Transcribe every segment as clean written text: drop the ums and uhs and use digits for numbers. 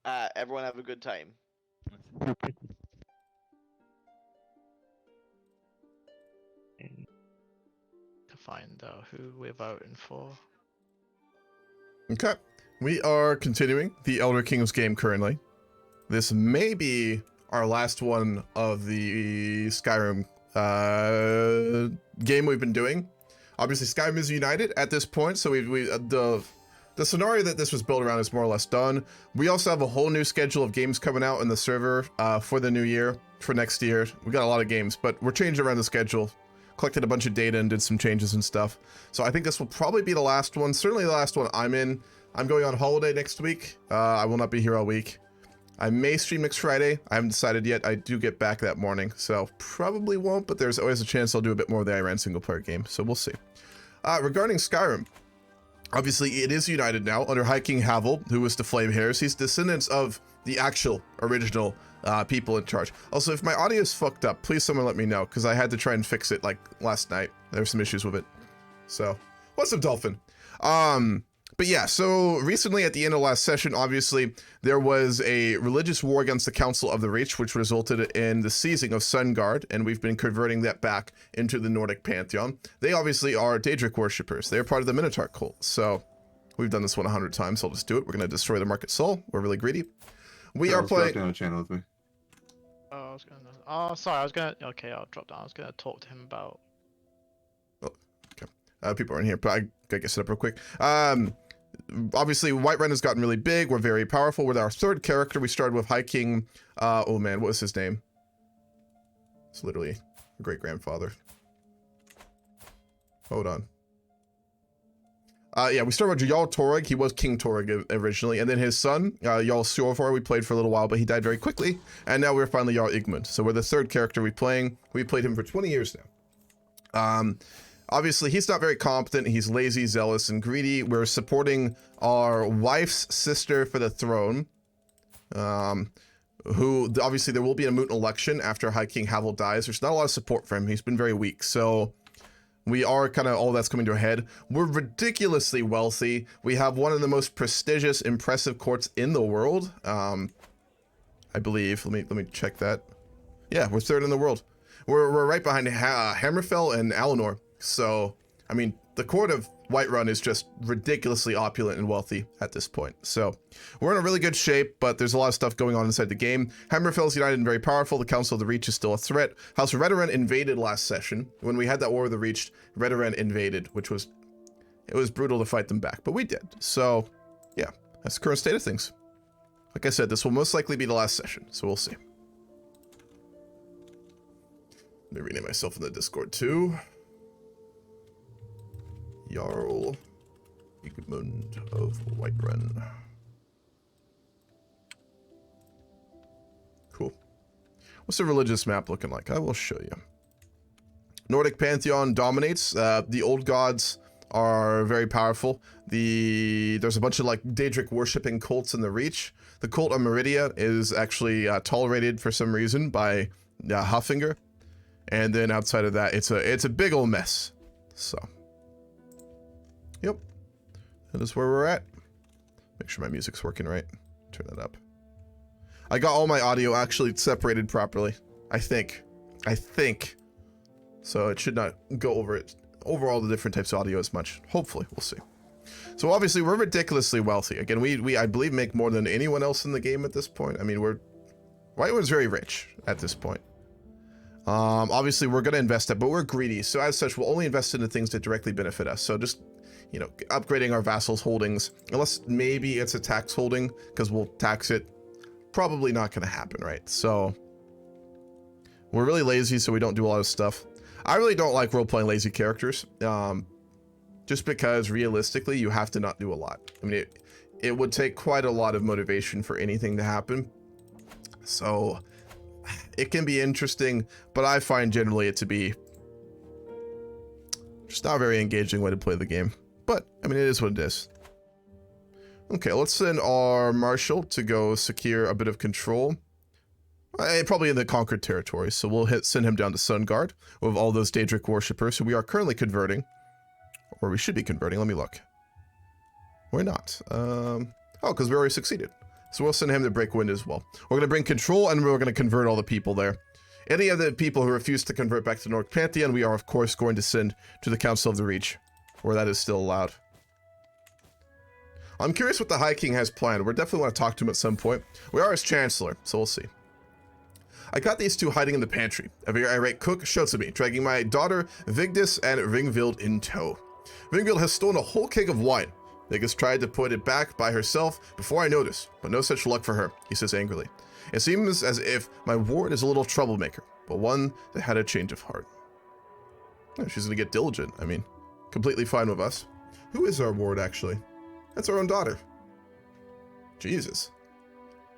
Everyone have a good time. To find out who we're voting for. Okay. We are continuing the Elder Kings game currently. This may be our last one of the Skyrim game we've been doing. Obviously, Skyrim is united at this point, so the scenario that this was built around is more or less done. We also have a whole new schedule of games coming out in the server for the new year, for next year. We got a lot of games, but we're changing around the schedule. Collected a bunch of data and did some changes and stuff. So I think this will probably be the last one, certainly the last one I'm in. I'm going on holiday next week. I will not be here all week. I may stream next Friday. I haven't decided yet. I do get back that morning, so probably won't, but there's always a chance I'll do a bit more of the Iran single player game, so we'll see. Regarding Skyrim, obviously it is united now under High King Havel, who was the Flame Hairs. He's descendants of the actual original people in charge. Also, if my audio is fucked up, please someone let me know, because I had to try and fix it like last night. There were some issues with it. So, what's up, Dolphin? But yeah, so recently at the end of last session, obviously, there was a religious war against the Council of the Reach, which resulted in the seizing of Sungard, and we've been converting that back into the Nordic pantheon. They obviously are Daedric worshippers. They're part of the Minotaur cult, so we've done this one 100 times, so I'll just do it. We're going to destroy the Market Soul. We're really greedy. We are playing... down a channel with me. Oh, I was gonna. Oh, sorry. I was gonna. Okay, I'll drop down. I was gonna talk to him about. Oh, okay. People are in here, but I gotta get set up real quick. Obviously, Whiterun has gotten really big. We're very powerful. With our third character, we started with High King. Oh man, what was his name? It's literally a great grandfather. Hold on. Yeah, we started with Jarl Torag. He was King Torag originally, and then his son, Jarl Sorvar, we played for a little while, but he died very quickly. And now we're finally Jarl Igmund. So we're the third character we're playing. We played him for 20 years now. Obviously, he's not very competent. He's lazy, zealous, and greedy. We're supporting our wife's sister for the throne, who, obviously, there will be a moot election after High King Havel dies. There's not a lot of support for him. He's been very weak, so we are kind of, all that's coming to a head. We're ridiculously wealthy. We have one of the most prestigious, impressive courts in the world, I believe. Let me check that. Yeah, we're third in the world. We're right behind Hammerfell and Alinor. So, I mean, the court of Whiterun is just ridiculously opulent and wealthy at this point. So, we're in a really good shape, but there's a lot of stuff going on inside the game. Hammerfell's united and very powerful. The Council of the Reach is still a threat. House of Rederen invaded last session. When we had that War of the Reach, Rederen invaded, which was, it was brutal to fight them back, but we did. So, yeah, that's the current state of things. Like I said, this will most likely be the last session, so we'll see. Let me rename myself in the Discord too. Jarl Igmund of Whiterun. Cool. What's the religious map looking like? I will show you. Nordic pantheon dominates. The old gods are very powerful. There's a bunch of like Daedric worshipping cults in the Reach. The cult of Meridia is actually tolerated for some reason by Huffinger. And then outside of that, it's a big old mess. So. Yep, that is where we're at. Make sure my music's working right. Turn that up. I got all my audio actually separated properly. I think. So it should not go over all the different types of audio as much. Hopefully, we'll see. So obviously, we're ridiculously wealthy. Again, we I believe make more than anyone else in the game at this point. I mean, Whiterun's very rich at this point. Obviously, we're going to invest it, but we're greedy. So as such, we'll only invest into things that directly benefit us. So just, you know, upgrading our vassals' holdings, unless maybe it's a tax holding, because we'll tax it. Probably not going to happen, right? So we're really lazy, so we don't do a lot of stuff. I really don't like role-playing lazy characters, just because realistically, you have to not do a lot. I mean, it would take quite a lot of motivation for anything to happen. So it can be interesting, but I find generally it to be just not a very engaging way to play the game. But, I mean, it is what it is. Okay, let's send our Marshal to go secure a bit of control. Probably in the conquered territory, so we'll send him down to Sungard with all those Daedric worshippers who we are currently converting. Or we should be converting, let me look. We're not. Oh, because we already succeeded. So we'll send him to Breakwind as well. We're going to bring control, and we're going to convert all the people there. Any of the people who refuse to convert back to North Pantheon, we are, of course, going to send to the Council of the Reach, where that is still allowed. I'm curious what the High King has planned. We definitely want to talk to him at some point. We are his Chancellor, so we'll see. I got these two hiding in the pantry. A very irate cook shouts at me, dragging my daughter Vigdis and Ringvild in tow. Ringvild has stolen a whole keg of wine. Vigdis tried to put it back by herself before I noticed, but no such luck for her, he says angrily. It seems as if my ward is a little troublemaker, but one that had a change of heart. Oh, she's gonna get diligent, I mean, completely fine with us. Who is our ward, actually? That's our own daughter. Jesus.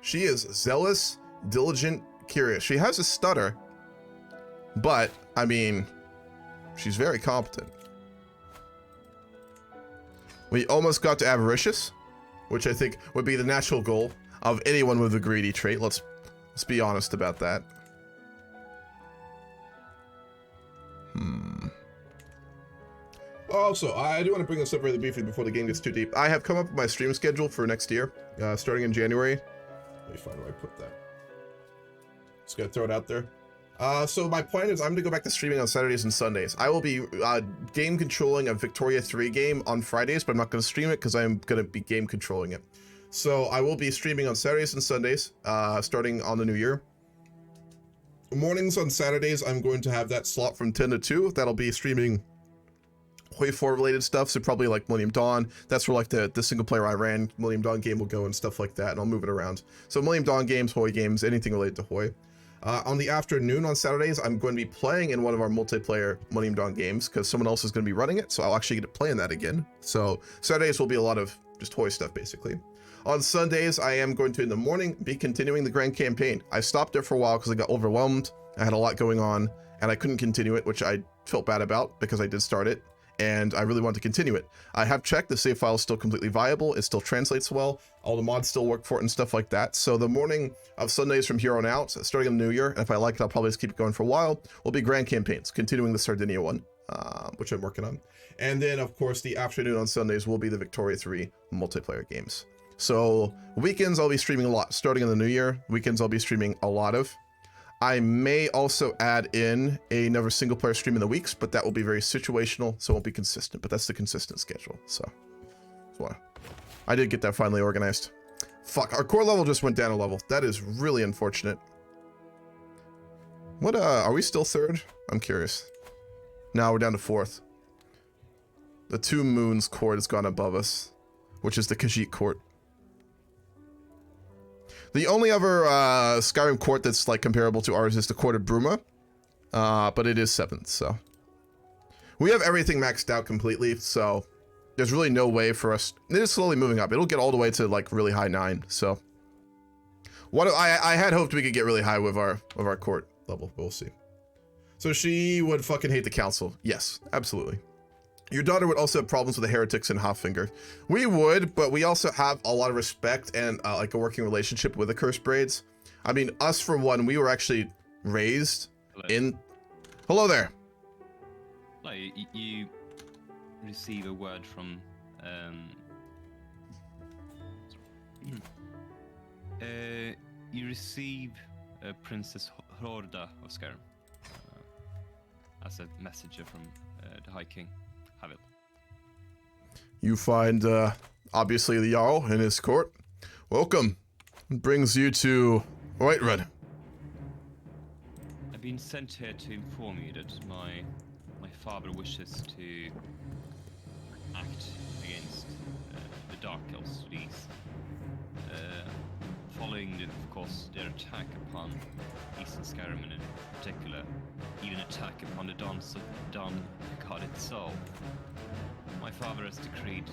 She is zealous, diligent, curious. She has a stutter, but, I mean, she's very competent. We almost got to avaricious, which I think would be the natural goal of anyone with a greedy trait. Let's be honest about that. Also, I do want to bring this up really briefly before the game gets too deep. I have come up with my stream schedule for next year, starting in January. Let me find where I put that. Just gonna throw it out there. So my plan is I'm gonna go back to streaming on Saturdays and Sundays. I will be game controlling a Victoria 3 game on Fridays, but I'm not gonna stream it because I'm gonna be game controlling it. So I will be streaming on Saturdays and Sundays, starting on the new year. Mornings on Saturdays, I'm going to have that slot from 10 to 2. That'll be streaming Hoi 4 related stuff, so probably like Millennium Dawn. That's where like the single player I ran Millennium Dawn game will go and stuff like that, and I'll move it around. So Millennium Dawn games, Hoi games, anything related to Hoi. On the afternoon on Saturdays, I'm going to be playing in one of our multiplayer Millennium Dawn games because someone else is going to be running it, so I'll actually get to play in that again. So Saturdays will be a lot of just Hoi stuff, basically. On Sundays, I am going to, in the morning, be continuing the Grand Campaign. I stopped there for a while because I got overwhelmed. I had a lot going on, and I couldn't continue it, which I felt bad about because I did start it, and I really wanted to continue it. I have checked, the save file is still completely viable, it still translates well, all the mods still work for it and stuff like that. So the morning of Sundays from here on out, starting in the new year, and if I like it, I'll probably just keep it going for a while, will be Grand Campaigns, continuing the Sardinia one, which I'm working on. And then, of course, the afternoon on Sundays will be the Victoria 3 multiplayer games. So weekends I'll be streaming a lot. Starting in the new year, weekends I'll be streaming a lot of. I may also add in another single player stream in the weeks, but that will be very situational, so it won't be consistent, but that's the consistent schedule. So I did get that finally organized. Fuck, our core level just went down a level. That is really unfortunate. What, are we still third? I'm curious. Now we're down to fourth. The Two Moons court has gone above us, which is the Khajiit court. The only other Skyrim court that's like comparable to ours is the Court of Bruma, but it is 7th, so. We have everything maxed out completely, so there's really no way for us. It is slowly moving up. It'll get all the way to like really high 9, so. What I had hoped we could get really high with our court level, but we'll see. So she would fucking hate the council. Yes, absolutely. Your daughter would also have problems with the heretics in Hoffinger. We would, but we also have a lot of respect and like a working relationship with the Cursed Braids. I mean, us for one, we were actually raised in... Hello there. Hello, you receive a word from... you receive Princess Horda of Skyrim as a messenger from the High King. Have it. You find, obviously, the Jarl in his court. Welcome. It brings you to Whiterun. I've been sent here to inform you that my father wishes to act against the Dark Elves to the east. Following, of course, their attack upon Eastern Skyrim in particular, even attack upon the Dawn God itself. My father has decreed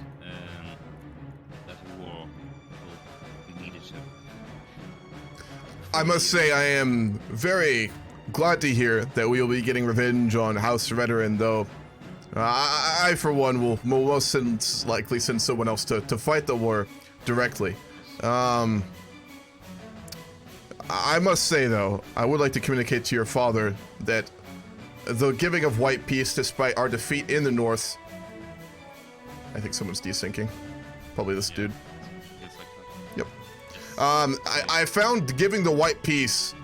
that a war will be needed to. I must say I am very glad to hear that we will be getting revenge on House Veteran, though I for one, will most likely send someone else to fight the war directly. I must say, though, I would like to communicate to your father that the giving of white peace despite our defeat in the north... I think someone's desyncing. Probably this dude. Feels like that. Yep. I found giving the white peace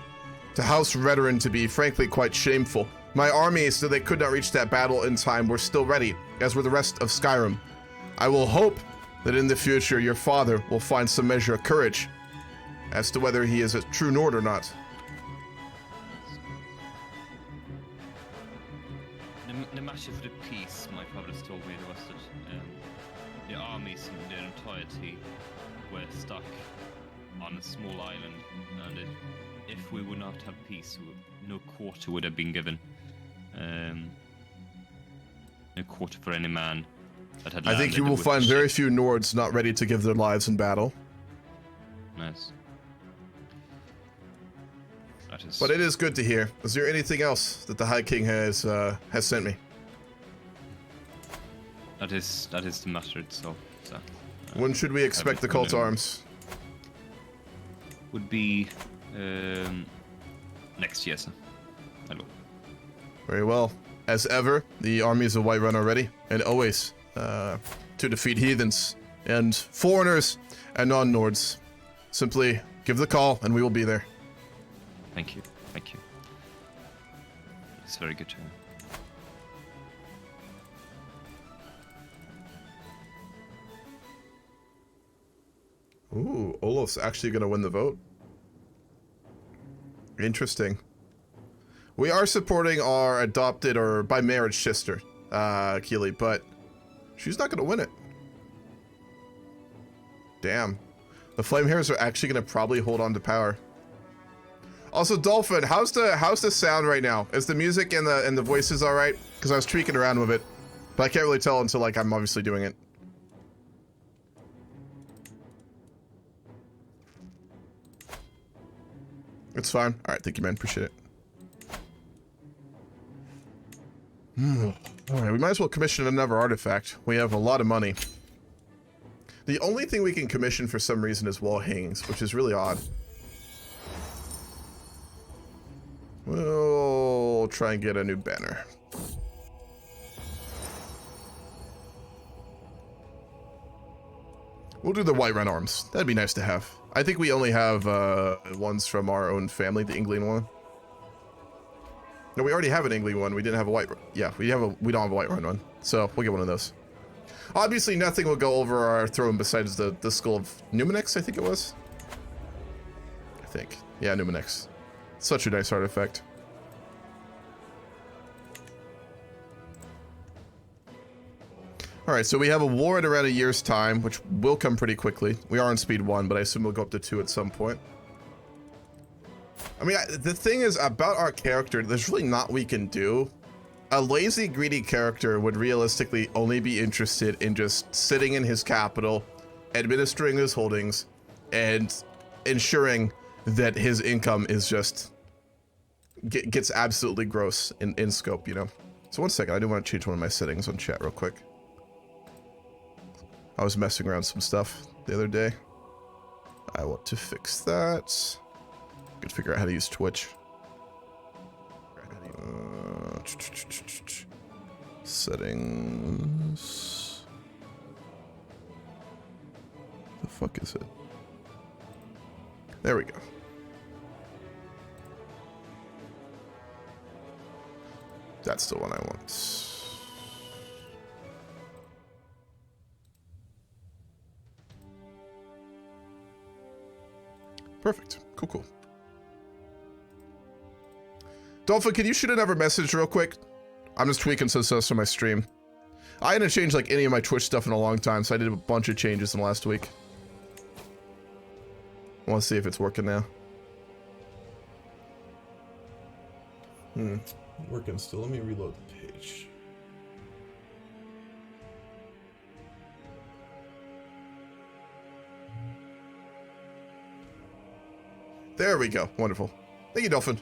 to House Veteran to be frankly quite shameful. My army, so they could not reach that battle in time, were still ready, as were the rest of Skyrim. I will hope that in the future your father will find some measure of courage as to whether he is a true Nord or not. The matter for the peace, my father has told me, was that the armies in their entirety were stuck on a small island, and if we would not have peace, no quarter would have been given. No quarter for any man that had I think you will find very few Nords not ready to give their lives in battle. Nice. That is... But it is good to hear. Is there anything else that the High King has sent me? That is the matter itself. So, when should we expect the cult arms? Would be next year, sir. Hello. Very well. As ever, the armies of Whiterun are ready, and always to defeat heathens and foreigners and non-Nords. Simply give the call, and we will be there. Thank you. Thank you. It's very good to hear. Ooh, Olaf's actually going to win the vote. Interesting. We are supporting our adopted or by marriage sister, Keely, but she's not going to win it. Damn. The Flamehairs are actually going to probably hold on to power. Also, Dolphin, how's the sound right now? Is the music and the voices all right? Because I was tweaking around with it, but I can't really tell until like I'm obviously doing it. It's fine. All right, thank you, man. Appreciate it. All right, we might as well commission another artifact. We have a lot of money. The only thing we can commission for some reason is wall hangings, which is really odd. We'll try and get a new banner. We'll do the Whiterun arms. That'd be nice to have. I think we only have ones from our own family, the England one. No, we already have an England one. We didn't have a Whiterun. Yeah, we don't have a Whiterun one. So we'll get one of those. Obviously, nothing will go over our throne besides the skull of Numenix, I think it was. I think. Yeah, Numenix. Such a nice artifact. Alright, so we have a war in around a year's time, which will come pretty quickly. We are on speed 1, but I assume we'll go up to 2 at some point. I mean, the thing is about our character, there's really not we can do. A lazy, greedy character would realistically only be interested in just sitting in his capital, administering his holdings, and ensuring that his income is just gets absolutely gross in scope, you know. So one second, I do want to change one of my settings on chat real quick. I was messing around some stuff the other day. I want to fix that. Could figure out how to use Twitch. Settings. The fuck is it? There we go. That's the one I want. Perfect. Cool. Dolphin, can you shoot another message real quick? I'm just tweaking some stuff for my stream. I hadn't changed like any of my Twitch stuff in a long time, so I did a bunch of changes in the last week. I want to see if it's working now. Working still. Let me reload the page. There we go. Wonderful. Thank you, Dolphin.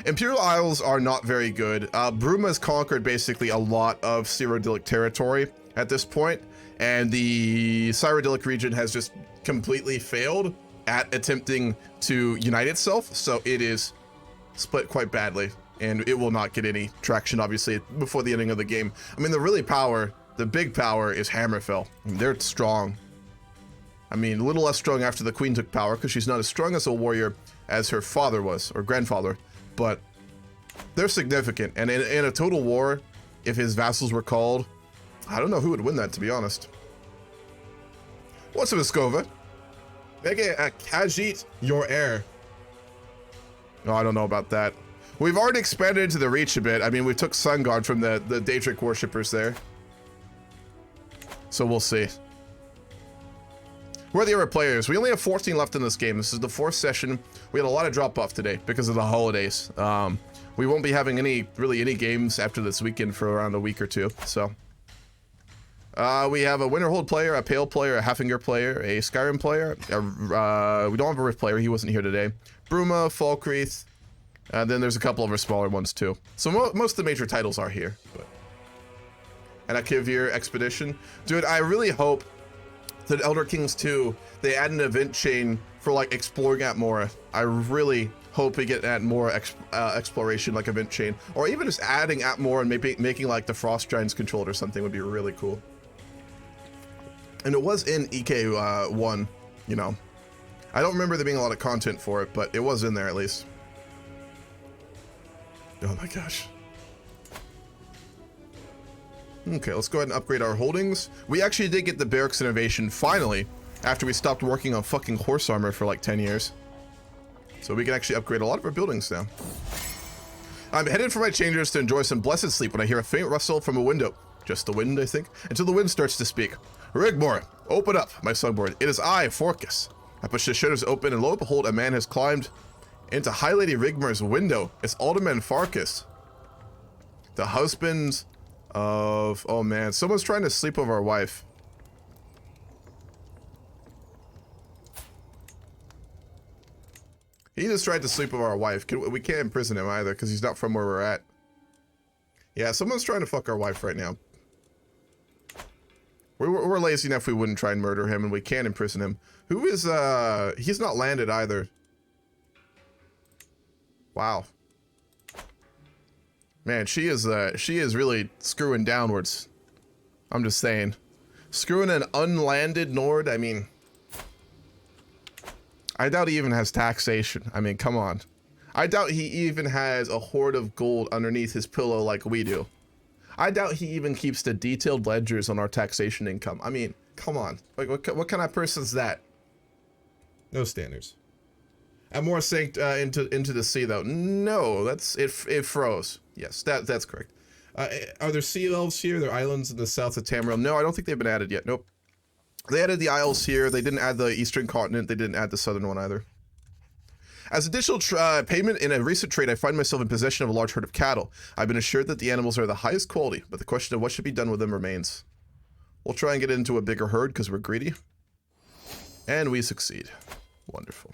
Imperial Isles are not very good. Bruma has conquered basically a lot of Cyrodiilic territory at this point, and the Cyrodiilic region has just completely failed at attempting to unite itself, so it is split quite badly, and it will not get any traction, obviously, before the ending of the game. I mean, the big power is Hammerfell. I mean, they're strong. I mean, a little less strong after the queen took power, because she's not as strong as a warrior as her father was, or grandfather, but they're significant. And in a total war, if his vassals were called, I don't know who would win that, to be honest. What's up, Iskova? Make a Khajiit your heir. No, I don't know about that. We've already expanded into the Reach a bit. I mean, we took Sun God from the Daedric worshippers there. So we'll see. Who are the other players? We only have 14 left in this game. This is the 4th session. We had a lot of drop-off today because of the holidays. We won't be having any games after this weekend for around a week or two, so. We have a Winterhold player, a Pale player, a Haffinger player, a Skyrim player. We don't have a Rift player. He wasn't here today. Bruma, Falkreath, and then there's a couple of our smaller ones too. So most of the major titles are here. But. And a Kivir Expedition. Dude, I really hope that Elder Kings 2, they add an event chain for like exploring Atmora. I really hope we get at more exploration, like event chain, or even just adding Atmora and maybe making like the Frost Giants controlled or something would be really cool. And it was in EK1, you know. I don't remember there being a lot of content for it, but it was in there at least. Oh my gosh. Okay, let's go ahead and upgrade our holdings. We actually did get the Barracks Innovation finally, after we stopped working on fucking horse armor for like 10 years. So we can actually upgrade a lot of our buildings now. I'm headed for my chambers to enjoy some blessed sleep when I hear a faint rustle from a window. Just the wind, I think, until the wind starts to speak. Rigmore, open up, my songbird. It is I, Forcus. I push the shutters open, and lo and behold, a man has climbed into High Lady Rigmore's window. It's Alderman Farkas, the husband of... Oh man, someone's trying to sleep with our wife. He just tried to sleep with our wife. We can't imprison him either, because he's not from where we're at. Yeah, someone's trying to fuck our wife right now. We're lazy enough we wouldn't try and murder him, and we can't imprison him. Who is, he's not landed either. Wow. Man, she is really screwing downwards. I'm just saying. Screwing an unlanded Nord, I mean... I doubt he even has taxation. I mean, come on. I doubt he even has a hoard of gold underneath his pillow like we do. I doubt he even keeps the detailed ledgers on our taxation income. I mean, come on. Like, what kind of person's that? No standards. Atmora sank into the sea, though. No, that's it. It froze. Yes, that's correct. Are there sea elves here? There are islands in the south of Tamriel? No, I don't think they've been added yet. Nope. They added the Isles here. They didn't add the Eastern Continent. They didn't add the Southern one either. As additional payment in a recent trade, I find myself in possession of a large herd of cattle. I've been assured that the animals are the highest quality, but the question of what should be done with them remains. We'll try and get into a bigger herd because we're greedy. And we succeed. Wonderful.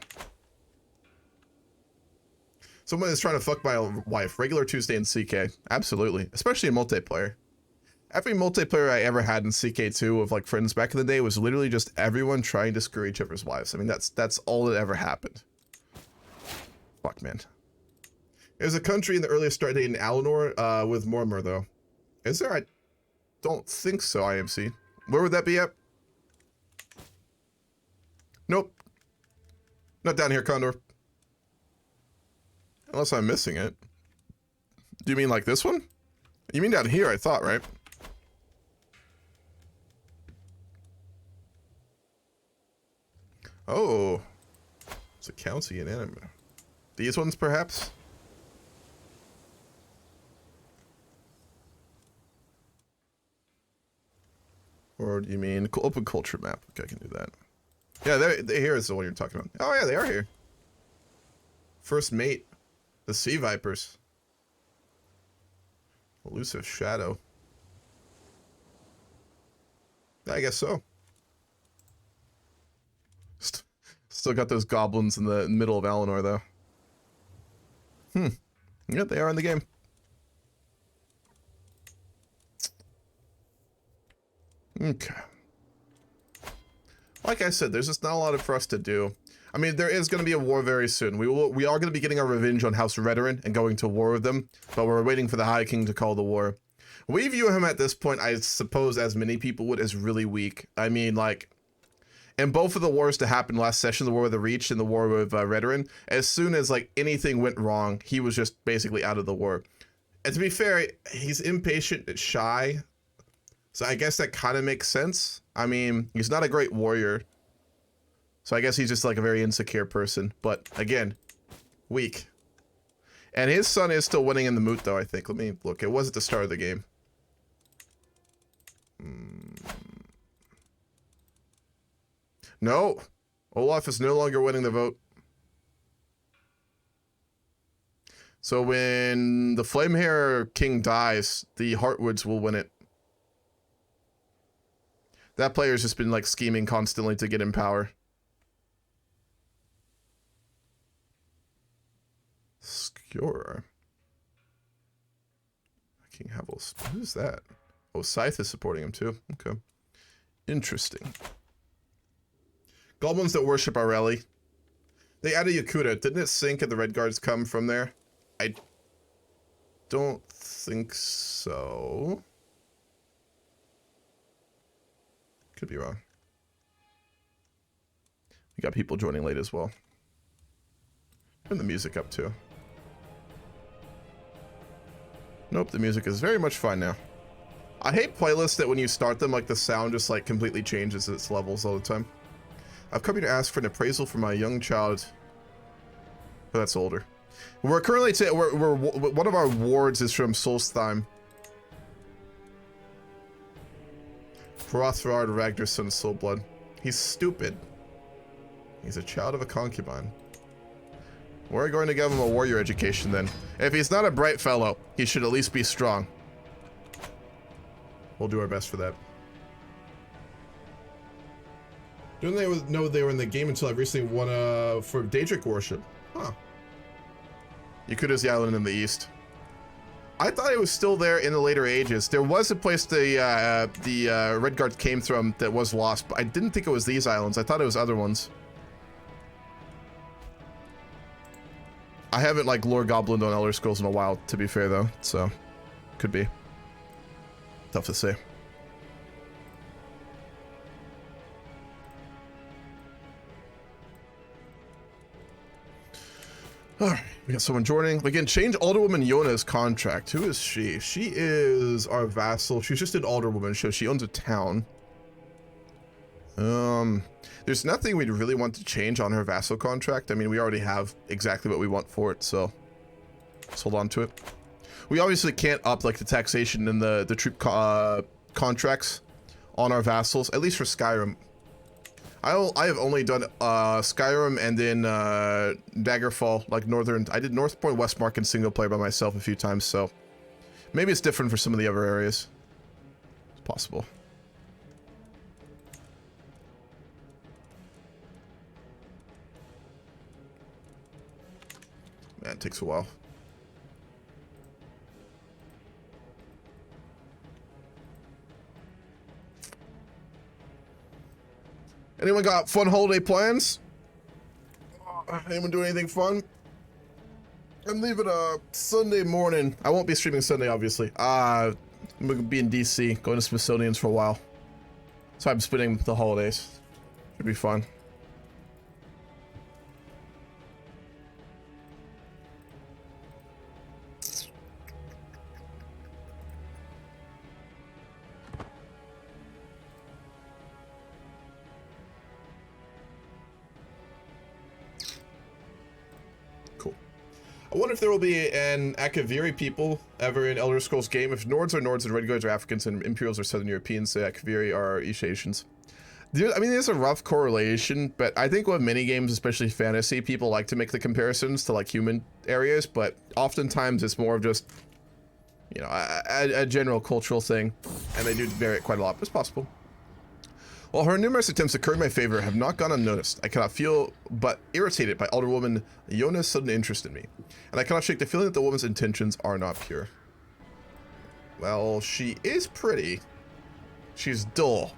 Someone is trying to fuck my wife. Regular Tuesday in CK. Absolutely. Especially in multiplayer. Every multiplayer I ever had in CK2 of like friends back in the day was literally just everyone trying to screw each other's wives. I mean, that's all that ever happened. Fuck, man. There's a country in the earliest start date in Alinor with Mormor, though. Is there? I don't think so, IMC. Where would that be at? Nope. Not down here, Condor. Unless I'm missing it. Do you mean like this one? You mean down here, I thought, right? Oh. It's a county in anime. These ones, perhaps? Or do you mean open culture map? Okay, I can do that. Yeah, they're here is the one you're talking about. Oh yeah, they are here. First mate. The Sea Vipers. Elusive Shadow. I guess so. Still got those goblins in the middle of Alinor, though. Yeah, they are in the game. Okay. Like I said, there's just not a lot for us to do. I mean, there is going to be a war very soon. We are going to be getting our revenge on House Redderin and going to war with them, but we're waiting for the High King to call the war. We view him at this point, I suppose, as many people would, as really weak. I mean, like, And both of the wars that happened last session, the war with the Reach and the war with Whiterun, as soon as like anything went wrong, he was just basically out of the war. And to be fair, he's impatient and shy. So I guess that kind of makes sense. I mean, he's not a great warrior. So I guess he's just like a very insecure person. But again, weak. And his son is still winning in the moot though, I think. Let me look. It was at the start of the game. No, Olaf is no longer winning the vote. So when the Flamehair King dies, the Heartwoods will win it. That player's just been like scheming constantly to get in power. Skjor. King Havels. Who's that? Oh, Scythe is supporting him too. Okay. Interesting. Goblins that worship Areli. They added Yakuta. Didn't it sink and the Red Guards come from there? I don't think so. Could be wrong. We got people joining late as well. Turn the music up too. Nope, the music is very much fine now. I hate playlists that when you start them, like the sound just like completely changes its levels all the time. I've come here to ask for an appraisal for my young child. Oh, that's older. We're currently we're one of our wards is from Solstheim. Hrothgar Ragnarsson's Soulblood. He's stupid. He's a child of a concubine. We're going to give him a warrior education then. If he's not a bright fellow, he should at least be strong. We'll do our best for that. Didn't they know they were in the game until I recently won for Daedric worship? Huh. Yakuta's the island in the east. I thought it was still there in the later ages. There was a place the Redguard came from that was lost, but I didn't think it was these islands. I thought it was other ones. I haven't like lore goblined on Elder Scrolls in a while, to be fair though, so could be. Tough to say. Alright, we got someone joining. We can change Alderwoman Yona's contract. Who is she? She is our vassal. She's just an Alderwoman, so she owns a town. There's nothing we'd really want to change on her vassal contract. I mean, we already have exactly what we want for it, so let's hold on to it. We obviously can't up like the taxation and the troop contracts on our vassals, at least for Skyrim. I have only done Skyrim and then Daggerfall, like Northern. I did North Point, Westmark, and single player by myself a few times, so maybe it's different for some of the other areas. It's possible. Man, it takes a while. Anyone got fun holiday plans? Anyone doing anything fun? I'm leaving Sunday morning. I won't be streaming Sunday, obviously. I'm gonna be in DC, going to Smithsonian's for a while. So I'm spending the holidays. Should be fun. I wonder if there will be an Akaviri people ever in Elder Scrolls game. If Nords are Nords and Redguards are Africans and Imperials are Southern Europeans, say Akaviri are East Asians. I mean, there's a rough correlation, but I think with many games, especially fantasy, people like to make the comparisons to like human areas, but oftentimes it's more of just, you know, a general cultural thing, and they do vary it quite a lot, but it's possible. While her numerous attempts to curb my favor have not gone unnoticed, I cannot feel but irritated by Alderwoman Yona's sudden interest in me, and I cannot shake the feeling that the woman's intentions are not pure. Well, she is pretty. She's dull.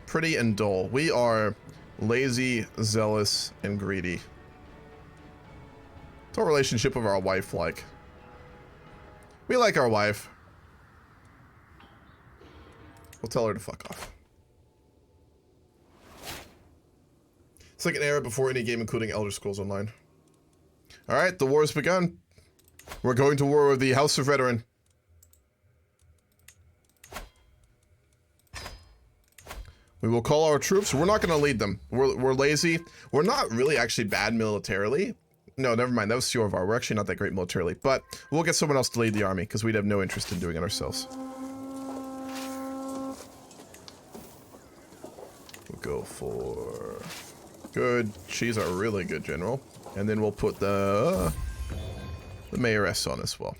Pretty and dull. We are lazy, zealous, and greedy. What's our relationship with our wife like? We like our wife. We'll tell her to fuck off. It's like an era before any game, including Elder Scrolls Online. Alright, the war has begun. We're going to war with the House of Whiterun. We will call our troops. We're not going to lead them. We're lazy. We're not really actually bad militarily. No, never mind. That was Sjorvar. We're actually not that great militarily. But we'll get someone else to lead the army, because we'd have no interest in doing it ourselves. We'll go for... good. She's a really good general. And then we'll put the mayoress on as well.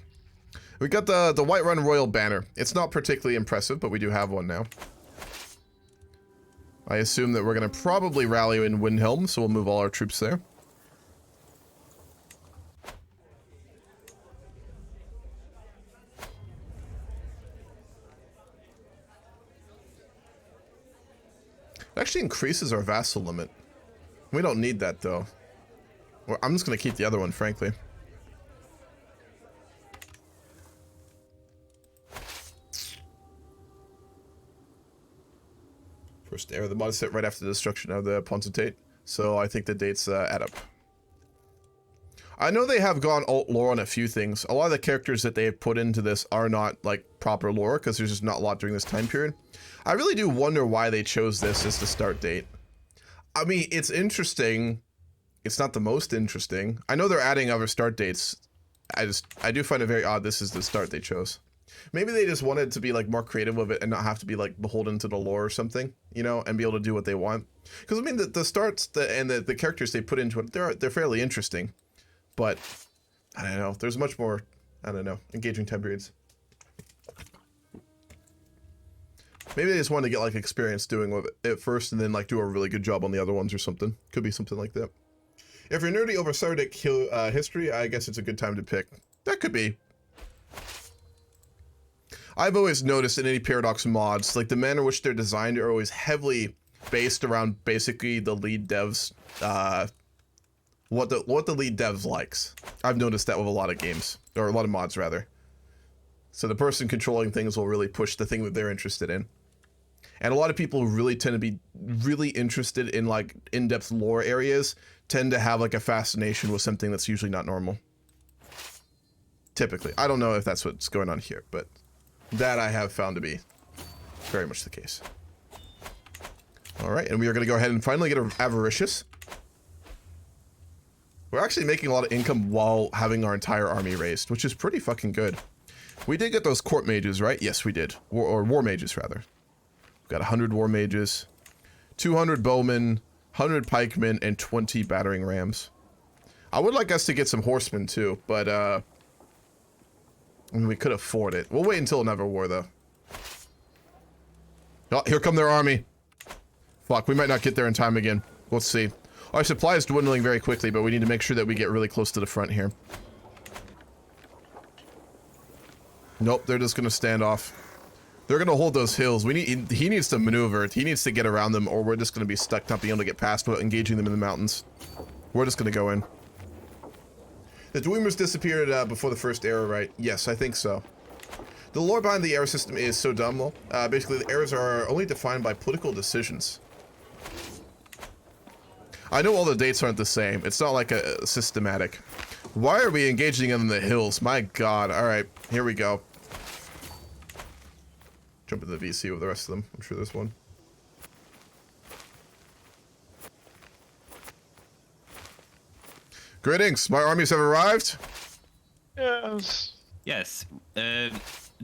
We got the Whiterun Royal Banner. It's not particularly impressive, but we do have one now. I assume that we're going to probably rally in Windhelm, so we'll move all our troops there. It actually increases our vassal limit. We don't need that, though. Well, I'm just going to keep the other one, frankly. First era, the mod is set right after the destruction of the Pontificate, so I think the dates add up. I know they have gone alt lore on a few things. A lot of the characters that they have put into this are not, like, proper lore, because there's just not a lot during this time period. I really do wonder why they chose this as the start date. I mean, it's interesting. It's not the most interesting. I know they're adding other start dates. I do find it very odd this is the start they chose. Maybe they just wanted to be, like, more creative with it and not have to be, like, beholden to the lore or something, you know, and be able to do what they want. Because, I mean, the starts and the characters they put into it, they're fairly interesting. But, I don't know, there's much more, I don't know, engaging time periods. Maybe they just wanted to get, like, experience doing it first and then, like, do a really good job on the other ones or something. Could be something like that. If you're nerdy over Sardic history, I guess it's a good time to pick. That could be. I've always noticed in any Paradox mods, like, the manner in which they're designed are always heavily based around basically the lead devs, what the lead devs likes. I've noticed that with a lot of games, or a lot of mods rather. So the person controlling things will really push the thing that they're interested in. And a lot of people who really tend to be really interested in, like, in-depth lore areas tend to have, like, a fascination with something that's usually not normal. Typically. I don't know if that's what's going on here, but that I have found to be very much the case. Alright, and we are going to go ahead and finally get avaricious. We're actually making a lot of income while having our entire army raised, which is pretty fucking good. We did get those court mages, right? Yes, we did. Or war mages, rather. We've got 100 war mages, 200 bowmen, 100 pikemen, and 20 battering rams. I would like us to get some horsemen, too, but, I mean, we could afford it. We'll wait until another war, though. Oh, here come their army. Fuck, we might not get there in time again. Let's see. Our supply is dwindling very quickly, but we need to make sure that we get really close to the front here. Nope, they're just gonna stand off. They're gonna hold those hills. He needs to maneuver. He needs to get around them, or we're just gonna be stuck not being able to get past without engaging them in the mountains. We're just gonna go in. The Dweemers disappeared before the first era, right? Yes, I think so. The lore behind the era system is so dumb, though. Basically, the eras are only defined by political decisions. I know all the dates aren't the same. It's not like a systematic. Why are we engaging in the hills? My god. Alright, here we go. Jump into the VC with the rest of them. I'm sure there's one. Greetings, my armies have arrived. Yes. Yes, there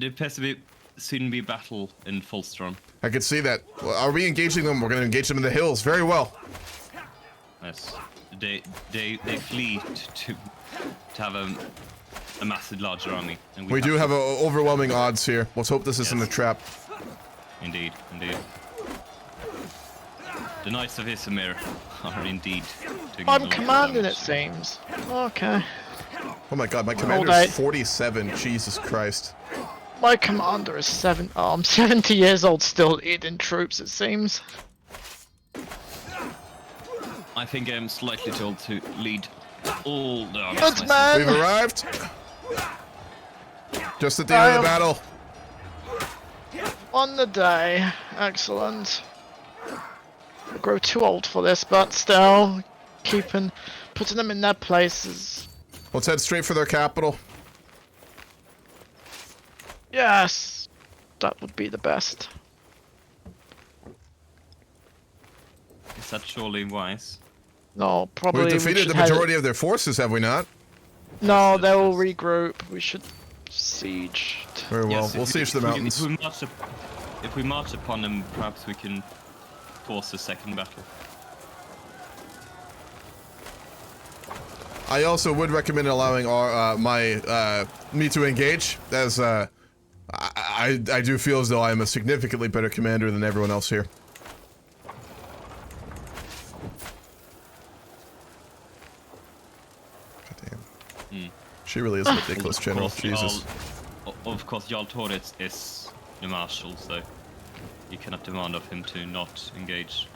appears to soon be battle in Fulstron. I can see that. Well, are we engaging them? We're going to engage them in the hills. Very well. Yes, they flee to have a massive, larger army. And we do have overwhelming odds here. Let's hope this isn't a trap. Indeed, indeed. The Knights of Isamir are indeed doing I'm commanding, it seems. Okay. Oh my god, my commander is 47. Jesus Christ. My commander is 7. Oh, I'm 70 years old, still leading troops, it seems. I think I'm slightly too old to lead all the armies. Good man! We've arrived. Just at the end of the battle. On the day. Excellent. I grow too old for this, but still, putting them in their places. Let's head straight for their capital. Yes, that would be the best. Is that surely wise? No, probably. We've we defeated should the head- majority of their forces, have we not? No, Yes, they will yes. regroup. We should siege. Very well. Yes, We'll siege the mountains. If we march upon them, perhaps we can force a second battle. I also would recommend allowing our me to engage, as I do feel as though I am a significantly better commander than everyone else here. God damn. She really is a ridiculous general. Jesus. Of course, Jarl Torres is the marshal, so you cannot demand of him to not engage.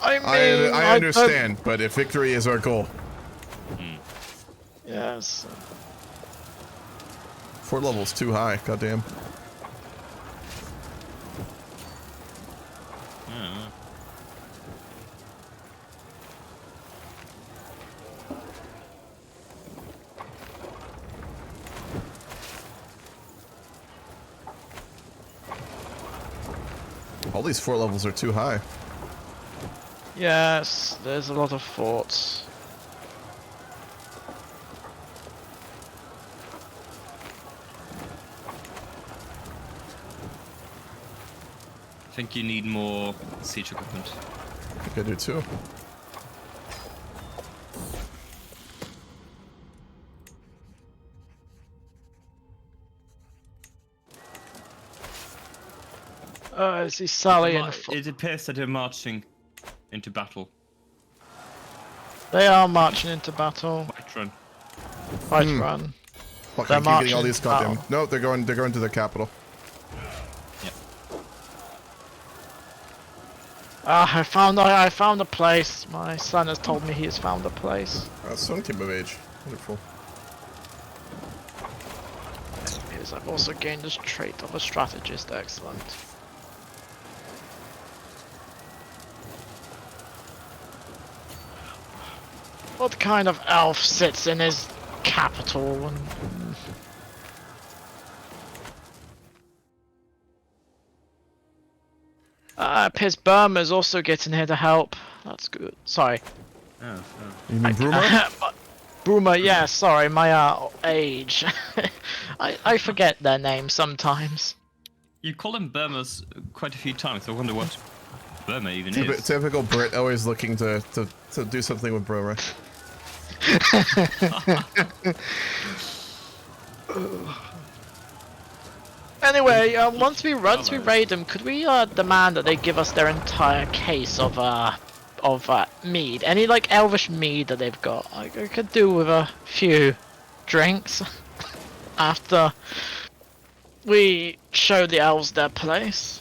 I mean, I understand, but if victory is our goal. Yes. Fort level's too high, goddamn. Yeah. All these fort levels are too high. Yes, there's a lot of forts. I think you need more siege equipment. I think I do too. I see Sally in a It appears that they're marching into battle. They are marching into battle. Whiterun. Whiterun. Fuck, They're I keep getting all marching these goddamn. out. No, they're going to their capital. Yep. I found a place. My son has told me he has found a place. Son came of age. Wonderful. Because I've also gained this trait of a strategist. Excellent. What kind of elf sits in his capital and... Piers Burma's also getting here to help. That's good. Sorry. Oh. You mean Bruma? Bruma, yeah, sorry, my age. I forget their names sometimes. You call him Burma's quite a few times. I wonder what Burma even is. Typical Brit, always looking to do something with Bruma. Anyway, once we raid them, could we demand that they give us their entire case of mead? Any like elvish mead that they've got? I could do with a few drinks after we show the elves their place.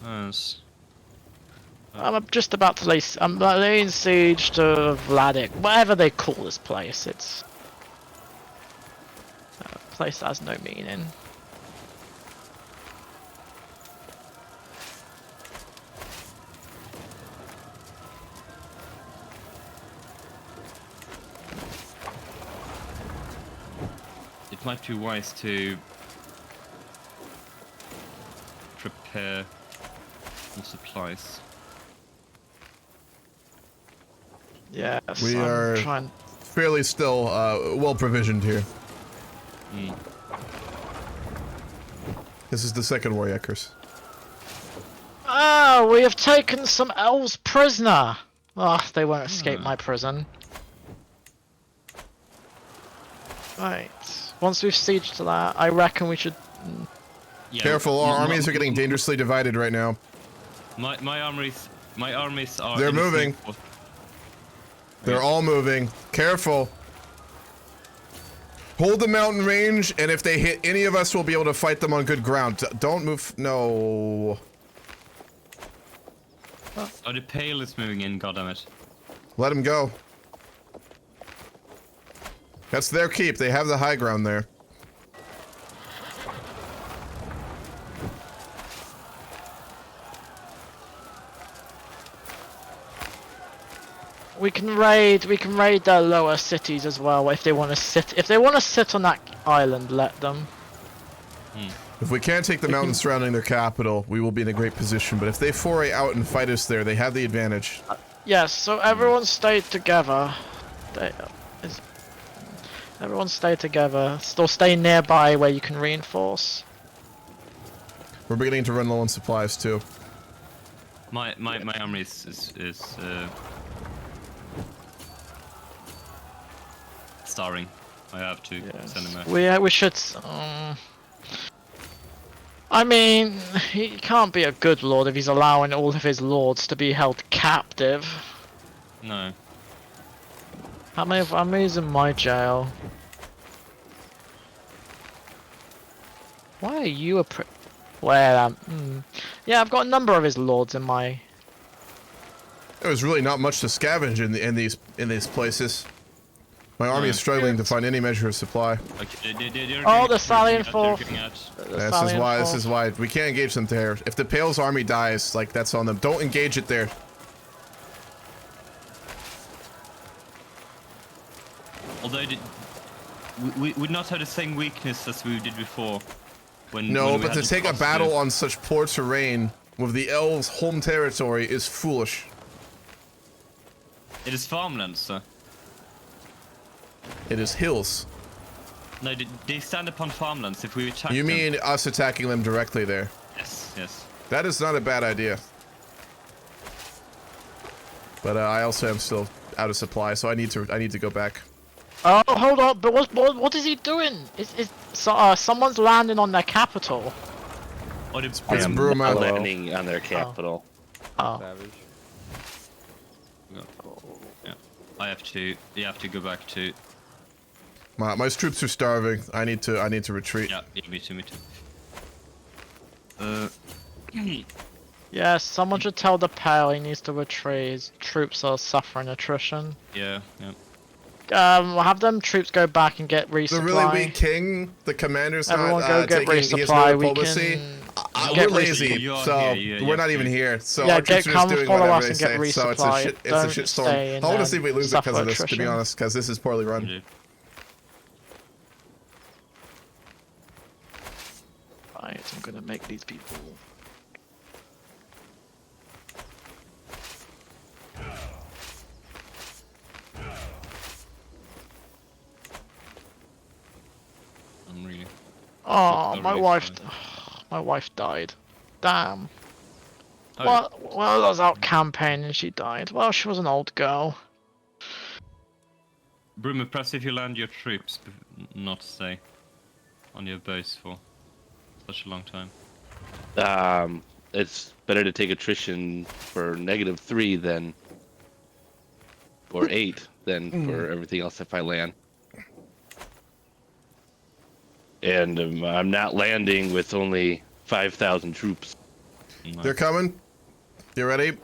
Yes. I'm just about to lay. I'm laying siege to Vladik, whatever they call this place. It's a place that has no meaning. It might be wise to prepare some supplies. Yes, We I'm are trying. fairly still well provisioned here. This is the second warrior curse. Ah, we have taken some elves prisoner. Ah, they won't escape my prison. Right. Once we've sieged to that, I reckon we should. Yeah, Careful, our armies are getting dangerously divided right now. My armies are. They're in the moving. same- They're all moving. Careful. Hold the mountain range, and if they hit any of us, we'll be able to fight them on good ground. Don't move. No. Oh, the Pale is moving in. Goddammit. Let them go. That's their keep. They have the high ground there. we can raid the lower cities as well if they want to sit. If they want to sit on that island, let them. If we can't take the mountains surrounding their capital, we will be in a great position. But if they foray out and fight us there, they have the advantage. Yes, so everyone stay together. Everyone stay together. Still stay nearby where you can reinforce. We're beginning to run low on supplies too. My army is starving. I have to send him out. We should. I mean, he can't be a good lord if he's allowing all of his lords to be held captive. No. How many's in my jail? Why are you a well, yeah, I've got a number of his lords in my. There's really not much to scavenge in these places. My army is struggling to find any measure of supply. Okay, Oh, the salient force. This is why we can't engage them there. If the Pale's army dies, like that's on them. Don't engage it there. Although we would not have the same weakness as we did before. When but to take a battle on such poor terrain with the elves' home territory is foolish. It is farmland, sir. It is hills. No, they stand upon farmlands if we attack You them. mean us attacking them directly there? Yes, yes. That is not a bad idea. But I also am still out of supply, so I need to go back. Oh, hold on! But what is he doing? Someone's landing on their capital. Oh, It's Bruma. Landing on their capital. Oh. Savage. Yeah. You have to go back to. My troops are starving. I need to retreat. Yeah, me too. Yes, someone should tell the Pale he needs to retreat. His troops are suffering attrition. Yeah. Have them troops go back and get resupply. The really weak king, the commander's Everyone not go get taking. He has resupply. no We diplomacy. can. We're get lazy, You're so here, we're not even here. So Yeah, our troops are just come doing follow whatever us they and get say. So it's a resupply. shit. It's a Don't shit stay storm. and, I want to see if we lose it suffer because of this. To be attrition. honest, because this is poorly run. Indeed. Right, I'm gonna make these people. I'm really. Oh, Not my really wife. fine. My wife died. Damn. Oh, Well, I was out campaigning and she died. Well, she was an old girl. Bruma, press if you land your troops, not stay on your base for such a long time. It's better to take attrition for -3 than or 8 than for everything else if I land. And I'm not landing with only 5,000 troops. No. They're coming. You ready?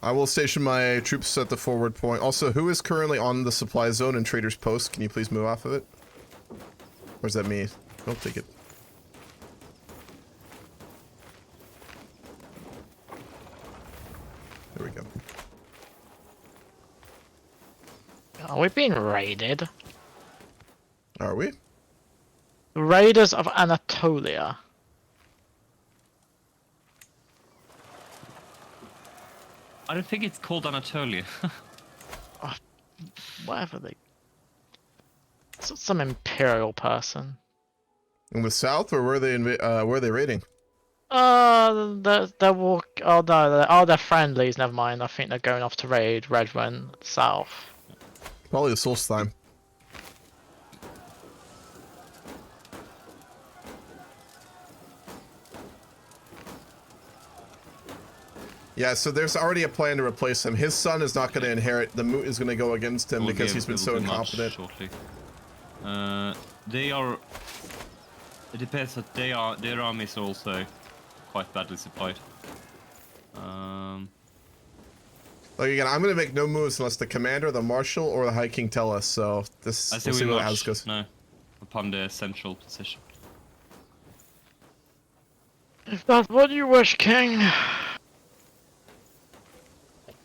I will station my troops at the forward point. Also, who is currently on the supply zone and Trader's Post? Can you please move off of it? Or is that me? I'll take it. There we go. Are we being raided? Are we? Raiders of Anatolia. I don't think it's called Anatolia. Whatever they. Some imperial person. In the south, or were they raiding? They're walk. Oh no, they're friendlies. Never mind. I think they're going off to raid Redwen south. Probably the Solstheim. Yeah, so there's already a plan to replace him. His son is not going to inherit. The moot is going to go against him because he's been so incompetent. Shortly. They are. It depends that their armies are also quite badly supplied. Like again, I'm gonna make no moves unless the commander, the marshal, or the High King tell us. So this, I say we'll see we how this march goes. now upon the central position. If that's what you wish, King.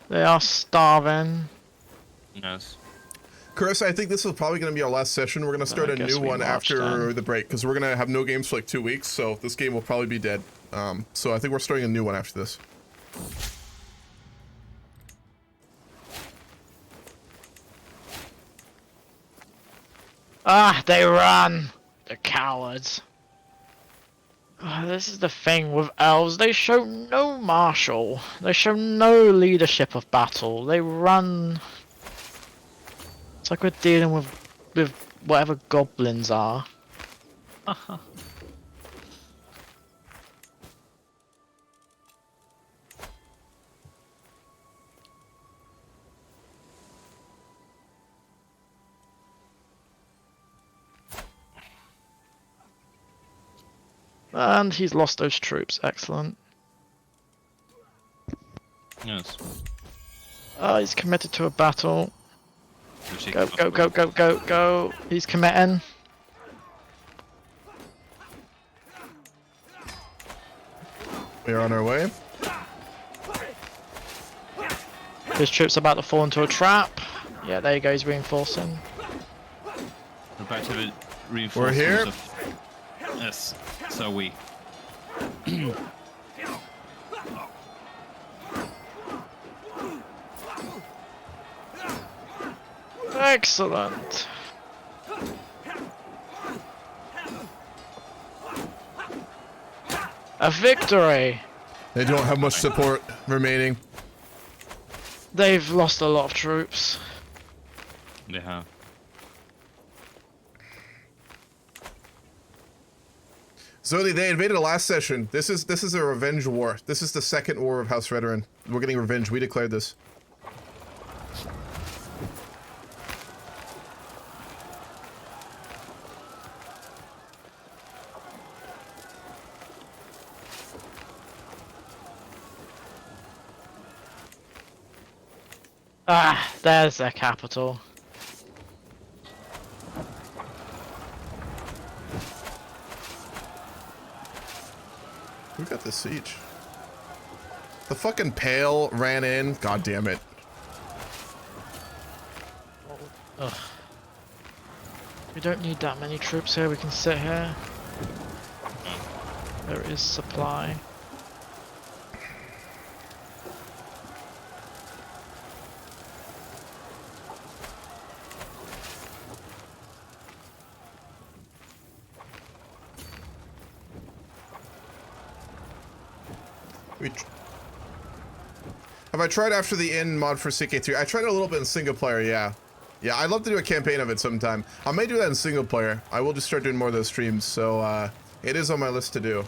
They are starving. Yes. Chris, I think this is probably going to be our last session. We're going to start I a guess new we one march after then. the break because we're going to have no games for like 2 weeks. So this game will probably be dead. So I think we're starting a new one after this. Ah, they run! The cowards. Ah, this is the thing with elves, they show no martial. They show no leadership of battle. They run. It's like we're dealing with whatever goblins are. And he's lost those troops, excellent. Yes. Ah, he's committed to a battle. Which he Go, can go, go, afford. go, go, go. He's committing. We're on our way. His troops are about to fall into a trap. Yeah, there you go, he's reinforcing. We're about to reinforce. here. Yes. So we. Excellent. A victory. They don't have much support remaining. They've lost a lot of troops. They have. Zodi, they invaded the last session. This is a revenge war. This is the second war of House Whiterun. We're getting revenge. We declared this. Ah, there's their capital. Who got the siege? The fucking Pale ran in. God damn it. Ugh. We don't need that many troops here, we can sit here. There is supply. Have I tried after the inn mod for CK3? I tried a little bit in single player, yeah. Yeah, I'd love to do a campaign of it sometime. I may do that in single player. I will just start doing more of those streams, so it is on my list to do.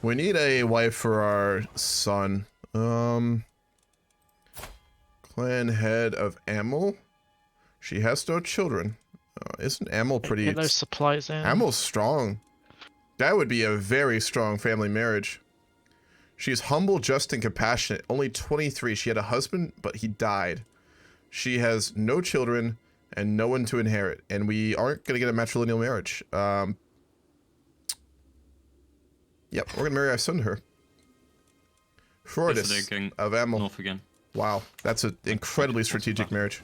We need a wife for our son. Clan head of Amel. She has no children. Isn't Amel pretty... Get those supplies in. Amel's strong. That would be a very strong family marriage. She's humble, just, and compassionate. Only 23. She had a husband, but he died. She has no children and no one to inherit. And we aren't going to get a matrilineal marriage. Yep, we're gonna marry our son to her. Freydis of Amel. North again. Wow, that's an incredibly strategic marriage.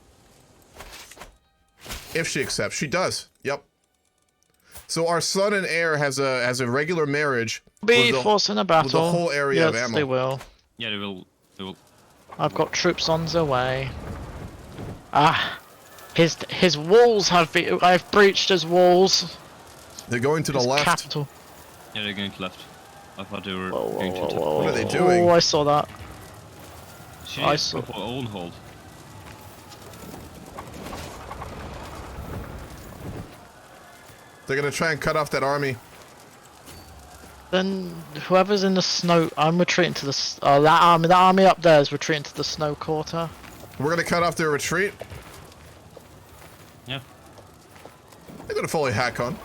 If she accepts, she does. Yep. So our son and heir has a regular marriage. Be forcing a battle. With the whole area of yes, Amel. they will. Yeah, they will. They will. I've got troops on their way. Ah, his walls have been. I've breached his walls. They're going to the His left. capital. Yeah, they're going to left. I thought they were Whoa, whoa, going to whoa, top. whoa, What are they whoa. doing? Oh, I saw that. She I is saw- up on hold. They're gonna try and cut off that army. Then whoever's in the snow, I'm retreating to the. That army up there is retreating to the snow quarter. We're gonna cut off their retreat. Yeah. They're gonna fully hack on.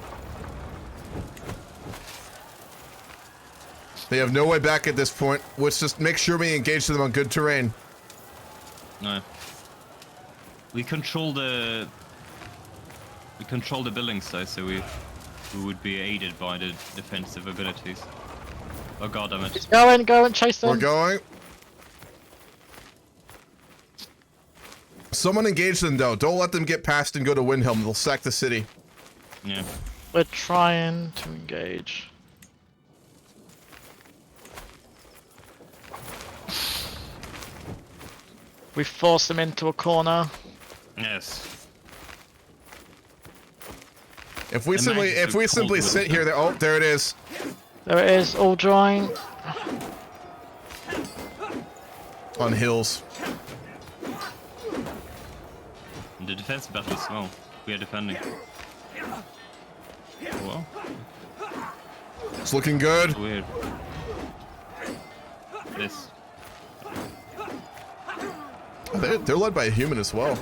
They have no way back at this point. Let's just make sure we engage them on good terrain. No. We control the building size, so we would be aided by the defensive abilities. Oh god damn it. Go and chase them. We're going. Someone engage them though. Don't let them get past and go to Windhelm. They'll sack the city. Yeah. We're trying to engage. We force them into a corner. Yes. If we simply sit here, oh, there it is. There it is, all drawing. On hills. The defense battle as well. We are defending. Well, It's looking good. weird. This. They're led by a human as well.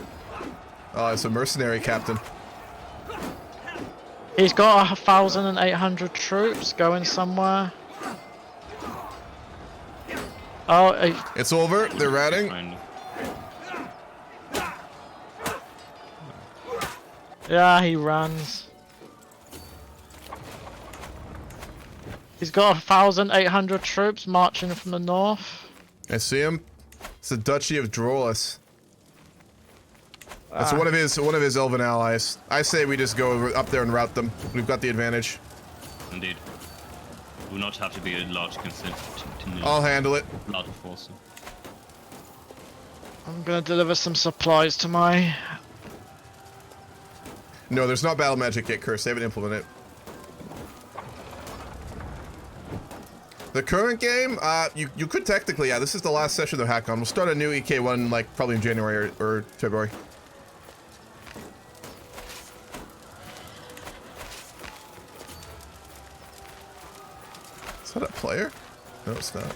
Oh, it's a mercenary captain. He's got 1,800 troops going somewhere. Oh, It's over. They're ratting. Kind of. yeah, he runs. He's got 1,800 troops marching from the north. I see him. It's the Duchy of Drolis. That's one of his elven allies. I say we just go up there and rout them. We've got the advantage. Indeed. Will not have to be a large consent. I'll handle it. Large force. I'm gonna deliver some supplies to my. No, there's not battle magic yet, Curse. They haven't implemented it. The current game, you could technically, yeah, this is the last session of Hack On. We'll start a new EK1, like, probably in January or February. Is that a player? No, it's not.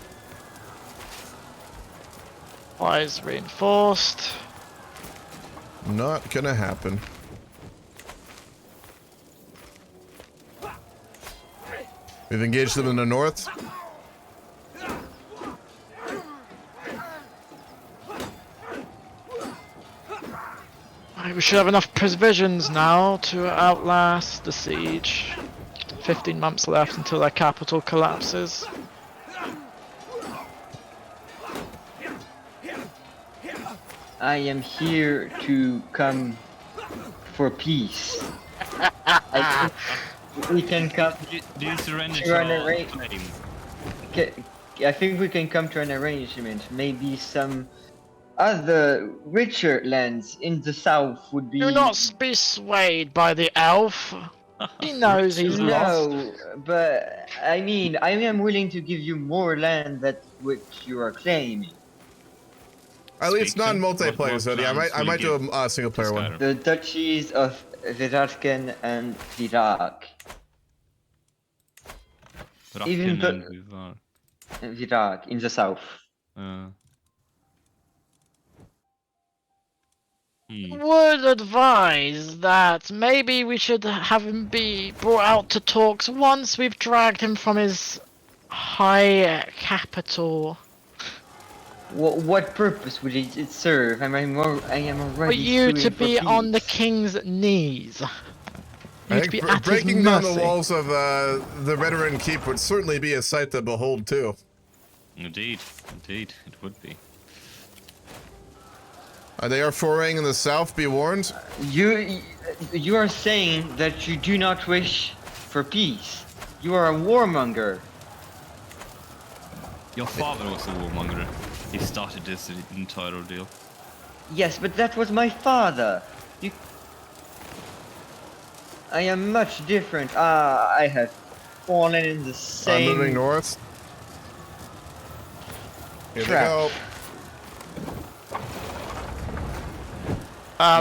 Supplies reinforced. Not gonna happen. We've engaged them in the north. We should have enough provisions now to outlast the siege. 15 months left until their capital collapses. I am here to come for peace. I think we can come Do you surrender to an to all arrangement. claim? I think we can come to an arrangement. Maybe some other richer lands in the south would be. Do not be swayed by the elf. He knows he's lost. No, but I mean, I am willing to give you more land than which you are claiming. At least not in What multiplayer, so yeah, plans I will might you do a single player one. Skyrim? The duchies of Virarken and Virak. Even Rakken the- and Vivar. Virak in the south. Would advise that maybe we should have him be brought out to talks once we've dragged him from his high capital. What purpose would it serve? I am already For you to suing for be on the peace. king's knees. I You to think be at his breaking down the mercy. walls of the Veteran Keep would certainly be a sight to behold, too. Indeed, it would be. They are foraying in the south, be warned. You are saying that you do not wish for peace. You are a warmonger. Your father was a warmonger. He started this entire ordeal. Yes, but that was my father. I am much different. I have fallen in the I'm moving same north. Here trap. they go.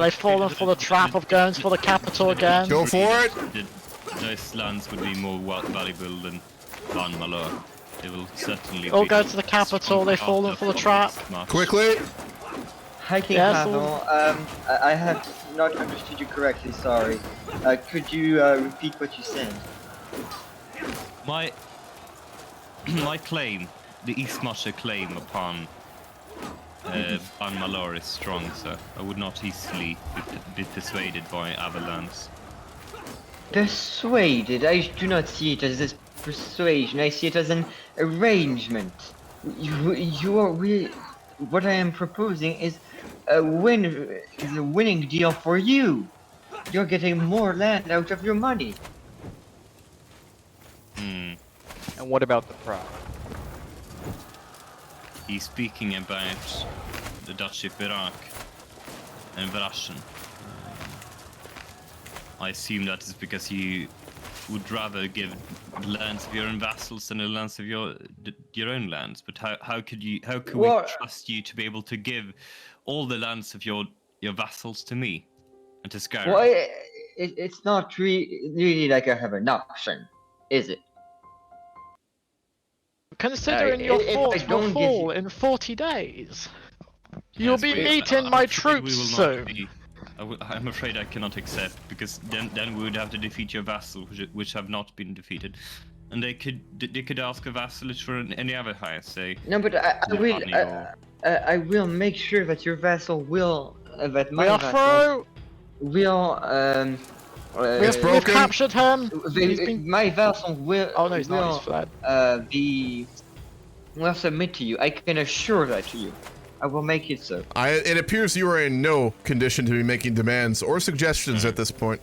They've fallen for the trap of going for the capital again. Go for it. Those lands would be more valuable than Ban Malor. They will certainly All be go to the capital, they fall in for the trap. Quickly! High King Yes, Pavel, I have not understood you correctly, sorry. Could you repeat what you said? My claim, the East Marcher claim upon Ban Malor is strong, sir. I would not easily be persuaded by other lands. Persuaded? I do not see it as a persuasion. I see it as an arrangement. What I am proposing is a winning deal for you. You're getting more land out of your money. Hmm. And what about the prize? He's speaking about the Duchy of Iraq and Vrashen. I assume that is because you would rather give lands of your own vassals than the lands of your own lands. But how could we trust you to be able to give all the lands of your vassals to me and to Skyrim? Well, it's not really like I have an option, is it? Considering if your I forts will don't give fall you- in 40 days. You'll Yes, be but meeting I'm my afraid troops we will not soon. be- I'm afraid I cannot accept, because then we would have to defeat your vassals, which have not been defeated, and they could ask a vassalage for any other hire, say. No, but I will. Giovanni or- I will make sure that your vassal will. That my We are vassal through! will. We've broken. captured him! He's been... My vassal will. Oh no, he's not, he's will, fled. will submit to you. I can assure that to you. I will make it so. It appears you are in no condition to be making demands or suggestions at this point.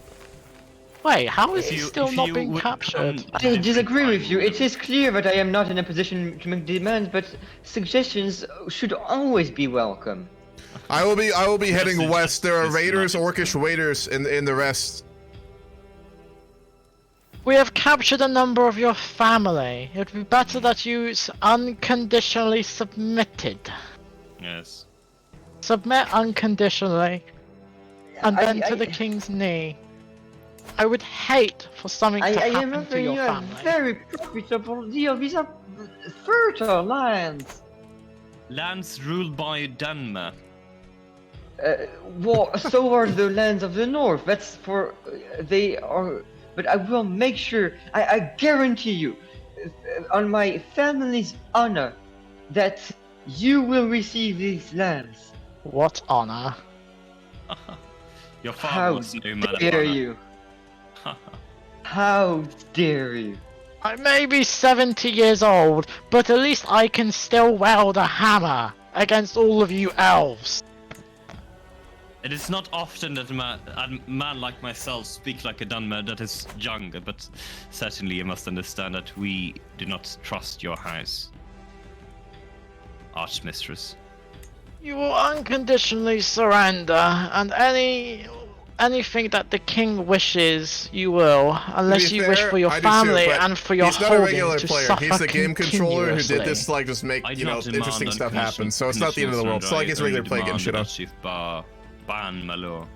Wait, how is he If you- still if not you being would captured? come- I disagree with you. It is clear that I am not in a position to make demands, but suggestions should always be welcome. I will be heading This is west. There are just raiders, not- orcish waiters in the rest. We have captured a number of your family. It would be better that you unconditionally submitted. Yes. Submit unconditionally, and then I- to the king's knee. I would hate for something to I am happen to offering your you a family. very profitable deal. These are fertile lands. Lands ruled by Denmark. So are the lands of the north. That's for they are. But I will make sure. I guarantee you, on my family's honor, that you will receive these lands. What honor? Your father How was no man of dare honor. you? How dare you? I may be 70 years old, but at least I can still wield a hammer against all of you elves. It is not often that a man like myself speak like a Dunmer that is younger, but certainly you must understand that we do not trust your house, Archmistress. You will unconditionally surrender, and anything that the king wishes, you will, unless you wish fair, for your I do too, family but and for your he's not a regular holdings to player. suffer He's the game controller who did continuously. this to like just make I do not demand interesting stuff happen. unconditional- So it's not the end of the world. It's not like he's a regular player getting shit on. Ban Malor.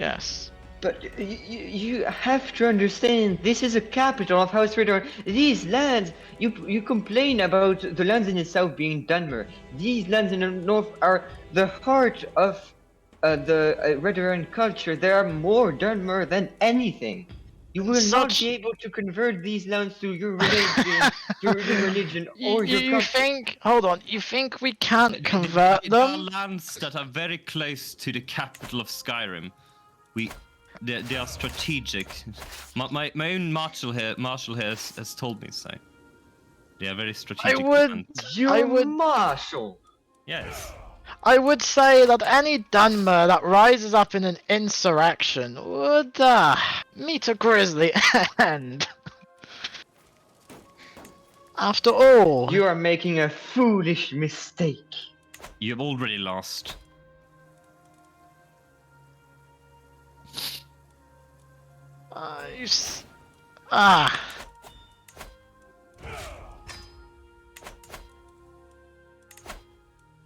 Yes. But you have to understand, this is a capital of House Freydis. These lands, you complain about the lands in the south being Dunmer. These lands in the north are the heart of the Whiterun culture. They are more Dunmer than anything. You will not Such- be able to convert these lands to your religion, your religion or your You culture. think? Hold on. You think we can't convert There are them? lands that are very close to the capital of Skyrim. They are strategic. My own marshal here has told me so. They are very strategic. would- lands. Your I would- marshal. Yes. I would say that any Dunmer that rises up in an insurrection would meet a grisly end. After all, You are making a foolish mistake. You have already lost. you s- ah.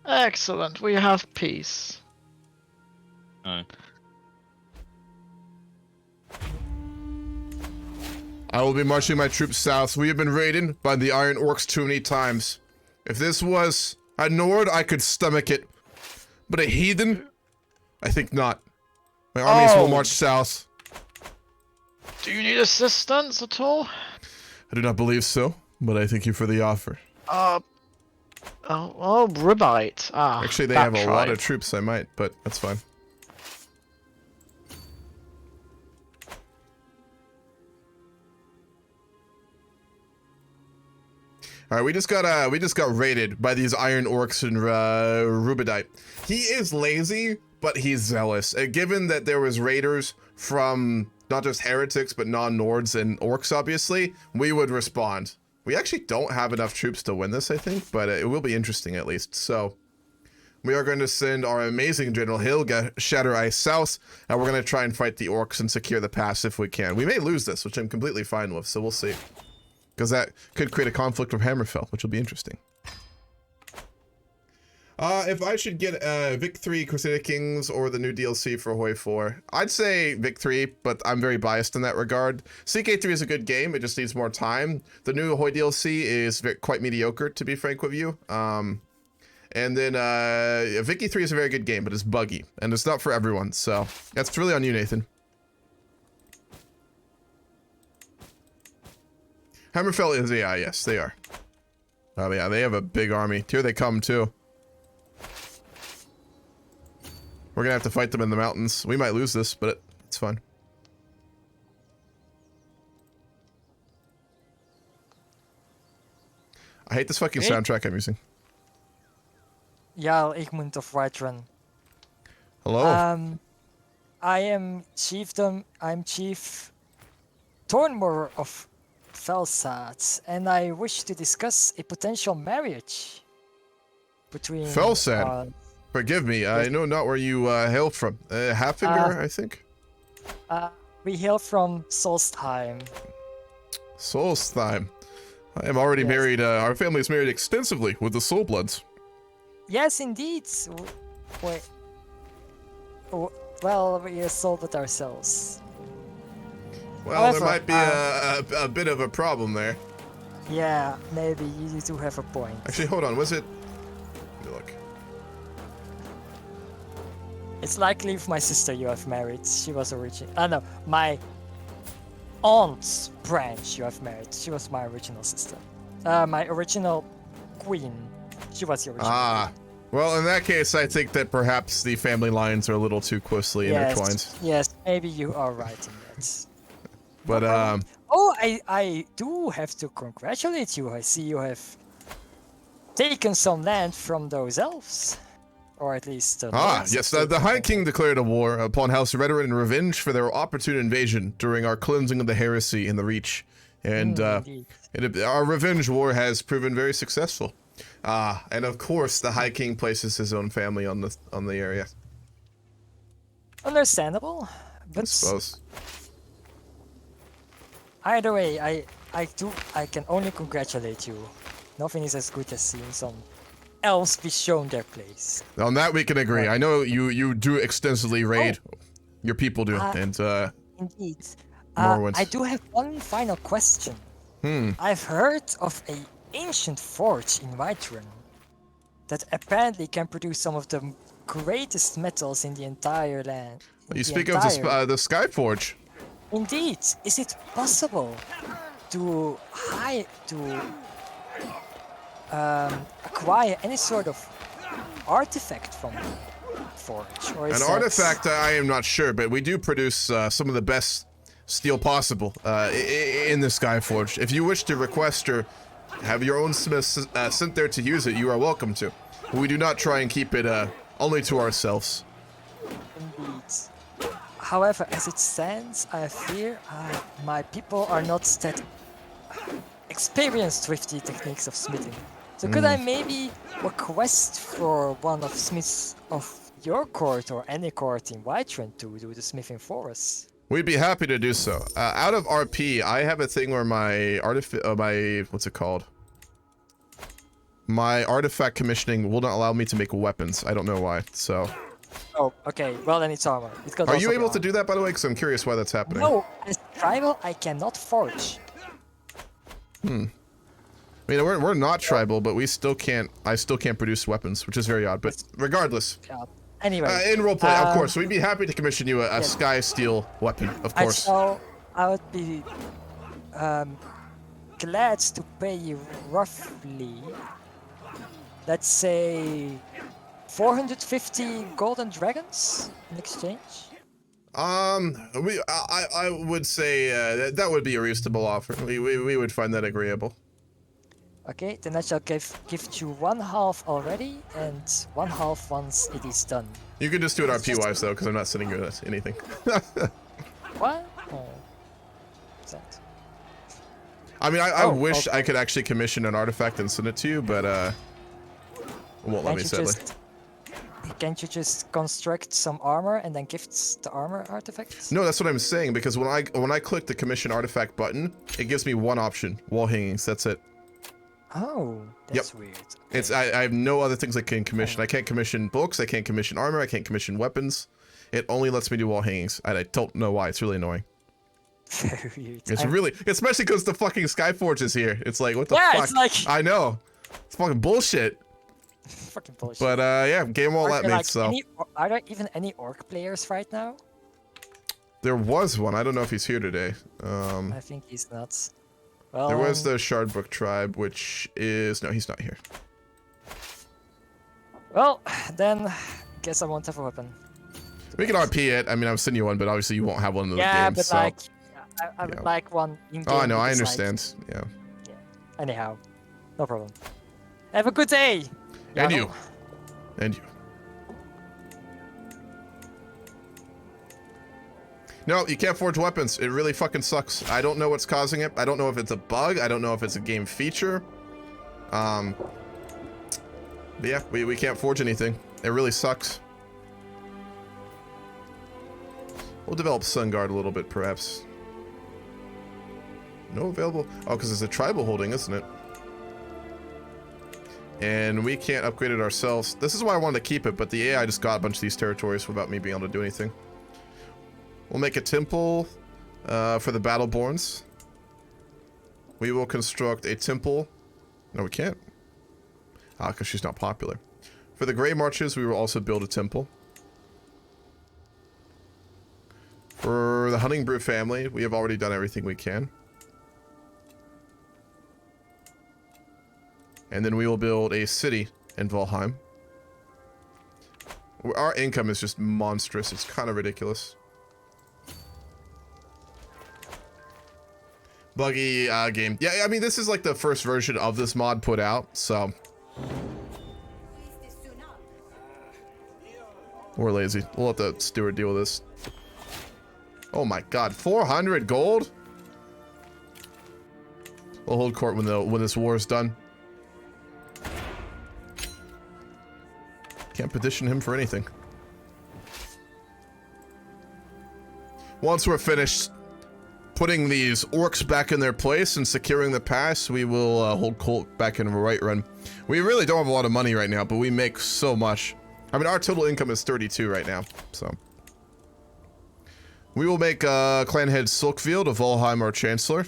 Excellent, we have peace. Oh. I will be marching my troops south. We have been raided by the Iron Orcs too many times. If this was a Nord, I could stomach it. But a heathen? I think not. My armies will march south. Do you need assistance at all? I do not believe so, but I thank you for the offer. Ribite. Actually, they have a lot of troops, I might, but that's fine. All right, we just got raided by these Iron Orcs and Rubidite. He is lazy, but he's zealous. And given that there was raiders from not just heretics, but non-Nords and Orcs, obviously, we would respond. We actually don't have enough troops to win this, I think, but it will be interesting at least. So we are going to send our amazing General Hilga Shatter Ice south, and we're going to try and fight the Orcs and secure the pass if we can. We may lose this, which I'm completely fine with, so we'll see. Because that could create a conflict with Hammerfell, which will be interesting. If I should get Vic 3 Crusader Kings or the new DLC for Hoi 4, I'd say Vic 3, but I'm very biased in that regard. CK3 is a good game, it just needs more time. The new Hoi DLC is quite mediocre, to be frank with you. And then Vicky 3 is a very good game, but it's buggy, and it's not for everyone, so that's really on you, Nathan. Hammerfell is AI, yes, they are. Oh yeah, they have a big army. Here they come, too. We're gonna have to fight them in the mountains. We might lose this, but it's fun. I hate this fucking soundtrack I'm using. Ja, Kingdom of Whiterun. Hello? I am chiefdom. I'm Chief Thornmoor of Felsat, and I wish to discuss a potential marriage between. Felsat? Forgive me, I know not where you hail from. Halfinger, I think? We hail from Solstheim. Solstheim. I am already married, our family is married extensively with the Soulbloods. Yes, indeed. Wait. Well, we sold it ourselves. Well, However, there might be a bit of a problem there. Yeah, maybe you do have a point. Actually, hold on, was it... Let me look. It's likely with my sister you have married. She was original. No, my aunt's branch you have married. She was my original sister. My original queen. She was the original. Ah. Well, in that case, I think that perhaps the family lines are a little too closely intertwined. Yes, maybe you are right in that. But, Oh, I do have to congratulate you. I see you have taken some land from those elves. Or at least... yes, the High King declared a war upon House Redderin in revenge for their opportune invasion during our cleansing of the heresy in the Reach. And our revenge war has proven very successful. And of course, the High King places his own family on the area. Understandable, but... I suppose. Either way, I can only congratulate you. Nothing is as good as seeing some elves be shown their place. On that we can agree. I know you do extensively raid. Your people do, and indeed. Morwin's. I do have one final question. I've heard of a ancient forge in Whiterun that apparently can produce some of the greatest metals in the entire land. You speak of the Skyforge. Indeed. Is it possible to acquire any sort of artifact from the forge? Or is An artifact, I am not sure, but we do produce some of the best steel possible in the Skyforge. If you wish to request or have your own smith sent there to use it, you are welcome to. We do not try and keep it only to ourselves. Indeed. However, as it stands, I fear my people are not that experienced with the techniques of smithing. So could I maybe request for one of smiths of your court or any court in Whiterun to do the smithing for us? We'd be happy to do so. Out of RP, I have a thing where my what's it called? My artifact commissioning will not allow me to make weapons. I don't know why, so... Oh, okay. Well, then it's armor. Are you able to do that, by the way? Because I'm curious why that's happening. No, as tribal, I cannot forge. I mean, we're not tribal, but we still can't. I still can't produce weapons, which is very odd. But regardless, Anyway, in roleplay, of course, we'd be happy to commission you a sky steel weapon, of course. So I would be glad to pay you roughly, let's say, 450 golden dragons in exchange. I would say that would be a reasonable offer. We would find that agreeable. Okay, then I shall give you 1/2 already, and 1/2 once it is done. You can just do it RP-wise though, because I'm not sending you anything. What? Oh. What's that? I mean, I wish I could actually commission an artifact and send it to you, but it won't let me, sadly. Can't you just construct some armor and then gift the armor artifacts? No, that's what I'm saying, because when I click the commission artifact button, it gives me one option: wall hangings. That's it. Oh, that's weird. It's I have no other things I can commission. I can't commission books. I can't commission armor. I can't commission weapons. It only lets me do wall hangings, and I don't know why. It's really annoying. Very weird. It's really, especially because the fucking Skyforge is here. It's like, what the fuck? It's like... I know. It's fucking bullshit. Fucking bullshit. But yeah, game won't let me. So are there even any orc players right now? there was one. I don't know if he's here today. I think he's not. Well, there was the Shardbook tribe, which is no, he's not here. Well, then guess I won't have a weapon. We can RP it. I mean, I'm sending you one, but obviously you won't have one in the game. Yeah, but so. like, I would like one in game. Oh, I know. I because, understand. Like, yeah. Anyhow, no problem. Have a good day. And Yano. you. And you. No, you can't forge weapons. It really fucking sucks. I don't know what's causing it. I don't know if it's a bug. I don't know if it's a game feature. But yeah, we can't forge anything. It really sucks. We'll develop Sunguard a little bit, perhaps. No available. Oh, because it's a tribal holding, isn't it? And we can't upgrade it ourselves. This is why I wanted to keep it, but the AI just got a bunch of these territories without me being able to do anything. We'll make a temple for the Battleborns. We will construct a temple. No, we can't. Ah, because she's not popular. For the Grey Marches, we will also build a temple. For the Hunting Brew family, we have already done everything we can. And then we will build a city in Valheim. Our income is just monstrous. It's kind of ridiculous. Buggy game. Yeah, I mean, this is like the first version of this mod put out, so... We're lazy. We'll let the steward deal with this. Oh my god, 400 gold? We'll hold court when this war is done. Can't petition him for anything. Once we're finished putting these orcs back in their place and securing the pass, we will hold court back in Whiterun. We really don't have a lot of money right now, but we make so much. I mean, our total income is 32 right now, so... We will make clan head Silkfield of Valheim our chancellor.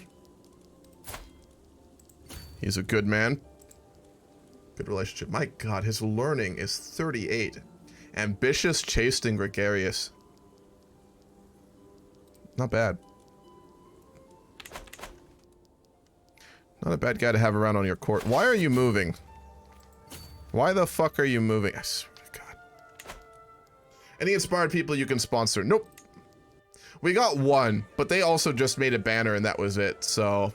He's a good man. Good relationship. My god, his learning is 38. Ambitious, chaste, and gregarious. Not bad. Not a bad guy to have around on your court. Why are you moving? Why the fuck are you moving? I swear to god. Any inspired people you can sponsor? Nope. We got one, but they also just made a banner and that was it, so...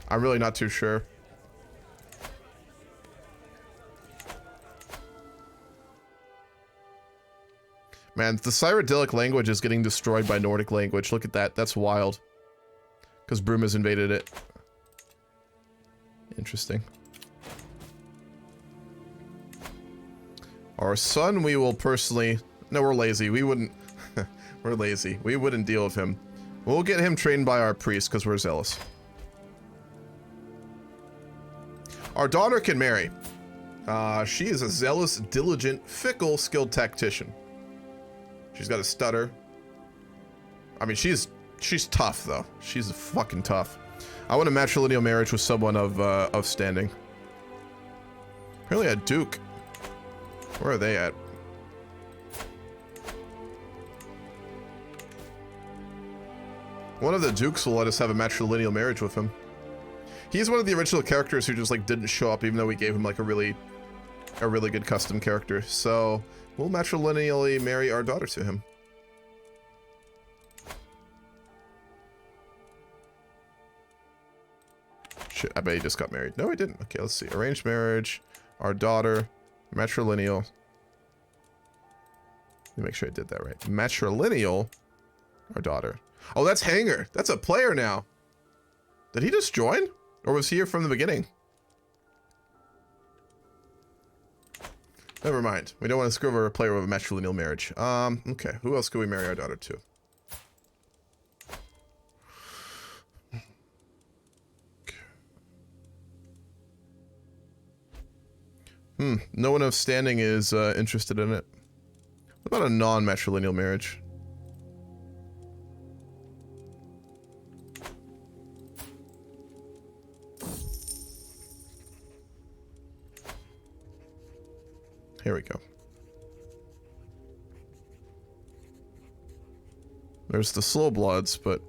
I'm really not too sure. Man, the Cyrodiilic language is getting destroyed by Nordic language. Look at that. That's wild. Because Broom has invaded it. Interesting. Our son, we will personally... No, we're lazy. We wouldn't... We're lazy. We wouldn't deal with him. We'll get him trained by our priest because we're zealous. Our daughter can marry. She is a zealous, diligent, fickle, skilled tactician. She's got a stutter. I mean, she's tough though. She's fucking tough. I want a matrilineal marriage with someone of standing. Apparently a duke. Where are they at? One of the dukes will let us have a matrilineal marriage with him. He's one of the original characters who just like didn't show up even though we gave him like a really good custom character. So we'll matrilineally marry our daughter to him. Shit, I bet he just got married. No, he didn't. Okay, let's see. Arranged marriage, our daughter, matrilineal. Let me make sure I did that right. Matrilineal, our daughter. Oh, that's Hanger. That's a player now. Did he just join? Or was he here from the beginning? Never mind. We don't want to screw over a player with a matrilineal marriage. Okay. Who else could we marry our daughter to? No one of standing is interested in it. What about a non-matrilineal marriage? Here we go. There's the slow bloods, but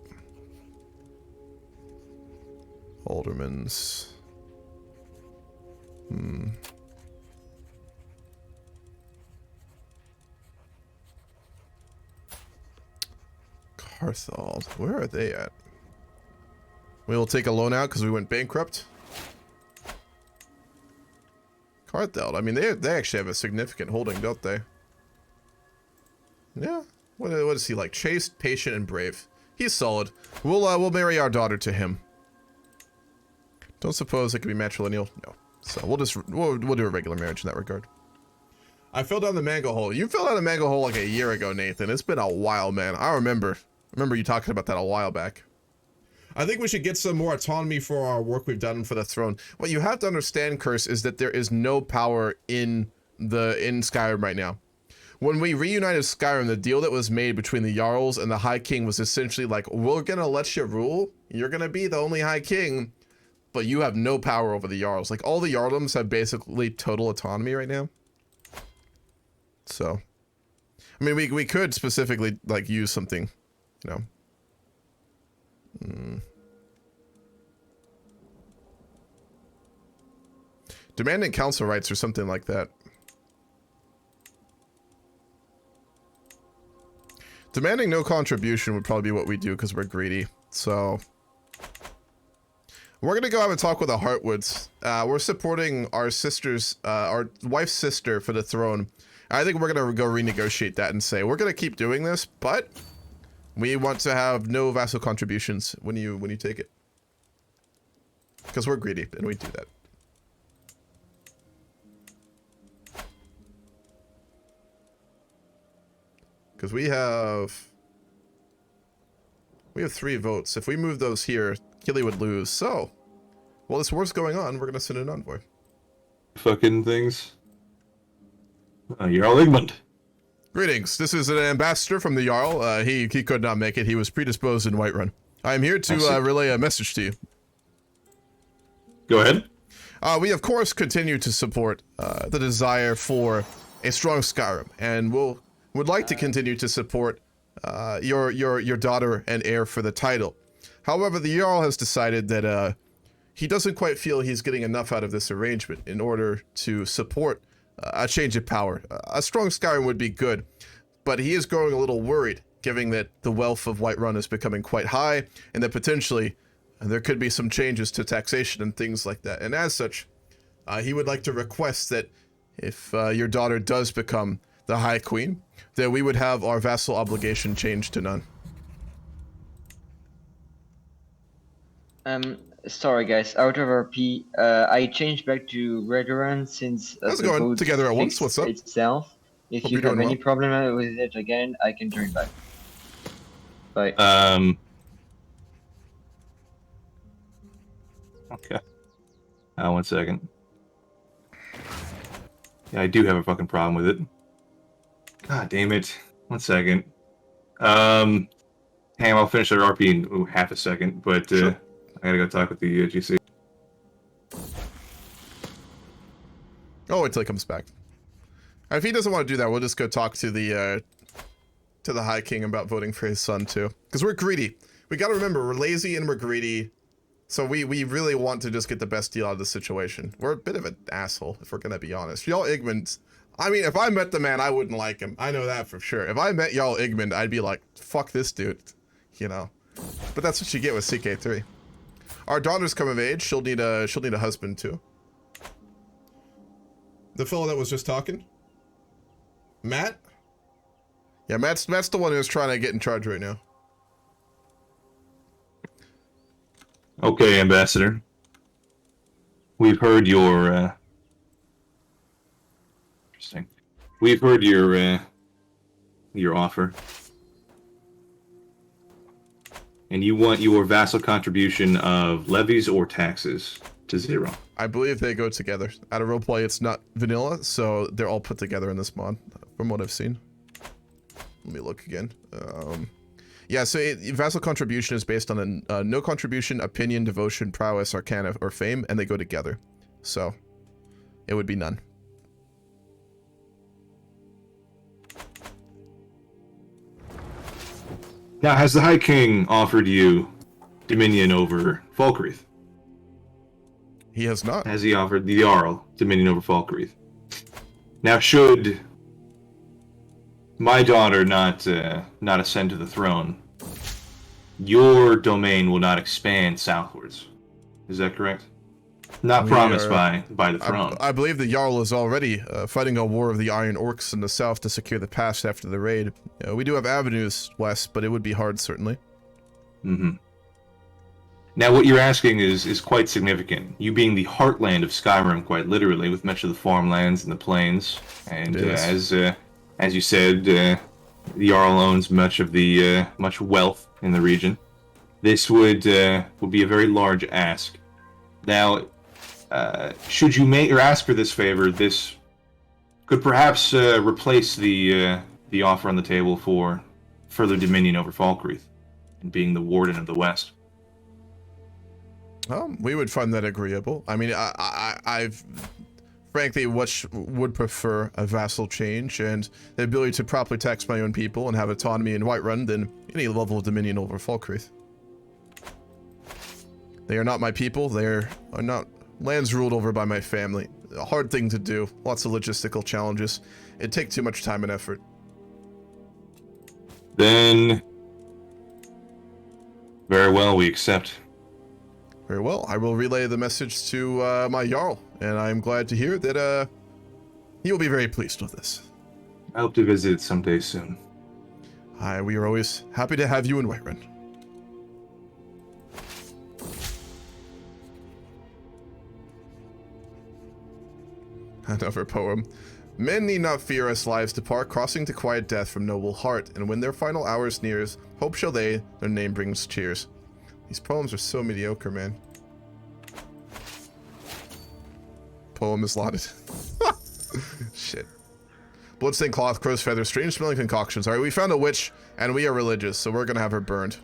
aldermans. Carthal, where are they at? We will take a loan out because we went bankrupt. Carthal, I mean, they actually have a significant holding, don't they? Yeah. What is he like? Chaste, patient, and brave. He's solid. We'll marry our daughter to him. Don't suppose it could be matrilineal? No. So we'll do a regular marriage in that regard. I fell down the mango hole. You fell down the mango hole like a year ago, Nathan. It's been a while, man. I remember you talking about that a while back. I think we should get some more autonomy for our work we've done for the throne. What you have to understand, Curse, is that there is no power in Skyrim right now. When we reunited Skyrim, the deal that was made between the Jarls and the High King was essentially like, we're gonna let you rule. You're gonna be the only High King, but you have no power over the Jarls. Like, all the Jarldoms have basically total autonomy right now. So, I mean, we could specifically, like, use something, you know. Demanding council rights or something like that. Demanding no contribution would probably be what we do because we're greedy. So we're gonna go have a talk with the Heartwoods. We're supporting our wife's sister for the throne. I think we're gonna go renegotiate that and say we're gonna keep doing this, but we want to have no vassal contributions when you take it, because we're greedy and we do that. Because we have 3 votes. If we move those here, Killy would lose. So, while this war's going on, we're gonna send an envoy. Fucking things. Jarl Igmund. Greetings. This is an ambassador from the Jarl. He could not make it. He was predisposed in Whiterun. I am here to relay a message to you. Go ahead. We of course continue to support the desire for a strong Skyrim, and would like to continue to support your daughter and heir for the title. However, the Jarl has decided that he doesn't quite feel he's getting enough out of this arrangement in order to support a change of power. A strong Skyrim would be good, but he is growing a little worried, given that the wealth of Whiterun is becoming quite high, and that potentially there could be some changes to taxation and things like that. And as such, he would like to request that if your daughter does become the High Queen, that we would have our vassal obligation changed to none. Sorry guys, out of RP, I changed back to Whiterun since How's it going? Together at once? What's up? Itself. If Hope you you're have doing any well. problem with it again, I can join back. Bye. Okay. 1 second. Yeah, I do have a fucking problem with it. God damn it. 1 second. Ham, I'll finish our RP in half a second, but Sure. I gotta go talk with the GC. Oh, wait till he comes back. If he doesn't want to do that, we'll just go talk to the High King about voting for his son too. Because we're greedy. We gotta remember, we're lazy and we're greedy. So we really want to just get the best deal out of the situation. We're a bit of an asshole, if we're gonna be honest. Jarl Igmund, I mean, if I met the man, I wouldn't like him. I know that for sure. If I met Jarl Igmund, I'd be like, fuck this dude, you know. But that's what you get with CK3. Our daughter's come of age. She'll need a husband too. The fellow that was just talking? Matt? Yeah, Matt's the one who's trying to get in charge right now. Okay, Ambassador. We've heard your, interesting. We've heard your offer. And you want your vassal contribution of levies or taxes to 0. I believe they go together. Out of roleplay, it's not vanilla, so they're all put together in this mod, from what I've seen. Let me look again. Yeah, so vassal contribution is based on a no contribution, opinion, devotion, prowess, arcana, or fame, and they go together. So, it would be none. Now, has the High King offered you dominion over Falkreath? He has not. Has he offered the Jarl dominion over Falkreath? Now, should my daughter not ascend to the throne, your domain will not expand southwards. Is that correct? Not promised by the throne. I believe the Jarl is already fighting a war of the Iron Orcs in the south to secure the pass after the raid. We do have avenues west, but it would be hard, certainly. Mm-hmm. Now, what you're asking is quite significant. You being the heartland of Skyrim, quite literally, with much of the farmlands and the plains, and as you said, the Jarl owns much of the much wealth in the region. This would be a very large ask. Now, should you make or ask for this favor, this could perhaps replace the offer on the table for further dominion over Falkreath and being the warden of the West. We would find that agreeable. I mean, I've frankly would prefer a vassal change and the ability to properly tax my own people and have autonomy in Whiterun than any level of dominion over Falkreath. They are not my people. They are not lands ruled over by my family. A hard thing to do. Lots of logistical challenges. It'd take too much time and effort. Then, very well, we accept. Very well. I will relay the message to my Jarl, and I'm glad to hear that he will be very pleased with this. I hope to visit someday soon. We are always happy to have you in Whiterun. Another poem. Men need not fear as lives depart, crossing to quiet death from noble heart, and when their final hours nears, hope shall they, their name brings cheers. These poems are so mediocre, man. Poem is lauded. Shit. Bloodstained cloth, crow's feathers, strange smelling concoctions. Alright, we found a witch, and we are religious, so we're gonna have her burned.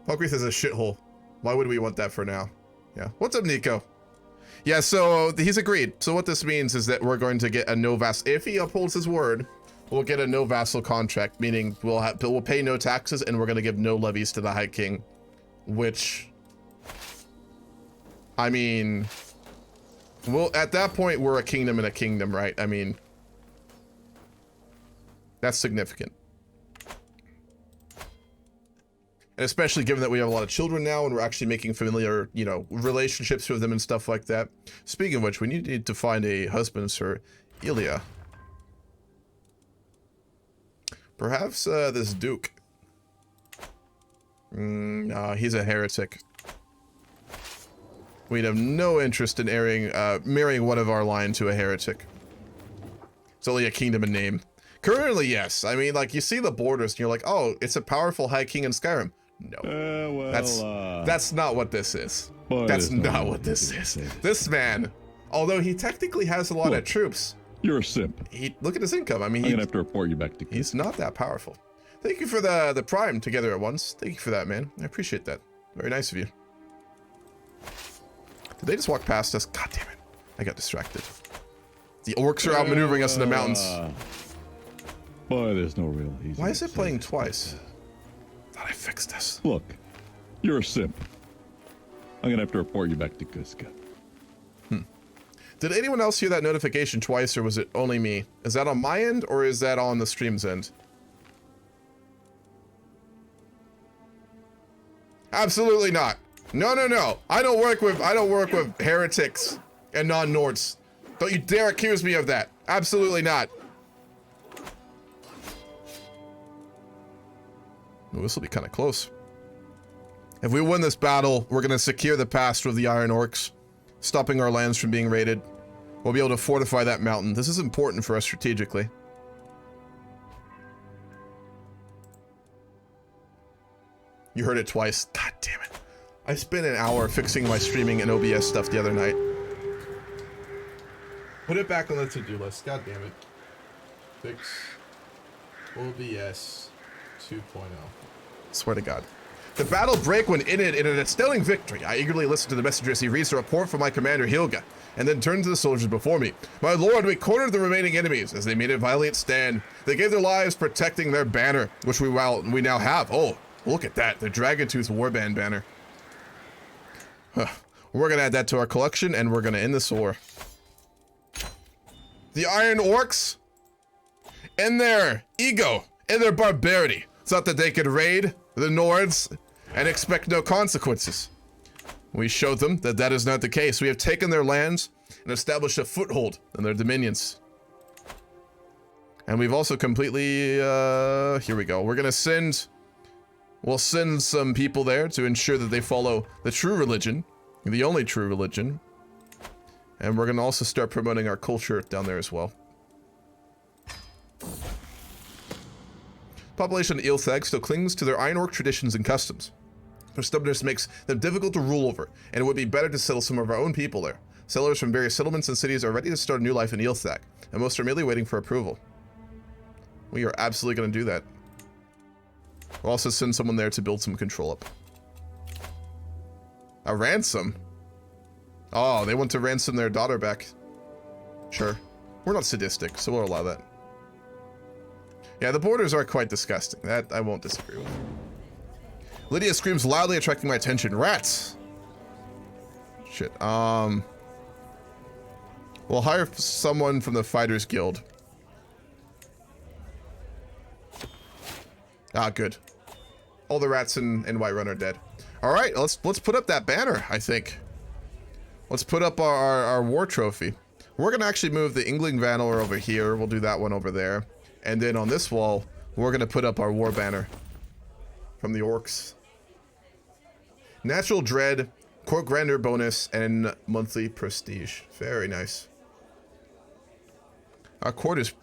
Falkreath is a shithole. Why would we want that for now? Yeah. What's up, Nico? Yeah, so he's agreed. So what this means is that we're going to get a no vassal. If he upholds his word, we'll get a no vassal contract, meaning we'll pay no taxes and we're going to give no levies to the High King. Which, I mean, well, at that point we're a kingdom in a kingdom, right? I mean, that's significant. And especially given that we have a lot of children now and we're actually making familiar, you know, relationships with them and stuff like that. Speaking of which, we need to find a husband for Ilya. Perhaps this Duke. No, he's a heretic. We'd have no interest in marrying one of our line to a heretic. It's only a kingdom in name. Currently, yes. I mean, like, you see the borders and you're like, oh, it's a powerful High King in Skyrim. No, that's not what this is. That's not what this is. This man, although he technically has a lot of troops, you're a simp. Look at his income. I mean, I'm gonna have to report you back to. He's not that powerful. Thank you for the prime together at once. Thank you for that, man. I appreciate that. Very nice of you. Did they just walk past us? God damn it. I got distracted. The orcs are outmaneuvering us in the mountains. Boy, there's no real easy. Why is it playing twice? Thought I fixed this. Look, you're a simp. I'm gonna have to report you back to Cusca. Did anyone else hear that notification twice, or was it only me? Is that on my end, or is that on the stream's end? Absolutely not. No, no, no. I don't work with heretics and non-Nords. Don't you dare accuse me of that. Absolutely not. Well, this will be kind of close. If we win this battle, we're going to secure the pass with the Iron Orcs, stopping our lands from being raided. We'll be able to fortify that mountain. This is important for us strategically. You heard it twice. God damn it. I spent an hour fixing my streaming and OBS stuff the other night. Put it back on the to-do list. God damn it. Fix OBS 2.0. Swear to God. The battle break when ended in an astounding victory. I eagerly listened to the messenger as he reads the report from my commander Hilga, and then turned to the soldiers before me. My lord, we cornered the remaining enemies as they made a valiant stand. They gave their lives protecting their banner, which we now have. Oh, look at that. The Dragontooth Warband banner. We're going to add that to our collection, and we're going to end this war. The Iron Orcs, in their ego, in their barbarity, thought that they could raid the Nords and expect no consequences. We showed them that that is not the case. We have taken their lands and established a foothold in their dominions. And we've also completely, here we go. We'll send some people there to ensure that they follow the true religion, the only true religion. And we're gonna also start promoting our culture down there as well. Population of Ilthag still clings to their Iron Orc traditions and customs. Their stubbornness makes them difficult to rule over, and it would be better to settle some of our own people there. Settlers from various settlements and cities are ready to start a new life in Ilthag, and most are merely waiting for approval. We are absolutely going to do that. We'll also send someone there to build some control up. A ransom? Oh, they want to ransom their daughter back. Sure. We're not sadistic, so we'll allow that. Yeah, the borders are quite disgusting. That I won't disagree with. Lydia screams loudly, attracting my attention. Rats! Shit, we'll hire someone from the Fighters Guild. Ah, good. All the rats in Whiterun are dead. Alright, let's put up that banner, I think. Let's put up our war trophy. We're gonna actually move the Ingling Vanor over here. We'll do that one over there. And then on this wall, we're gonna put up our war banner from the orcs. Natural dread, court grandeur bonus, and monthly prestige. Very nice. Our court is...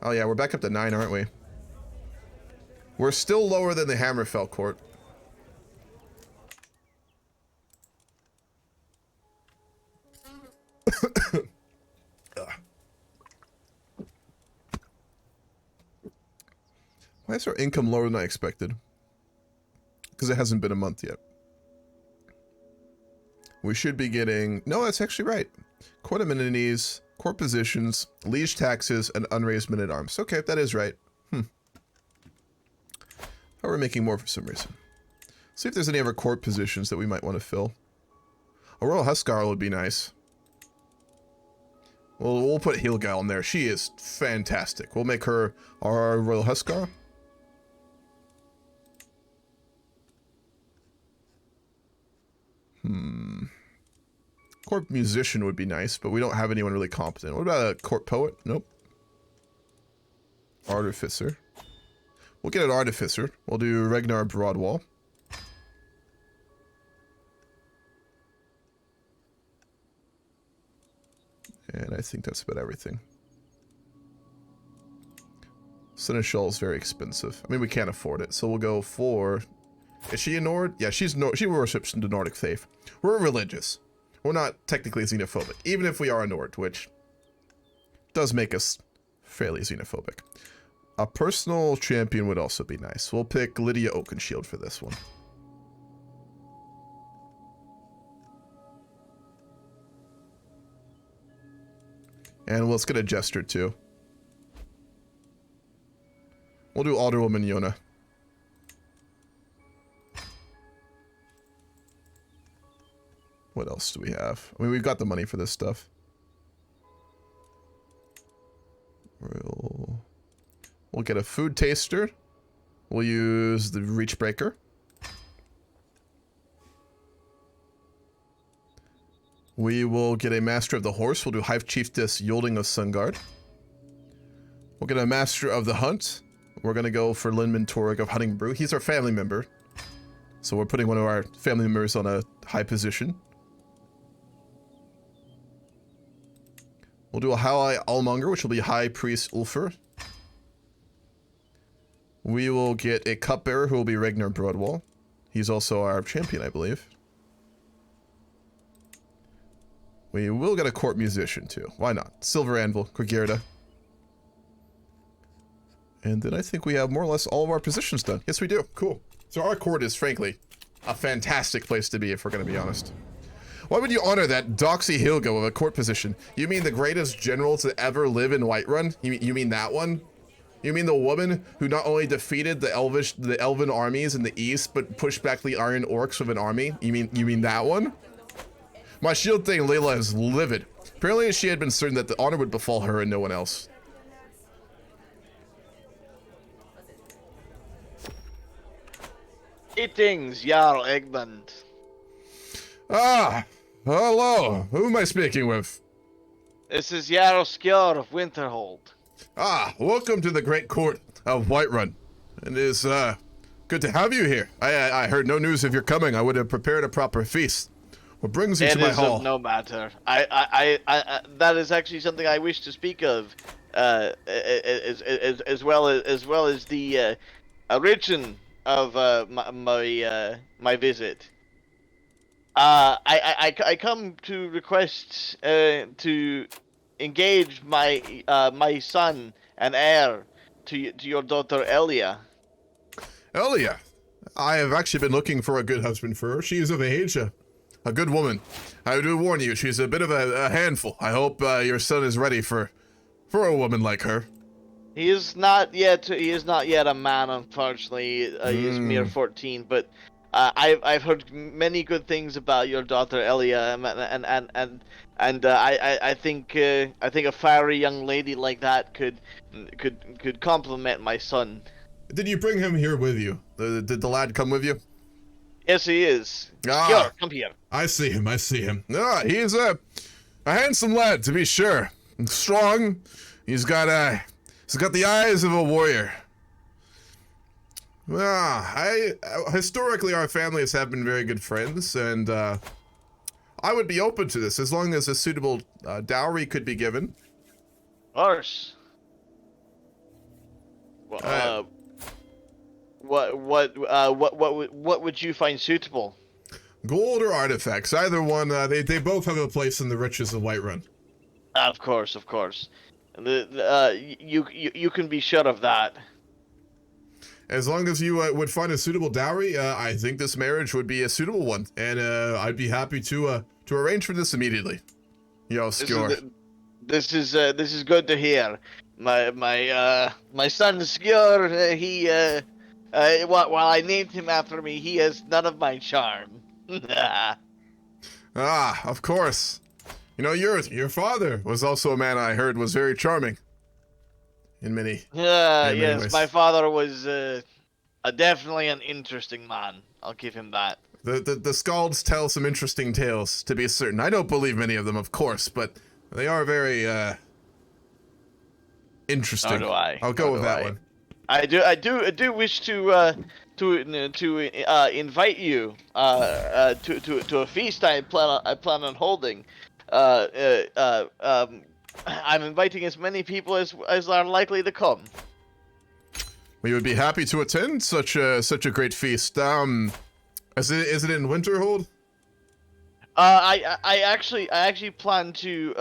Oh yeah, we're back up to 9, aren't we? We're still lower than the Hammerfell court. Why is our income lower than I expected? Because it hasn't been a month yet. We should be getting... No, that's actually right. Court amenities, court positions, liege taxes, and unraised men-at-arms. Okay, that is right. Oh, we're making more for some reason. See if there's any other court positions that we might want to fill. A Royal Huskar would be nice. Well, we'll put Hilgal in there. She is fantastic. We'll make her our Royal Huskar. Court musician would be nice, but we don't have anyone really competent. What about a court poet? Nope. Artificer. We'll get an artificer. We'll do Ragnar Broadwall. And I think that's about everything. Seneschal is very expensive. I mean, we can't afford it, so we'll go for... Is she a Nord? Yeah, she worships the Nordic faith. We're religious. We're not technically xenophobic, even if we are a Nord, which does make us fairly xenophobic. A personal champion would also be nice. We'll pick Lydia Oakenshield for this one. And let's get a jester too. We'll do Alderwoman Yona. What else do we have? I mean, we've got the money for this stuff. We'll get a food taster. We'll use the reach breaker. We will get a master of the horse. We'll do Hive Chiefess Yielding of Sungard. We'll get a master of the hunt. We're going to go for Linman Torg of Hunting Brew. He's our family member. So we're putting one of our family members on a high position. We'll do a High Allmonger, which will be High Priest Ulfr. We will get a Cupbearer, who will be Ragnar Broadwall. He's also our champion, I believe. We will get a court musician, too. Why not? Silver Anvil, Quigirda. And then I think we have more or less all of our positions done. Yes, we do. Cool. So our court is, frankly, a fantastic place to be, if we're going to be honest. Why would you honor that Doxy Hilgo of a court position? You mean the greatest general to ever live in Whiterun? You mean that one? You mean the woman who not only defeated the elven armies in the east, but pushed back the Iron Orcs with an army? You mean that one? My shield thing, Layla, is livid. Apparently she had been certain that the honor would befall her and no one else. Greetings, Jarl Egmont. Ah, hello. Who am I speaking with? This is Jarl Skjor of Winterhold. Ah, welcome to the great court of Whiterun. It is, good to have you here. I heard no news of your coming. I would have prepared a proper feast. What brings you to my hall? It is of no matter. I that is actually something I wish to speak of, as well as the origin of my visit. I come to request to engage my son and heir to your daughter Elia. Elia, I have actually been looking for a good husband for her. She is of age, a good woman. I do warn you, she's a bit of a handful. I hope your son is ready for a woman like her. He is not yet a man, unfortunately. He is mere 14, but I've heard many good things about your daughter Elia, and I think a fiery young lady like that could complement my son. Did you bring him here with you? Did the lad come with you? Yes, he is. Ah, Skjor, come here. I see him. Ah, he is a handsome lad, to be sure. And strong. He's got the eyes of a warrior. Historically, our families have been very good friends, and I would be open to this as long as a suitable dowry could be given. Of course. What would you find suitable? Gold or artifacts, either one. They both have a place in the riches of Whiterun. Of course. You can be sure of that. As long as you would find a suitable dowry, I think this marriage would be a suitable one, and I'd be happy to arrange for this immediately. Yo, Skjor. This is good to hear. My son Skjor, while I named him after me, he has none of my charm. Ah, of course. You know, your father was also a man I heard was very charming. In many yes, ways. my father was definitely an interesting man. I'll give him that. The Scalds tell some interesting tales, to be certain. I don't believe many of them, of course, but they are very interesting. So do I. I'll go with that one. I do wish to invite you to a feast I plan on holding. I'm inviting as many people as are likely to come. We would be happy to attend such a great feast. Is it in Winterhold? I actually plan to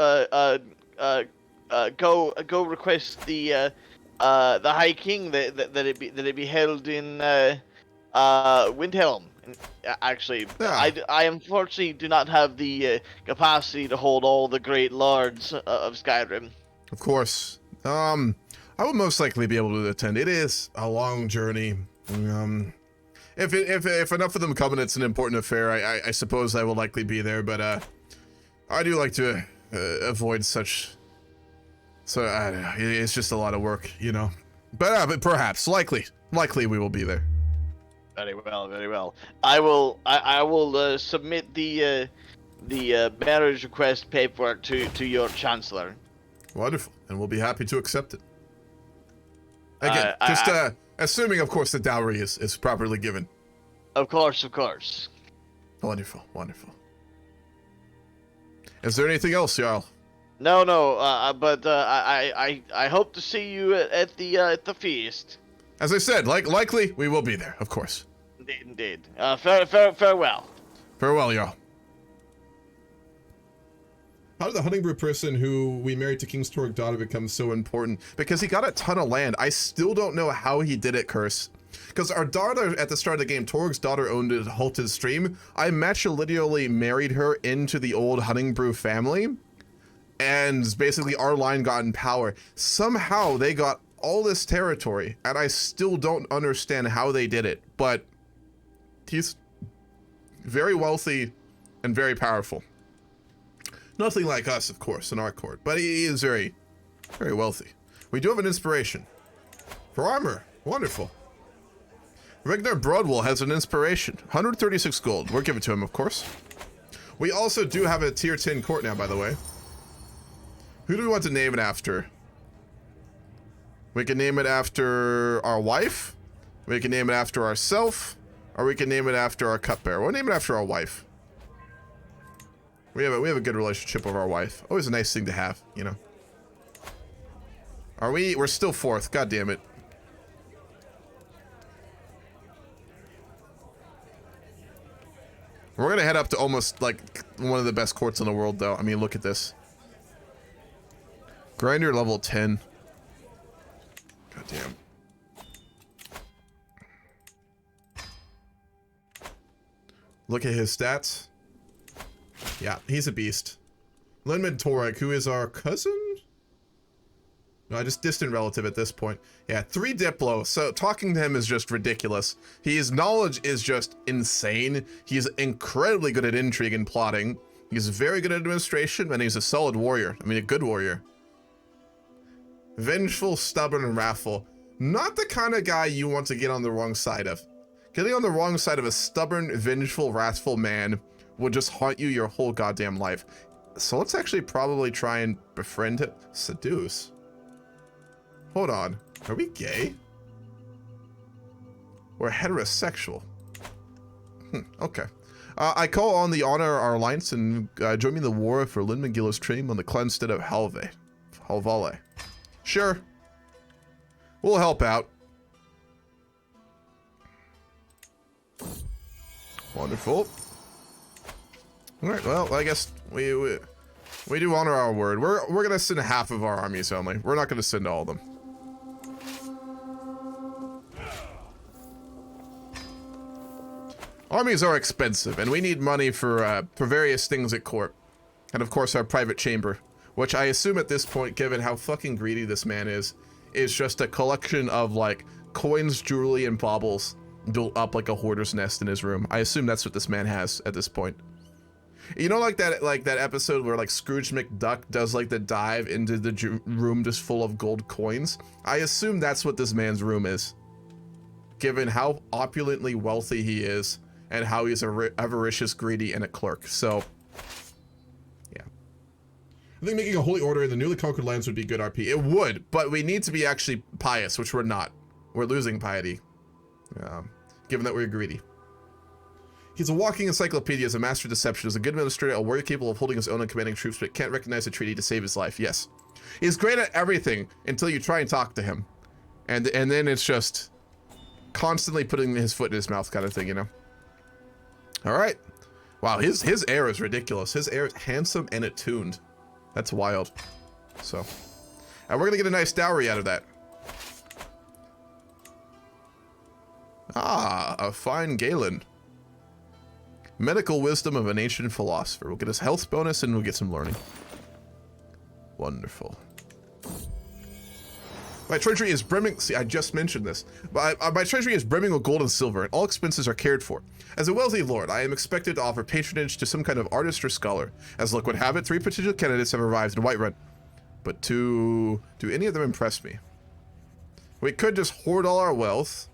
go request the High King that it be held in Windhelm. Actually, yeah. I unfortunately do not have the capacity to hold all the great lords of Skyrim. Of course. I would most likely be able to attend. It is a long journey. If enough of them come and it's an important affair, I suppose I will likely be there. But I do like to avoid such. So I don't know. It's just a lot of work, you know. But perhaps, likely we will be there. Very well, very well. I will submit the marriage request paperwork to your chancellor. Wonderful, and we'll be happy to accept it. Again, assuming, of course, the dowry is properly given. Of course, of course. Wonderful, wonderful. Is there anything else, Jarl? No, but I hope to see you at the feast. As I said, likely we will be there, of course. Indeed. Farewell. Farewell, Jarl. How did the hunting brew person who we married to King Stork's daughter become so important? Because he got a ton of land. I still don't know how he did it, Curse. Because our daughter, at the start of the game, Torg's daughter owned a halted stream. I matrilineally married her into the old hunting brew family. And basically our line got in power. Somehow they got all this territory. And I still don't understand how they did it. But he's very wealthy and very powerful. Nothing like us, of course, in our court, but he is very, very wealthy. We do have an inspiration. For armor, wonderful. Ragnar Broadwell has an inspiration, 136 gold. We'll give it to him, of course. We also do have a tier 10 court now, by the way. Who do we want to name it after? We can name it after our wife, we can name it after ourselves, or we can name it after our cupbearer. We'll name it after our wife. We have a good relationship with our wife. Always a nice thing to have, you know. Are we? We're still fourth. God damn it. We're gonna head up to almost like one of the best courts in the world, though. I mean, look at this. Grinder level 10. God damn. Look at his stats. Yeah, he's a beast. Linman Torek, who is our cousin? No, just distant relative at this point. Yeah, 3 Diplo, so talking to him is just ridiculous. His knowledge is just insane. He's incredibly good at intrigue and plotting. He's very good at administration, and he's a solid warrior. I mean, a good warrior. Vengeful, stubborn, and wrathful. Not the kind of guy you want to get on the wrong side of. Getting on the wrong side of a stubborn, vengeful, wrathful man will just haunt you your whole goddamn life. So let's actually probably try and befriend him. Seduce? Hold on. Are we gay? We're heterosexual. Okay. I call on the honor our alliance and join me in the war for Lynn McGillow's stream on the Clenstead of Halvale. Sure. We'll help out. Wonderful. Alright, well, I guess we do honor our word. We're gonna send half of our armies only. We're not gonna send all of them. Armies are expensive, and we need money for various things at court. And of course our private chamber, which I assume at this point, given how fucking greedy this man is just a collection of like coins, jewelry, and baubles built up like a hoarder's nest in his room. I assume that's what this man has at this point. You know, like that episode where like Scrooge McDuck does like the dive into the room just full of gold coins? I assume that's what this man's room is, given how opulently wealthy he is and how he's avaricious, greedy, and a clerk. So, yeah. I think making a holy order in the newly conquered lands would be good RP. It would, but we need to be actually pious, which we're not. We're losing piety, given that we're greedy. He's a walking encyclopedia, is a master of deception, is a good administrator, a warrior capable of holding his own and commanding troops, but can't recognize a treaty to save his life. Yes. He's great at everything until you try and talk to him. And then it's just constantly putting his foot in his mouth kind of thing, you know? Alright. Wow, his heir is ridiculous. His heir is handsome and attuned. That's wild. So. And we're gonna get a nice dowry out of that. Ah, a fine Galen. Medical wisdom of an ancient philosopher. We'll get his health bonus and we'll get some learning. Wonderful. My treasury is brimming. See, I just mentioned this. My treasury is brimming with gold and silver, and all expenses are cared for. As a wealthy lord, I am expected to offer patronage to some kind of artist or scholar. As luck would have it, 3 potential candidates have arrived in Whiterun. But do any of them impress me? We could just hoard all our wealth.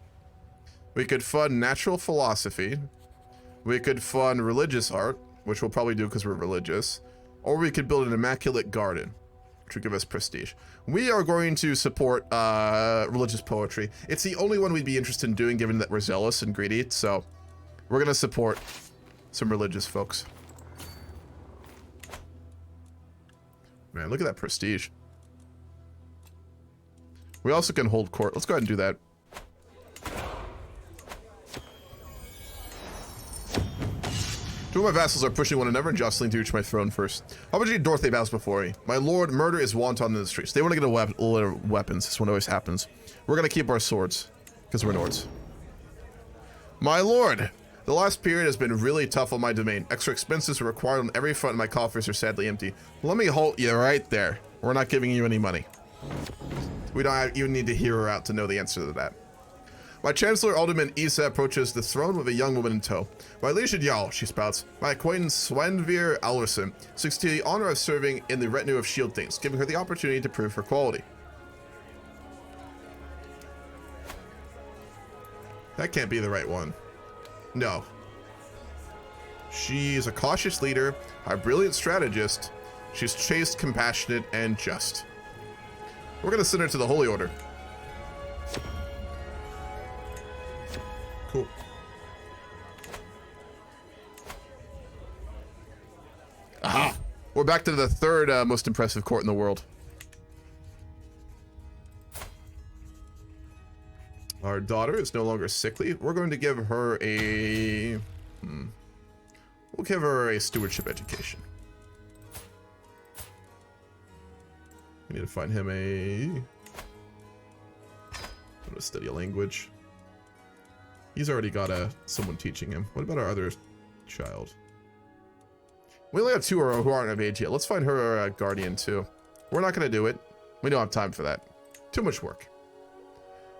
We could fund natural philosophy. We could fund religious art, which we'll probably do because we're religious. Or we could build an immaculate garden, which would give us prestige. We are going to support religious poetry. It's the only one we'd be interested in doing, given that we're zealous and greedy, so we're going to support some religious folks. Man, look at that prestige. We also can hold court. Let's go ahead and do that. Two of my vassals are pushing one another and jostling to reach my throne first. How about you, Dorothy bows before me? My lord, murder is wanton in the streets. They want to get weapons. This one always happens. We're going to keep our swords, because we're Nords. My lord, the last period has been really tough on my domain. Extra expenses are required on every front and my coffers are sadly empty. Let me halt you right there. We're not giving you any money. We don't even need to hear her out to know the answer to that. My Chancellor Alderman Isa approaches the throne with a young woman in tow. My liege Jarl, she spouts. My acquaintance Swanvir Alderson seeks to the honor of serving in the retinue of shield things, giving her the opportunity to prove her quality. That can't be the right one. No. She's a cautious leader, a brilliant strategist. She's chaste, compassionate, and just. We're gonna send her to the Holy Order. Cool. Aha! We're back to the third most impressive court in the world. Our daughter is no longer sickly. We're going to give her a... We'll give her a stewardship education. We need to find him I'm gonna study a language. He's already got someone teaching him. What about our other child? We only have 2 who aren't of age yet. Let's find her a guardian too. We're not gonna do it. We don't have time for that. Too much work.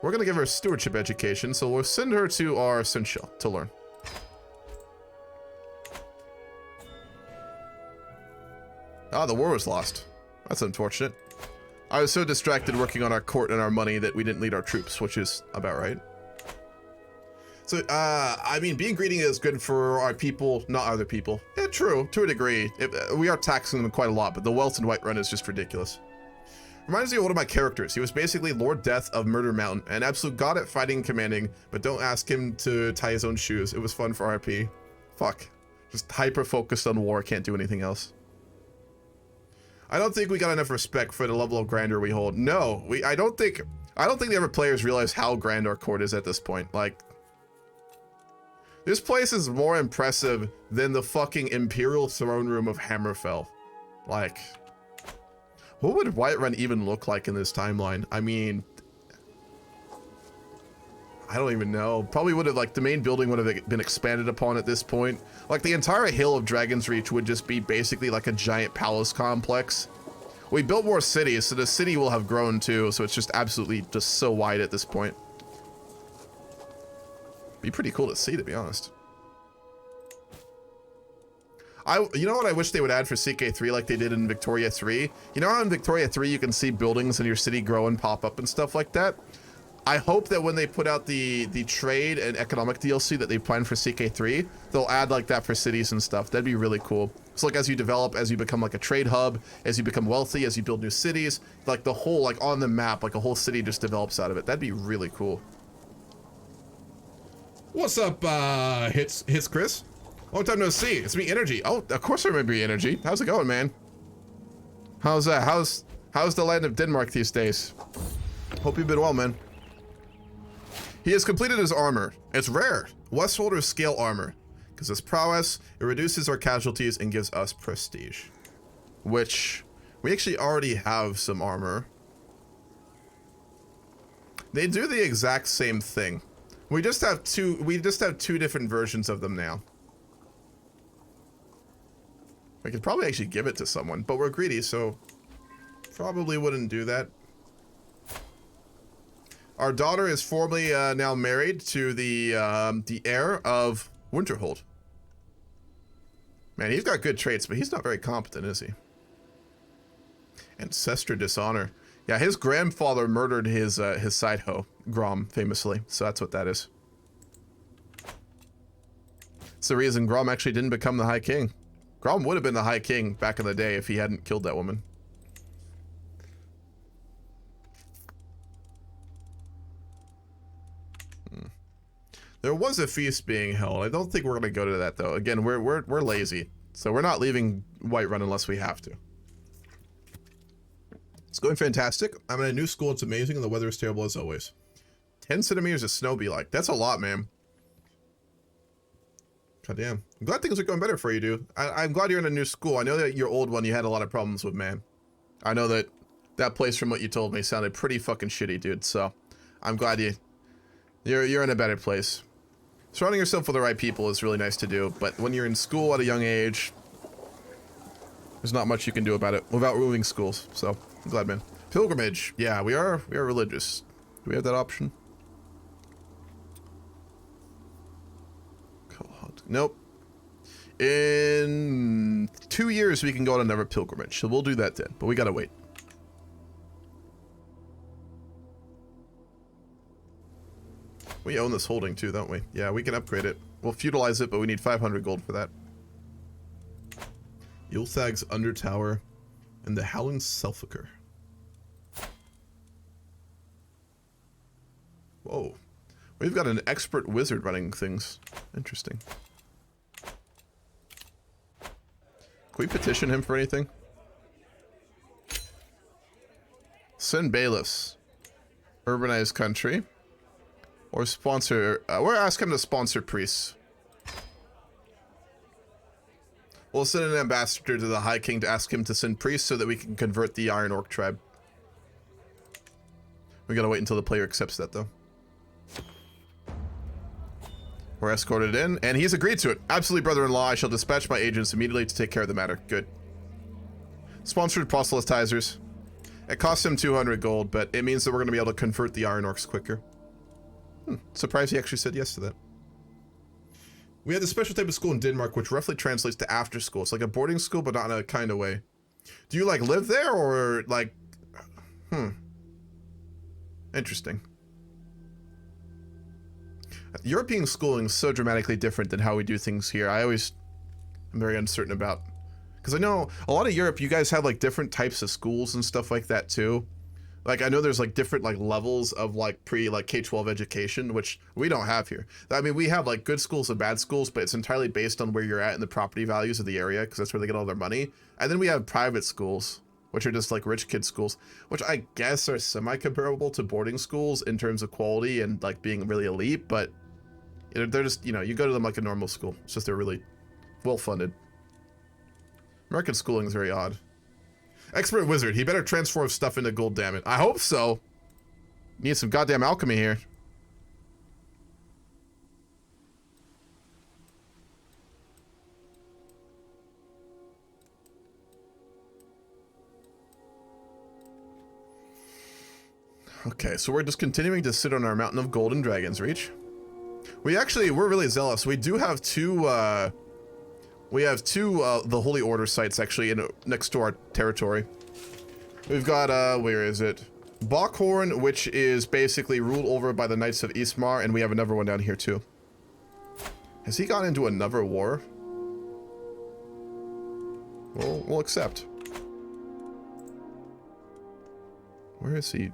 We're gonna give her a stewardship education, so we'll send her to our Senshell to learn. Ah, the war was lost. That's unfortunate. I was so distracted working on our court and our money that we didn't lead our troops, which is about right. So, I mean, being greedy is good for our people, not other people. Yeah, true, to a degree. We are taxing them quite a lot, but the wealth in Whiterun is just ridiculous. Reminds me of one of my characters. He was basically Lord Death of Murder Mountain, an absolute god at fighting and commanding, but don't ask him to tie his own shoes. It was fun for RP. Fuck. Just hyper-focused on war, can't do anything else. I don't think we got enough respect for the level of grandeur we hold. No, I don't think the other players realize how grand our court is at this point. Like, this place is more impressive than the fucking Imperial Throne Room of Hammerfell. Like, what would Whiterun even look like in this timeline? I mean, I don't even know. Probably would have, like, the main building would have been expanded upon at this point. Like, the entire Hill of Dragon's Reach would just be basically like a giant palace complex. We built more cities, so the city will have grown too, so it's just absolutely just so wide at this point. Be pretty cool to see, to be honest. You know what I wish they would add for CK3 like they did in Victoria 3? You know how in Victoria 3 you can see buildings in your city grow and pop up and stuff like that? I hope that when they put out the trade and economic DLC that they planned for CK3, they'll add like that for cities and stuff. That'd be really cool. So like as you develop, as you become like a trade hub, as you become wealthy, as you build new cities, like the whole, like on the map, like a whole city just develops out of it. That'd be really cool. What's up, Hits Chris? Long time no see. It's me, Energy. Oh, of course I remember you, Energy. How's it going, man? How's that? How's the land of Denmark these days? Hope you've been well, man. He has completed his armor. It's rare. Westholder's scale armor. Because his prowess, it reduces our casualties and gives us prestige. Which, we actually already have some armor. They do the exact same thing. We just have two different versions of them now. I could probably actually give it to someone, but we're greedy, so probably wouldn't do that. Our daughter is formally now married to the heir of Winterhold. Man, he's got good traits, but he's not very competent, is he? Ancestral dishonor. Yeah, his grandfather murdered his side hoe, Grom, famously. So that's what that is. It's the reason Grom actually didn't become the High King. Grom would have been the High King back in the day if he hadn't killed that woman. There was a feast being held. I don't think we're gonna go to that though. Again, we're lazy, so we're not leaving Whiterun unless we have to. It's going fantastic. I'm in a new school. It's amazing, and the weather is terrible as always. 10 centimeters of snow be like. That's a lot, man. God damn. I'm glad things are going better for you, dude. I'm glad you're in a new school. I know that your old one you had a lot of problems with, man. I know that that place, from what you told me, sounded pretty fucking shitty, dude. So I'm glad you're in a better place. Surrounding yourself with the right people is really nice to do, but when you're in school at a young age, there's not much you can do about it without moving schools. So I'm glad, man. Pilgrimage. Yeah, we are religious. Do we have that option? Nope. In 2 years, we can go on another pilgrimage, so we'll do that then, but we gotta wait. We own this holding too, don't we? Yeah, we can upgrade it. We'll feudalize it, but we need 500 gold for that. Yulthag's Undertower and the Howling Selfiker. Whoa. We've got an expert wizard running things. Interesting. Can we petition him for anything? Send bailiffs. Urbanized country. Or sponsor... we'll ask him to sponsor priests. We'll send an ambassador to the High King to ask him to send priests so that we can convert the Iron Orc tribe. We gotta wait until the player accepts that, though. We're escorted in, and he's agreed to it. Absolutely, brother-in-law. I shall dispatch my agents immediately to take care of the matter. Good. Sponsored proselytizers. It costs him 200 gold, but it means that we're going to be able to convert the Iron Orcs quicker. Surprised he actually said yes to that. We had a special type of school in Denmark, which roughly translates to after school. It's like a boarding school, but not in a kind of way. Do you, like, live there, or, like... Interesting. European schooling is so dramatically different than how we do things here. I'm very uncertain about... Because I know a lot of Europe, you guys have, like, different types of schools and stuff like that, too. Like, I know there's, like, different, like, levels of, like, K-12 education, which we don't have here. I mean, we have, like, good schools and bad schools, but it's entirely based on where you're at and the property values of the area, because that's where they get all their money. And then we have private schools, which are just, like, rich kid schools, which I guess are semi-comparable to boarding schools in terms of quality and, like, being really elite, but they're just, you know, you go to them like a normal school. It's just they're really well-funded. American schooling is very odd. Expert wizard. He better transform stuff into gold, damn it. I hope so. Need some goddamn alchemy here. Okay, so we're just continuing to sit on our mountain of gold in Dragon's Reach. We're really zealous. We do have two, the Holy Order sites actually next to our territory. We've got, where is it? Bockhorn, which is basically ruled over by the Knights of Ismar, and we have another one down here too. Has he gone into another war? Well, we'll accept. Where is he?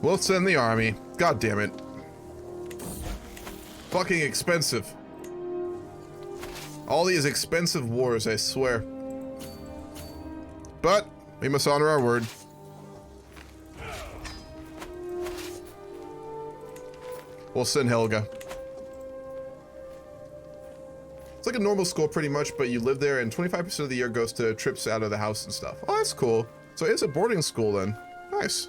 We'll send the army. God damn it. Fucking expensive. All these expensive wars, I swear. But we must honor our word. We'll send Helga. It's like a normal school pretty much, but you live there and 25% of the year goes to trips out of the house and stuff. Oh, that's cool. So it's a boarding school then. Nice.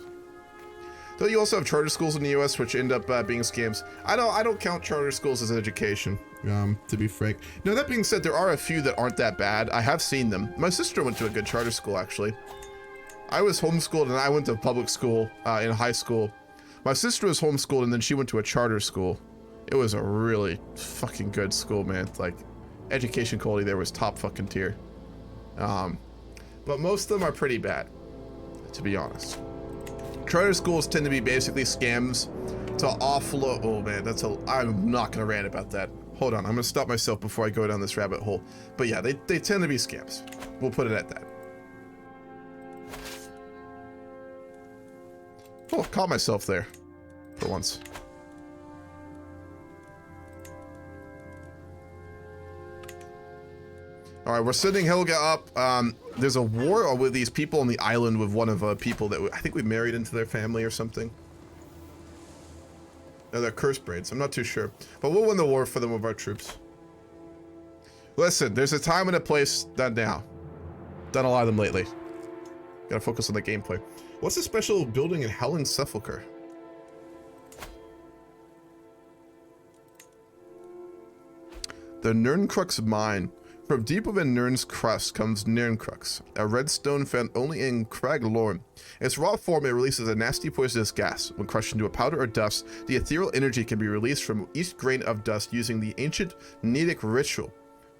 Though you also have charter schools in the U.S. which end up being scams. I don't count charter schools as education, to be frank. Now that being said, there are a few that aren't that bad. I have seen them. My sister went to a good charter school, actually. I was homeschooled and I went to public school in high school. My sister was homeschooled and then she went to a charter school. It was a really fucking good school, man. Like, education quality there was top fucking tier. But most of them are pretty bad, to be honest. Charter schools tend to be basically scams to offload. Oh man, I'm not gonna rant about that. Hold on, I'm gonna stop myself before I go down this rabbit hole. But yeah, they tend to be scams. We'll put it at that. Oh, caught myself there for once. All right, we're sending Helga up. There's a war with these people on the island with one of people that I think we married into their family or something. No, they're curse braids. I'm not too sure. But we'll win the war for them with our troops. Listen, there's a time and a place. Done now. Done a lot of them lately. Gotta focus on the gameplay. What's the special building in Howling Sepulchre? The Nirncrux Mine. From deep within Nirn's crust comes Nirncrux, a red stone found only in Crag Lorne. In its raw form, it releases a nasty poisonous gas. When crushed into a powder or dust, the ethereal energy can be released from each grain of dust using the ancient Nedic ritual,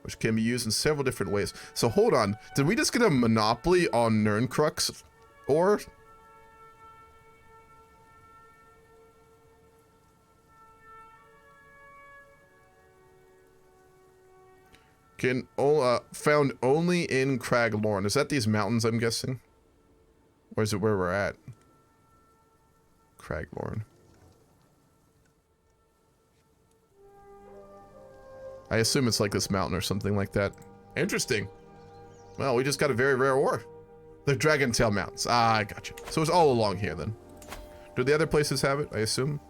which can be used in several different ways. So hold on, did we just get a monopoly on Nirncrux? Or... found only in Crag Lorne. Is that these mountains, I'm guessing? Or is it where we're at? Crag Lorne. I assume it's like this mountain or something like that. Interesting. Well, we just got a very rare ore. The Dragon Tail Mountains. Ah, I gotcha. So it's all along here then. Do the other places have it, I assume?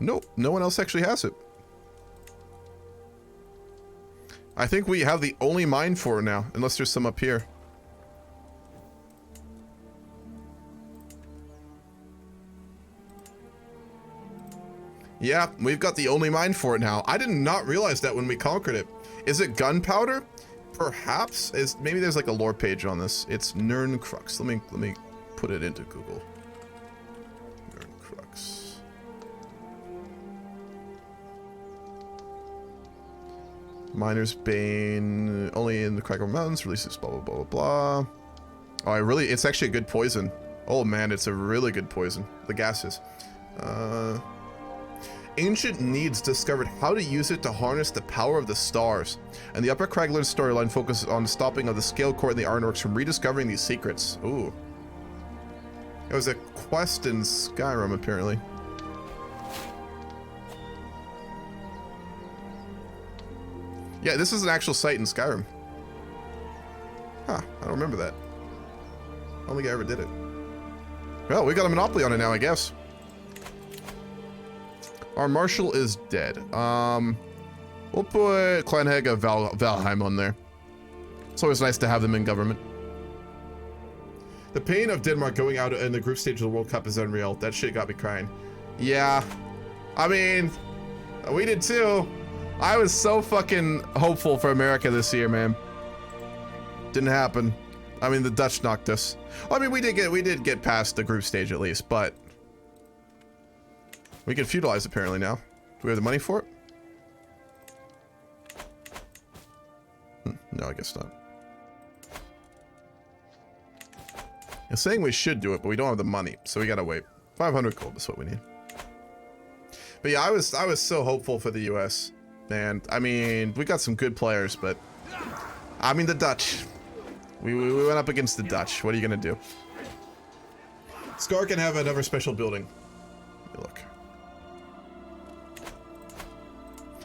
Nope, no one else actually has it. I think we have the only mine for it now, unless there's some up here. Yeah, we've got the only mine for it now. I did not realize that when we conquered it. Is it gunpowder? Perhaps. Maybe there's like a lore page on this. It's Nirncrux. Let me put it into Google. Nirncrux. Miner's Bane, only in the Crackle Mountains, releases blah, blah, blah, blah, blah. Oh, it's actually a good poison. Oh man, it's a really good poison. The gases. Ancient Needs discovered how to use it to harness the power of the stars. And the Upper Cragland storyline focuses on the stopping of the Scale Court and the Iron Orcs from rediscovering these secrets. Ooh. It was a quest in Skyrim, apparently. Yeah, this is an actual site in Skyrim. Huh, I don't remember that. I don't think I ever did it. Well, we got a monopoly on it now, I guess. Our marshal is dead. We'll put Clanhega Valheim on there. It's always nice to have them in government. The pain of Denmark going out in the group stage of the World Cup is unreal. That shit got me crying. Yeah. I mean, we did too. I was so fucking hopeful for America this year, man. Didn't happen. I mean, the Dutch knocked us. Well, I mean, we did get past the group stage at least, but we can feudalize apparently now. Do we have the money for it? No, I guess not. It's saying we should do it, but we don't have the money, so we gotta wait. 500 gold is what we need. But yeah, I was so hopeful for the U.S. And I mean, we got some good players, but I mean the Dutch. We went up against the Dutch. What are you gonna do? Scar can have another special building. Look.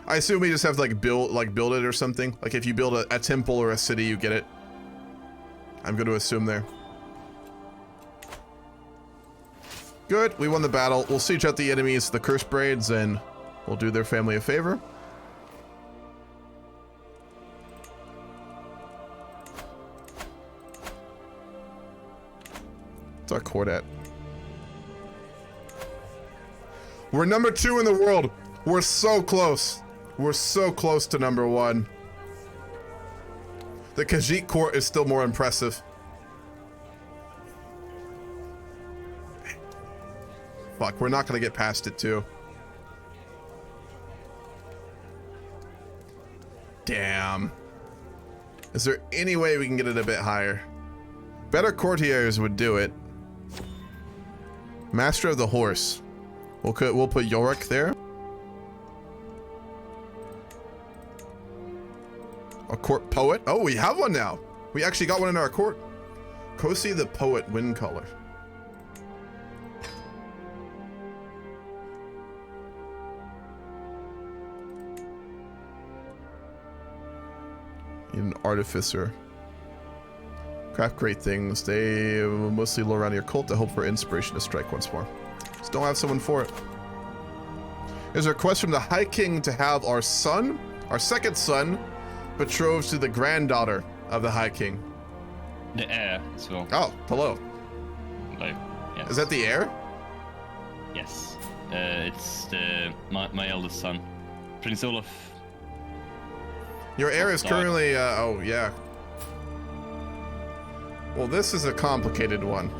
I assume we just have to like build it or something. Like if you build a temple or a city, you get it. I'm going to assume there. Good. We won the battle. We'll siege out the enemies, the curse braids, and we'll do their family a favor. What's our court at? We're number 2 in the world. We're so close. We're so close to number 1. The Khajiit court is still more impressive. Fuck, we're not gonna get past it too. Damn. Is there any way we can get it a bit higher? Better courtiers would do it. Master of the horse. We'll put Yorick there. A court poet. Oh, we have one now. We actually got one in our court. Kosi the poet, wind color. An artificer. Craft great things. They mostly lure around your cult to hope for inspiration to strike once more. Just don't have someone for it. There's a request from the High King to have our son, our second son, betrothed to the granddaughter of the High King. The heir as well. Oh, hello. Hello. Yes. Is that the heir? Yes. It's my eldest son, Prince Olaf. Your heir is currently, oh yeah. Well, this is a complicated one.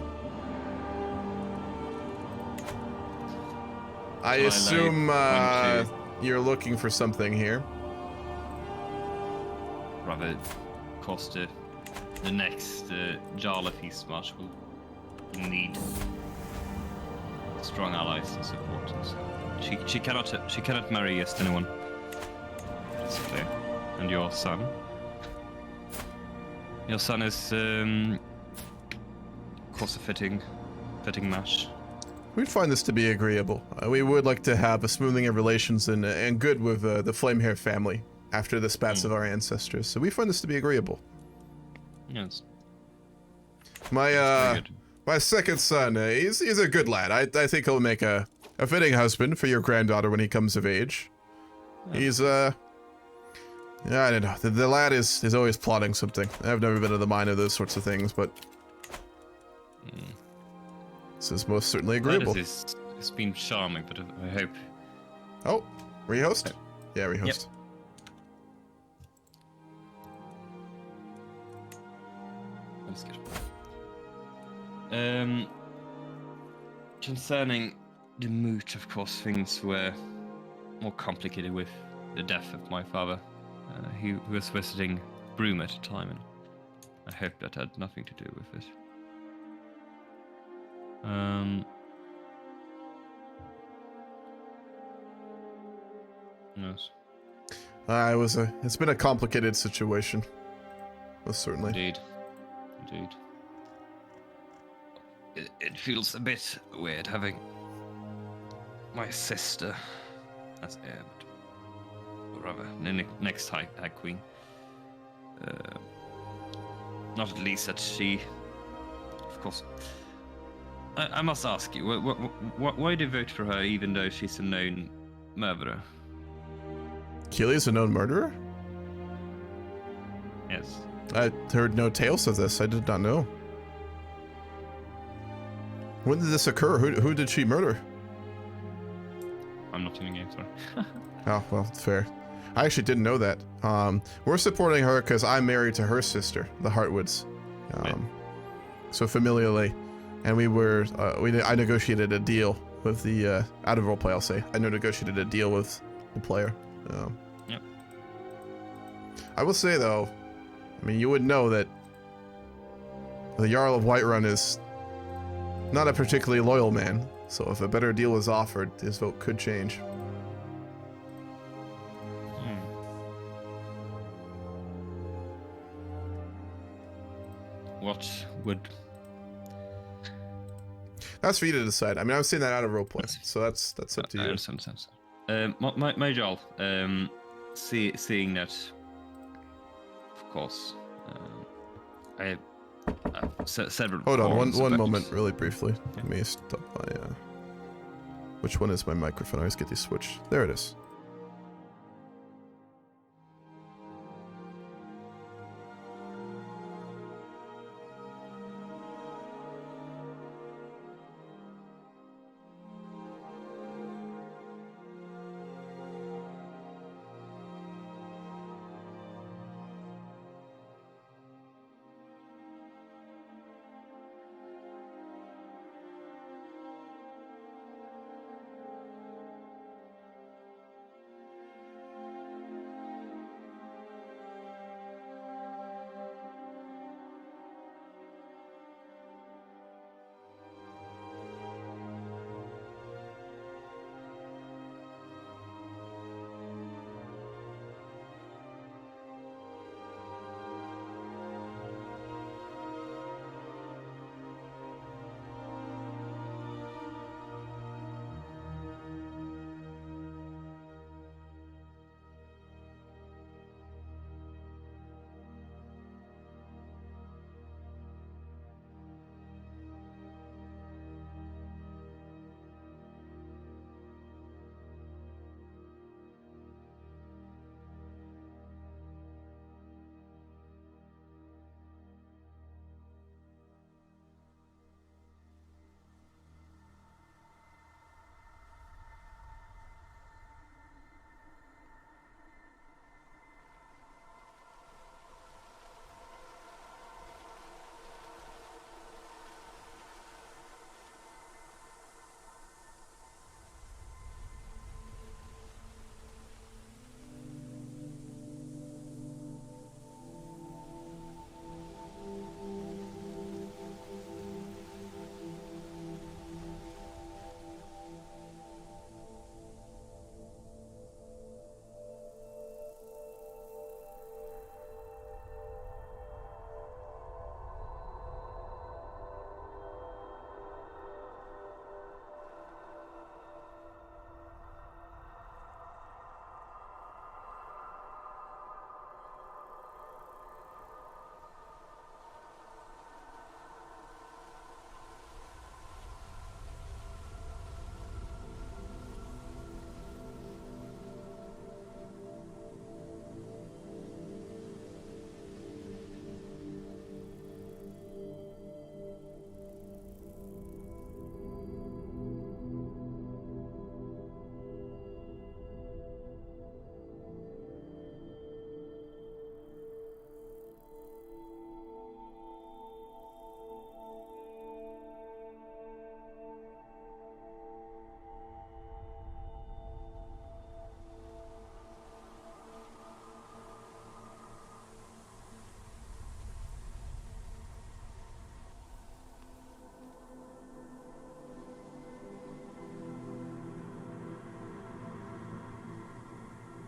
I assume you're looking for something here. Rather, of course, the next Jarl of Eastmarch will need strong allies and support. And so she cannot marry just anyone. It's clear. And your son? Your son is, of course, a fitting match. We'd find this to be agreeable. We would like to have a smoothing of relations and good with the Flamehair family after the spats of our ancestors. So we find this to be agreeable. Yes. My second son, he's a good lad. I think he'll make a fitting husband for your granddaughter when he comes of age. Yeah. He's yeah, I don't know. The lad is always plotting something. I've never been in the mind of those sorts of things, but this is most certainly agreeable. It's been charming, but I hope. Oh, rehost? Yeah, rehost. Yep. That's good. Concerning the moot, of course, things were more complicated with the death of my father. He was visiting Broom at the time, and I hope that had nothing to do with it. Yes. It's been a complicated situation. Most certainly. Indeed. It feels a bit weird having my sister as heir, or rather, the next High Queen. Not at least that she, of course. I must ask you, why do you vote for her even though she's a known murderer? Keely's a known murderer? Yes. I heard no tales of this. I did not know. When did this occur? Who did she murder? I'm not in the game, sorry. Oh, well, fair. I actually didn't know that. We're supporting her because I'm married to her sister, the Heartwoods. So familially. And I negotiated a deal with the, out of roleplay I'll say, I negotiated a deal with the player. Yep. I will say though, I mean, you would know that the Jarl of Whiterun is not a particularly loyal man, so if a better deal was offered, his vote could change. What would... That's for you to decide. I mean, I was saying that out of roleplay, so that's up to you. I understand. My Jarl, seeing that, of course, I have several... Hold on, one moment, really briefly. Yeah. Let me stop my... Which one is my microphone? I always get these switched. There it is.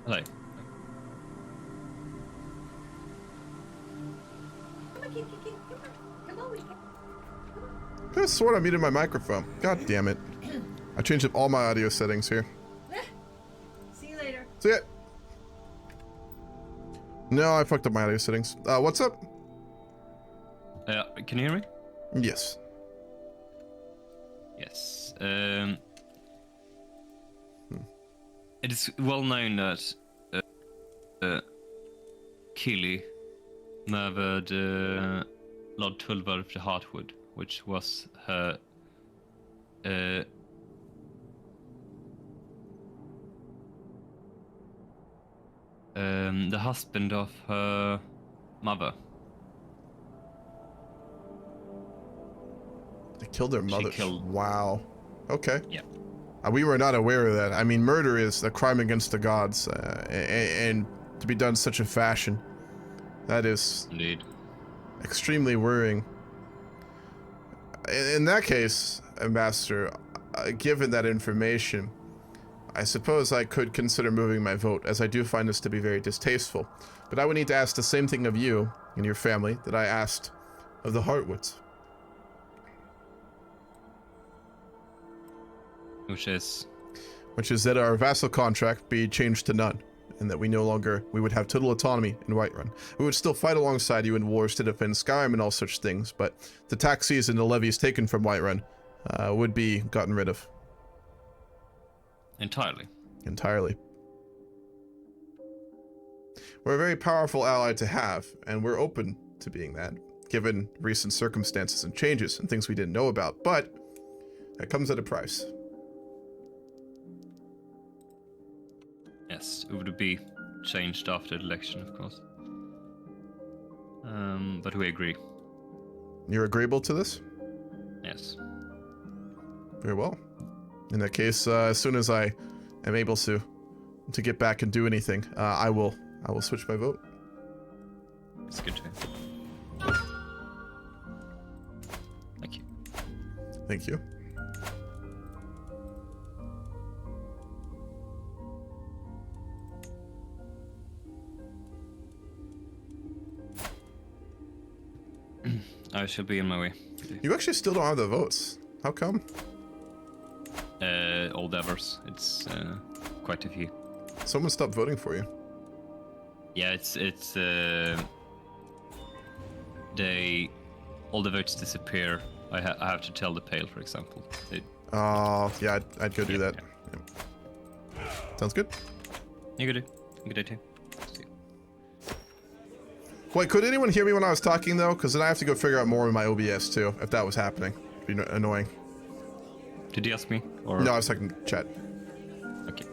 Hello. I could have sworn I muted my microphone. God damn it. I changed up all my audio settings here. See you later. See ya. No, I fucked up my audio settings. What's up? Can you hear me? Yes. Yes. It is well known that Kili murdered Lord Tulvar of the Heartwood, which was her the husband of her mother. They killed their mother. killed- Wow. Okay. Yeah. We were not aware of that. I mean, murder is a crime against the gods, and to be done in such a fashion, that is Indeed. extremely worrying. In that case, Ambassador, given that information, I suppose I could consider moving my vote, as I do find this to be very distasteful. But I would need to ask the same thing of you and your family that I asked of the Heartwoods. Which is that our vassal contract be changed to none, and that we would have total autonomy in Whiterun. We would still fight alongside you in wars to defend Skyrim and all such things, but the taxes and the levies taken from Whiterun would be gotten rid of. entirely. Entirely. We're a very powerful ally to have, and we're open to being that, given recent circumstances and changes and things we didn't know about, but that comes at a price. Yes, it would be changed after the election, of course. But we agree. You're agreeable to this? Yes. Very well. In that case, as soon as I am able to get back and do anything, I will switch my vote. It's good to hear. Thank you. Thank you. I shall be on my way. You actually still don't have the votes. How come? Old Evers. It's quite a few. Someone stopped voting for you. Yeah, it's all the votes disappear. I have to tell the Pale, for example. Oh, yeah, I'd go do that. Yeah. Yeah. Sounds good. You good? Good day too. Wait, could anyone hear me when I was talking, though? Because then I have to go figure out more in my OBS, too, if that was happening. It'd be annoying. Did you ask me? Or... No, I was talking chat. Okay.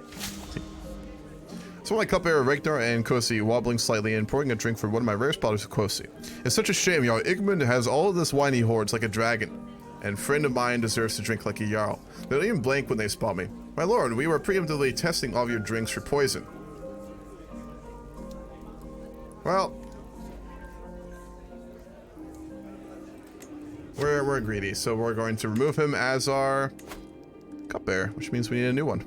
So my cupbearer Ragnar and Kosi wobbling slightly and pouring a drink for one of my rarest bottles of Kosi. It's such a shame, y'all. Igmund has all of this wine he hoards like a dragon, and friend of mine deserves to drink like a jarl. They don't even blink when they spot me. My lord, we were preemptively testing all of your drinks for poison. Well, we're greedy, so we're going to remove him as our cupbearer, which means we need a new one. I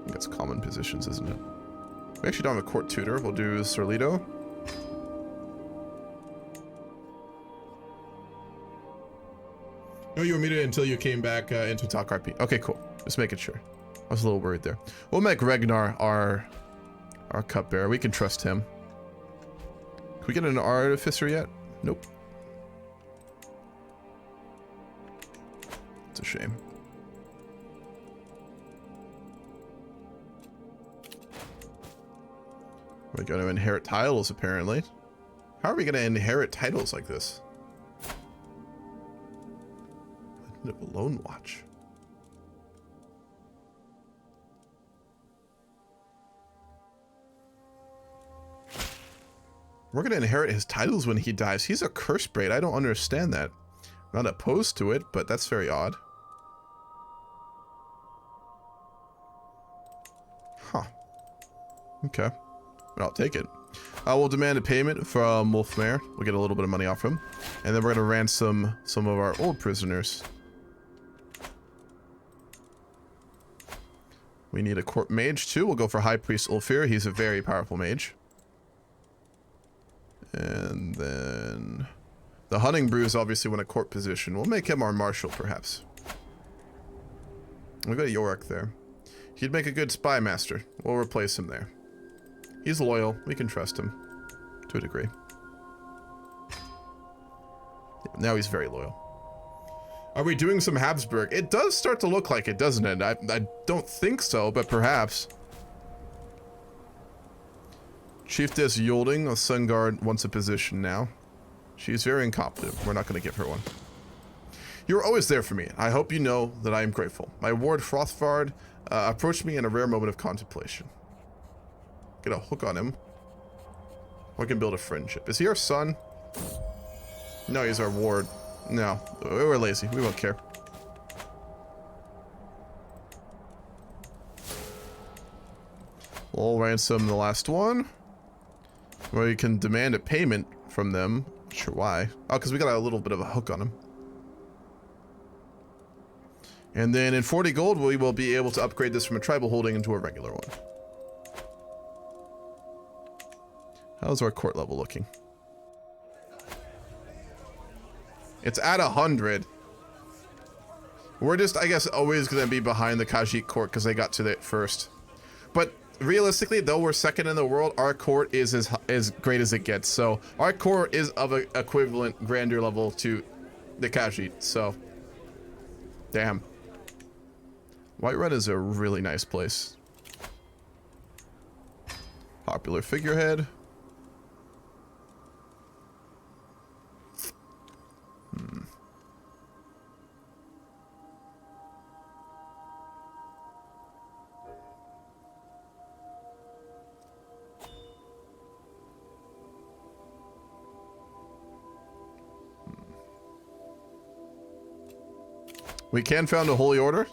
think that's common positions, isn't it? We actually don't have a court tutor. We'll do Sorlito. No, you were muted until you came back into Talk RP. Okay, cool. Just making sure. I was a little worried there. We'll make Ragnar our cupbearer. We can trust him. Can we get an artificer yet? Nope. It's a shame. We're going to inherit titles, apparently. How are we going to inherit titles like this? Legend of Lone Watch. We're going to inherit his titles when he dies. He's a curse braid. I don't understand that. I'm not opposed to it, but that's very odd. Huh. Okay. I'll take it. We'll demand a payment from Wolfmare. We'll get a little bit of money off him. And then we're going to ransom some of our old prisoners. We need a court mage too. We'll go for High Priest Ulfir. He's a very powerful mage. And then the Hunting Brew is obviously when a court position. We'll make him our marshal, perhaps. We'll go to Yorick there. He'd make a good spy master. We'll replace him there. He's loyal. We can trust him to a degree. Now he's very loyal. Are we doing some Habsburg? It does start to look like it, doesn't it? I don't think so, but perhaps. Chieftess Yolding of Sunguard wants a position now. She's very incompetent. We're not going to give her one. You're always there for me. I hope you know that I am grateful. My ward Frothvard approached me in a rare moment of contemplation. Get a hook on him. Or we can build a friendship. Is he our son? No, he's our ward. No, we're lazy. We won't care. We'll ransom the last one. Where we can demand a payment from them. Not sure why. Oh, because we got a little bit of a hook on him. And then in 40 gold, we will be able to upgrade this from a tribal holding into a regular one. How's our court level looking? It's at 100. We're just, I guess, always going to be behind the Khajiit court because they got to it first. But realistically, though we're second in the world, our court is as great as it gets. So our court is of an equivalent grandeur level to the Khajiit. So, damn. Whiterun is a really nice place. Popular figurehead. We can found a holy order.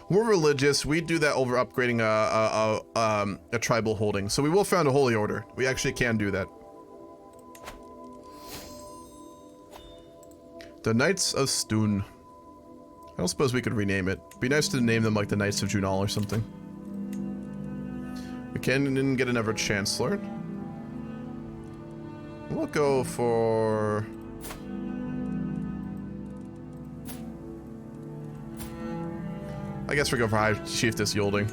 We're religious. We do that over upgrading a tribal holding. So we will found a holy order. We actually can do that. The Knights of Stun. I don't suppose we could rename it. Be nice to name them like the Knights of Junal or something. We can get another Chancellor. We'll go for... I guess we go for High Chieftess Yolding.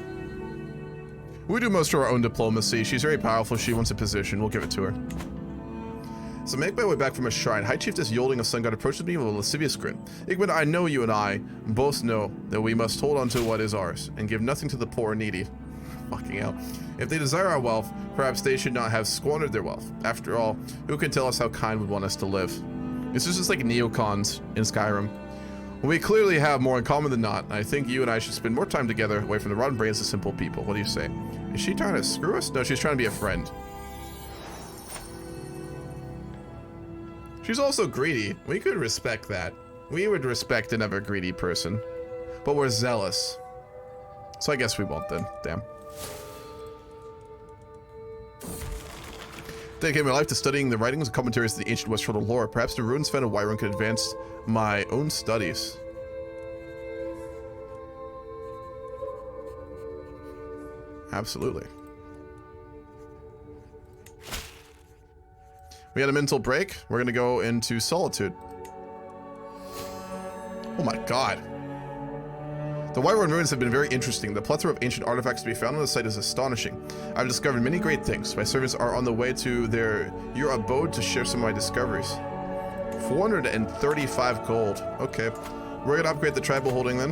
We do most of our own diplomacy. She's very powerful. She wants a position. We'll give it to her. So make my way back from a shrine. High Chieftess Yolding of Sunguard approaches me with a lascivious grin. Igmund, I know you and I both know that we must hold on to what is ours and give nothing to the poor and needy. Fucking hell. If they desire our wealth, perhaps they should not have squandered their wealth. After all, who can tell us how kind would want us to live? This is just like neocons in Skyrim. We clearly have more in common than not. I think you and I should spend more time together away from the rotten brains of simple people. What do you say? Is she trying to screw us? No, she's trying to be a friend. She's also greedy. We could respect that. We would respect another greedy person. But we're zealous. So I guess we won't then. Damn. Dedicated my life to studying the writings and commentaries of the ancient Westworld lore. Perhaps the ruins found in Whiterun could advance my own studies. Absolutely. We had a mental break. We're gonna go into solitude. Oh my god. The Whiterun ruins have been very interesting. The plethora of ancient artifacts to be found on the site is astonishing. I've discovered many great things. My servants are on the way to your abode to share some of my discoveries. 435 gold. Okay. We're gonna upgrade the tribal holding then.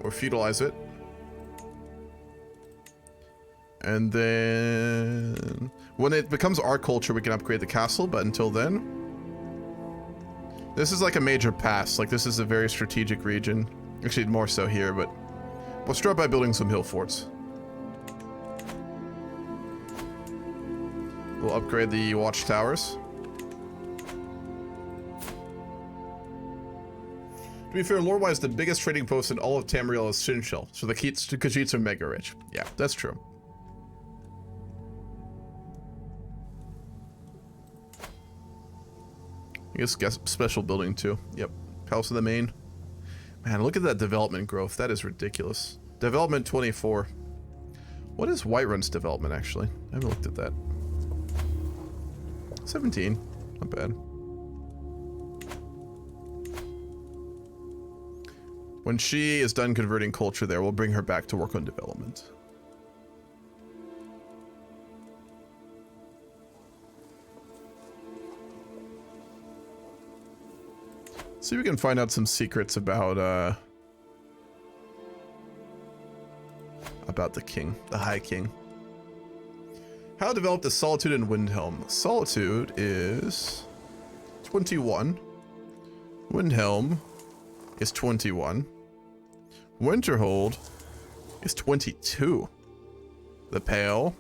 Or feudalize it. And then when it becomes our culture, we can upgrade the castle, but until then, this is like a major pass. Like, this is a very strategic region. Actually, more so here, but we'll start by building some hill forts. We'll upgrade the watchtowers. To be fair, lore-wise, the biggest trading post in all of Tamriel is Shinshell, so the Khajiits are mega rich. Yeah, that's true. I guess special building too. Yep. House of the Main. Man, look at that development growth. That is ridiculous. Development 24. What is Whiterun's development, actually? I haven't looked at that. 17. Not bad. When she is done converting culture there, we'll bring her back to work on development. See if we can find out some secrets about the king, the High King. How developed is Solitude and Windhelm? Solitude is 21. Windhelm is 21. Winterhold is 22. The Pale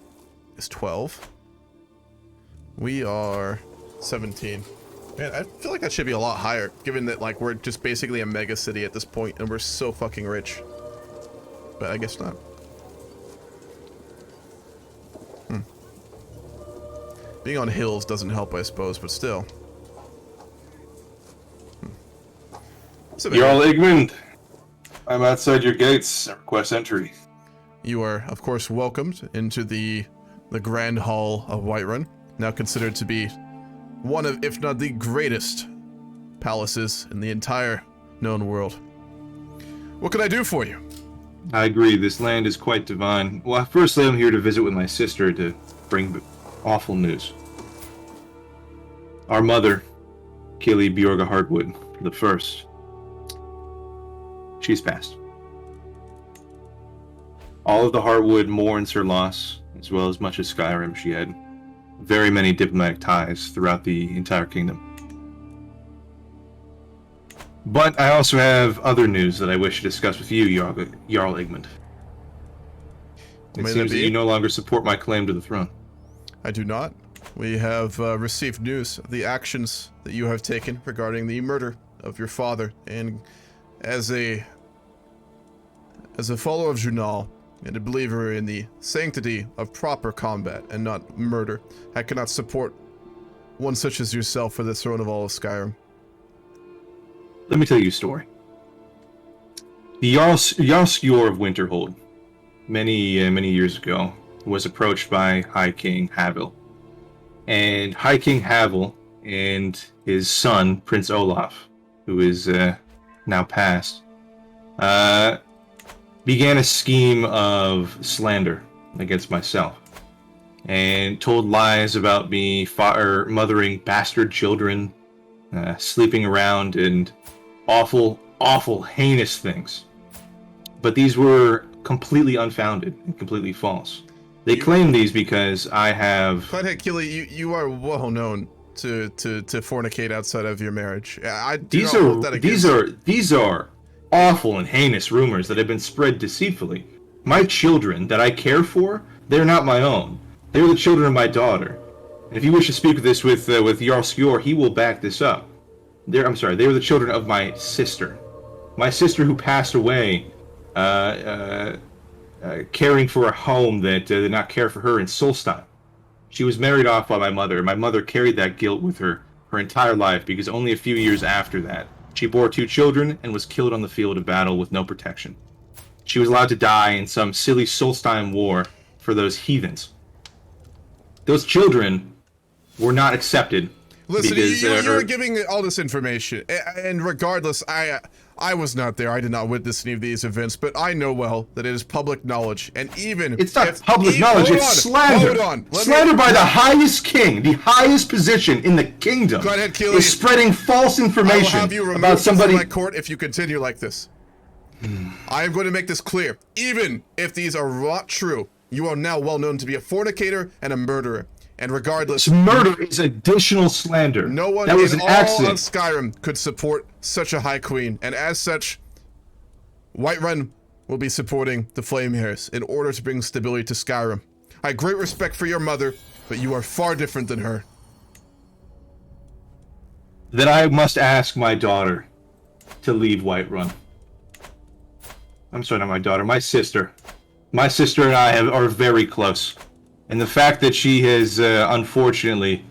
is 12. We are 17. Man, I feel like that should be a lot higher, given that, like, we're just basically a mega city at this point, and we're so fucking rich. But I guess not. Being on hills doesn't help, I suppose, but still. Jarl Igmund, I'm outside your gates. I request entry. You are, of course, welcomed into the Grand Hall of Whiterun, now considered to be one of, if not the greatest, palaces in the entire known world. What can I do for you? I agree, this land is quite divine. Well, firstly, I'm here to visit with my sister to bring awful news. Our mother, Kili Bjorga Hartwood, the first, she's passed. All of the Heartwood mourns her loss, as well as much of Skyrim. She had very many diplomatic ties throughout the entire kingdom. But I also have other news that I wish to discuss with you, Jarl Igmund. It seems that you no longer support my claim to the throne. I do not. We have received news of the actions that you have taken regarding the murder of your father, and as a follower of Junal and a believer in the sanctity of proper combat and not murder, I cannot support one such as yourself for the throne of all of Skyrim. Let me tell you a story. The Jarl of Winterhold, many years ago, was approached by High King Havel. And High King Havel and his son, Prince Olaf, who is now passed, began a scheme of slander against myself. And told lies about me mothering bastard children, sleeping around, and awful, heinous things. But these were completely unfounded and completely false. They claim these because I have... Flathead Kili, you are well known to fornicate outside of your marriage. I do not hold that against you. These are awful and heinous rumors that have been spread deceitfully. My children that I care for, they're not my own. They're the children of my daughter. And if you wish to speak this with Jarl Skjor, he will back this up. They were the children of my sister. My sister who passed away caring for a home that did not care for her in Solstein. She was married off by my mother. My mother carried that guilt with her entire life, because only a few years after that, she bore 2 children and was killed on the field of battle with no protection. She was allowed to die in some silly Solstein war for those heathens. Those children were not accepted. Listen, you were giving all this information, and regardless, I was not there. I did not witness any of these events, but I know well that it is public knowledge, and even it's not public knowledge. It's slander. Hold on. Slander by the highest king, the highest position in the kingdom, is spreading false information I will have you removed about somebody. From my court if you continue like this. I am going to make this clear. Even if these are not true, you are now well known to be a fornicator and a murderer. And regardless, murder is additional slander. No one that was in an all accident. of Skyrim could support such a high queen, and as such, Whiterun will be supporting the Flame Heirs in order to bring stability to Skyrim. I have great respect for your mother, but you are far different than her. Then I must ask my daughter to leave Whiterun. I'm sorry, not my daughter, my sister. My sister and I are very close. And the fact that she has unfortunately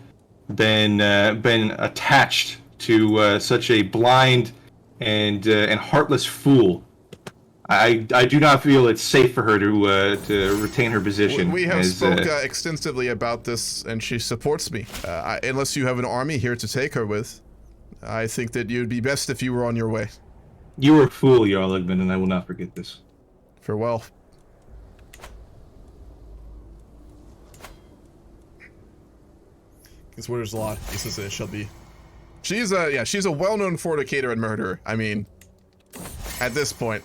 been attached to such a blind and heartless fool. I do not feel it's safe for her to retain her position. We have spoke extensively about this, and she supports me. Unless you have an army here to take her with, I think that you'd be best if you were on your way. You are a fool, Jarl Egmund, and I will not forget this. Farewell. It's Witter's Law. This is it. Shall be. She's a well-known fornicator and murderer. I mean, at this point.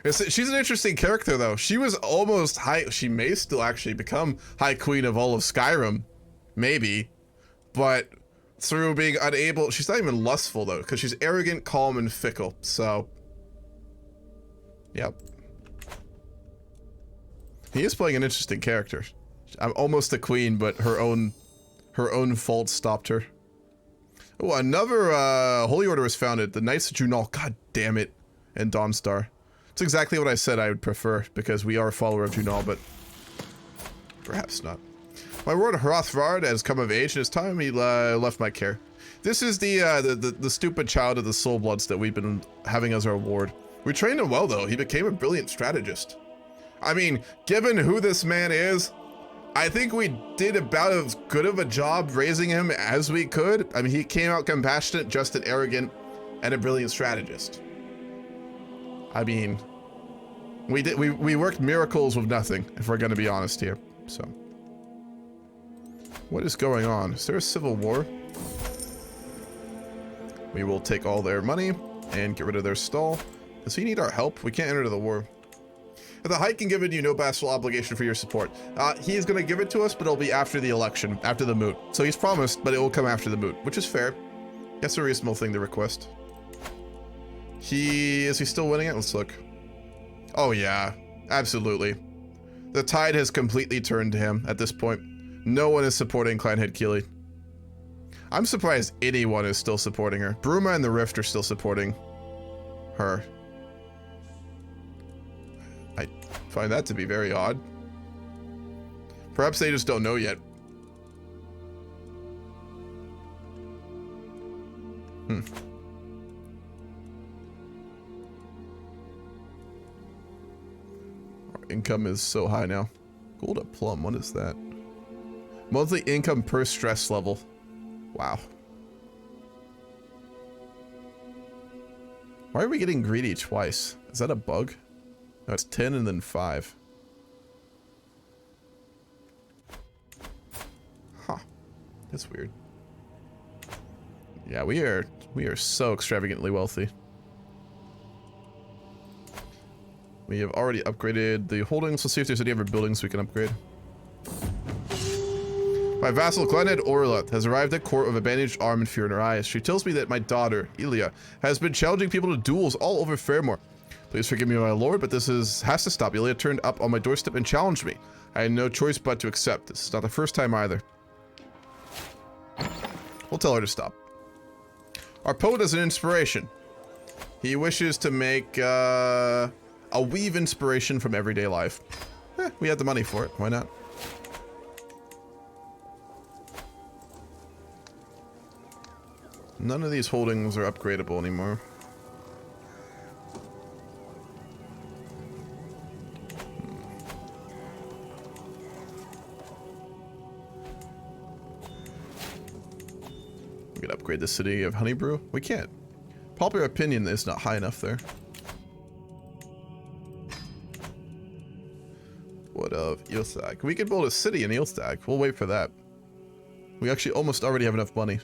She's an interesting character, though. She was almost high. She may still actually become High Queen of all of Skyrim. Maybe. But through being unable... She's not even lustful, though, because she's arrogant, calm, and fickle. So... Yep. He is playing an interesting character. I'm almost a queen, but her own fault stopped her. Oh, another holy order was founded. The Knights of Junal. God damn it. And Dawnstar. It's exactly what I said I would prefer, because we are a follower of Junal, but perhaps not. My lord Hrothvard has come of age, and it's time he left my care. This is the stupid child of the Soul Bloods that we've been having as our ward. We trained him well, though. He became a brilliant strategist. I mean, given who this man is, I think we did about as good of a job raising him as we could. I mean, he came out compassionate, just and arrogant, and a brilliant strategist. I mean, we worked miracles with nothing, if we're gonna be honest here. So, what is going on? Is there a civil war? We will take all their money and get rid of their stall. Does he need our help? We can't enter the war. If the High King given you no vassal obligation for your support, he is gonna give it to us, but it'll be after the election, after the moot. So he's promised, but it will come after the moot, which is fair. That's a reasonable thing to request. Is he still winning it? Let's look. Oh yeah, absolutely. The tide has completely turned to him at this point. No one is supporting Clanhead Keeley. I'm surprised anyone is still supporting her. Bruma and the Rift are still supporting her. I find that to be very odd. Perhaps they just don't know yet. Income is so high now. Gold at plum, what is that? Monthly income per stress level. Wow. Why are we getting greedy twice? Is that a bug? No, it's 10 and then 5. Huh. That's weird. Yeah, we are so extravagantly wealthy. We have already upgraded the holdings. Let's see if there's any other buildings we can upgrade. My vassal, Clanhead Orla, has arrived at court with a bandaged arm and fear in her eyes. She tells me that my daughter, Ilia, has been challenging people to duels all over Fairmore. Please forgive me, my lord, but this has to stop. Ilia turned up on my doorstep and challenged me. I had no choice but to accept. This is not the first time either. We'll tell her to stop. Our poet is an inspiration. He wishes to make, a weave inspiration from everyday life. We had the money for it. Why not? None of these holdings are upgradable anymore. We could upgrade the city of Honeybrew. We can't. Popular opinion is not high enough there. What of Ilstag? We could build a city in Ilstag. We'll wait for that. We actually almost already have enough money.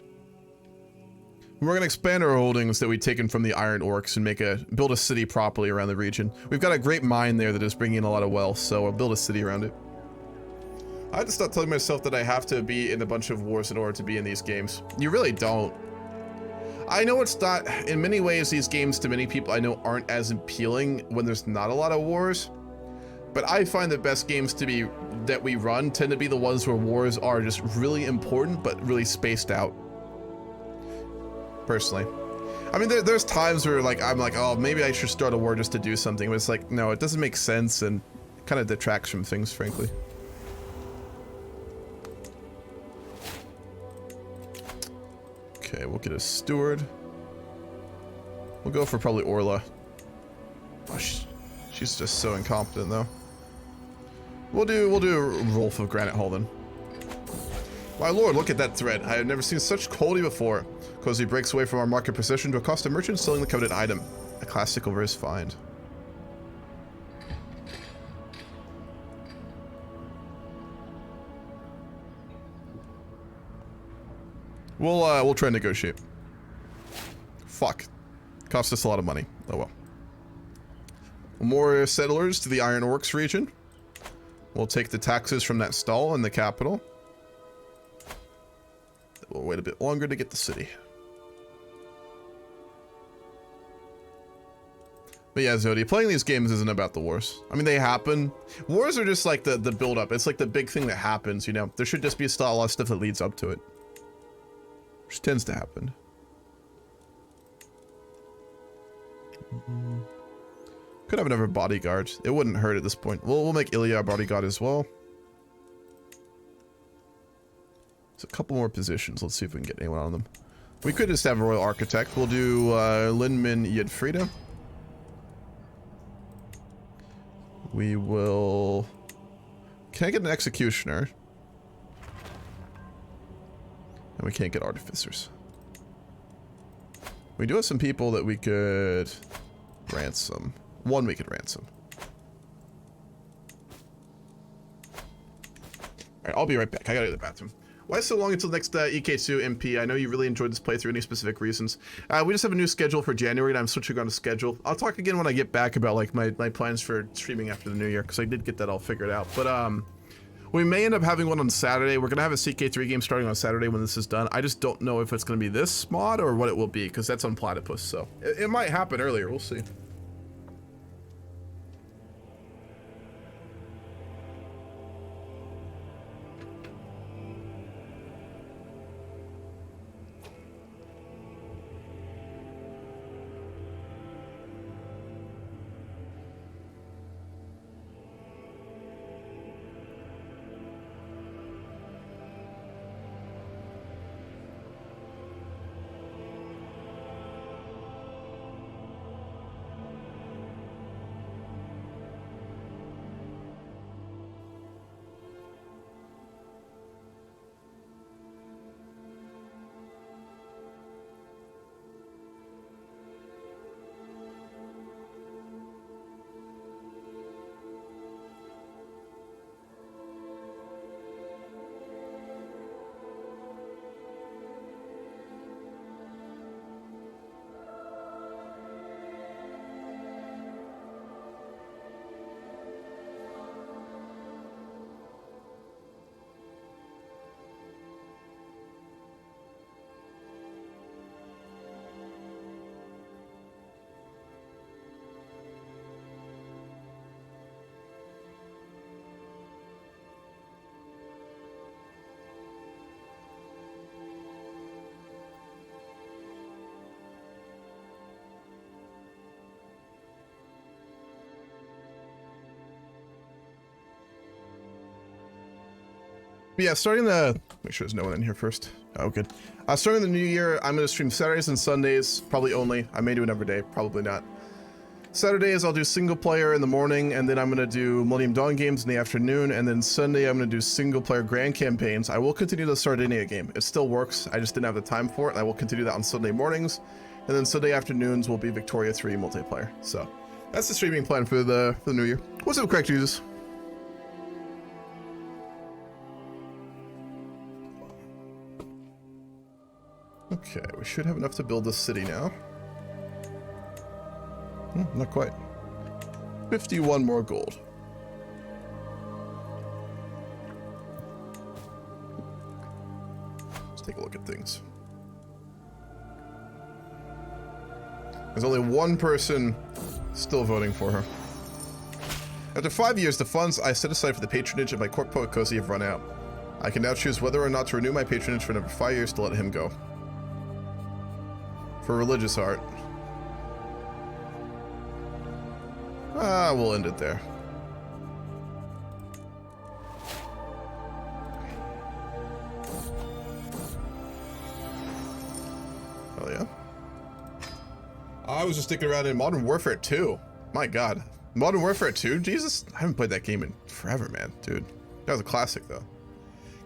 We're going to expand our holdings that we've taken from the Iron Orcs and build a city properly around the region. We've got a great mine there that is bringing in a lot of wealth, so we'll build a city around it. I had to stop telling myself that I have to be in a bunch of wars in order to be in these games. You really don't. I know it's not, in many ways, these games to many people I know aren't as appealing when there's not a lot of wars. But I find the best games that we run tend to be the ones where wars are just really important, but really spaced out. Personally. I mean, there's times where I'm like, oh, maybe I should start a war just to do something, but it's like, no, it doesn't make sense and it kind of detracts from things, frankly. Okay, we'll get a steward. We'll go for probably Orla. Oh, she's just so incompetent, though. We'll do Rolf of Granite Hall then. My lord, look at that thread. I have never seen such quality before. Cozy breaks away from our market precision to accost a merchant selling the coveted item. A classic over his find. We'll try and negotiate. Fuck. Cost us a lot of money. Oh well. More settlers to the Iron Orcs region. We'll take the taxes from that stall in the capital. We'll wait a bit longer to get the city. But yeah, Zodi, playing these games isn't about the wars. I mean, they happen. Wars are just like the build-up. It's like the big thing that happens, you know? There should just be a lot of stuff that leads up to it. Which tends to happen. Could have another bodyguard. It wouldn't hurt at this point. We'll make Ilya our bodyguard as well. There's a couple more positions. Let's see if we can get anyone on them. We could just have a royal architect. We'll do Linmin Yedfrida. We will... Can I get an executioner? And we can't get artificers. We do have some people that we could ransom. One we could ransom. Alright, I'll be right back. I gotta go to the bathroom. Why so long until next EK2 MP? I know you really enjoyed this playthrough. Any specific reasons? We just have a new schedule for January, and I'm switching on a schedule. I'll talk again when I get back about like my plans for streaming after the new year, because I did get that all figured out. But we may end up having one on Saturday. We're gonna have a CK3 game starting on Saturday when this is done. I just don't know if it's gonna be this mod or what it will be, because that's on Platypus. So it might happen earlier. We'll see. But yeah, starting the... Make sure there's no one in here first. Oh, good. Starting the new year, I'm going to stream Saturdays and Sundays, probably only. I may do another day, probably not. Saturdays, I'll do single player in the morning, and then I'm going to do Millennium Dawn games in the afternoon, and then Sunday, I'm going to do single player grand campaigns. I will continue the Sardinia game. It still works. I just didn't have the time for it, and I will continue that on Sunday mornings. And then Sunday afternoons will be Victoria 3 multiplayer. So that's the streaming plan for the new year. What's up, correct Jesus? Okay, we should have enough to build this city now. Not quite. 51 more gold. Let's take a look at things. There's only one person still voting for her. After 5 years, the funds I set aside for the patronage of my court poet Cozy have run out. I can now choose whether or not to renew my patronage for another 5 years to let him go. For religious art. We'll end it there. I was just sticking around in Modern Warfare 2. My god. Modern Warfare 2? Jesus? I haven't played that game in forever, man. Dude. That was a classic, though.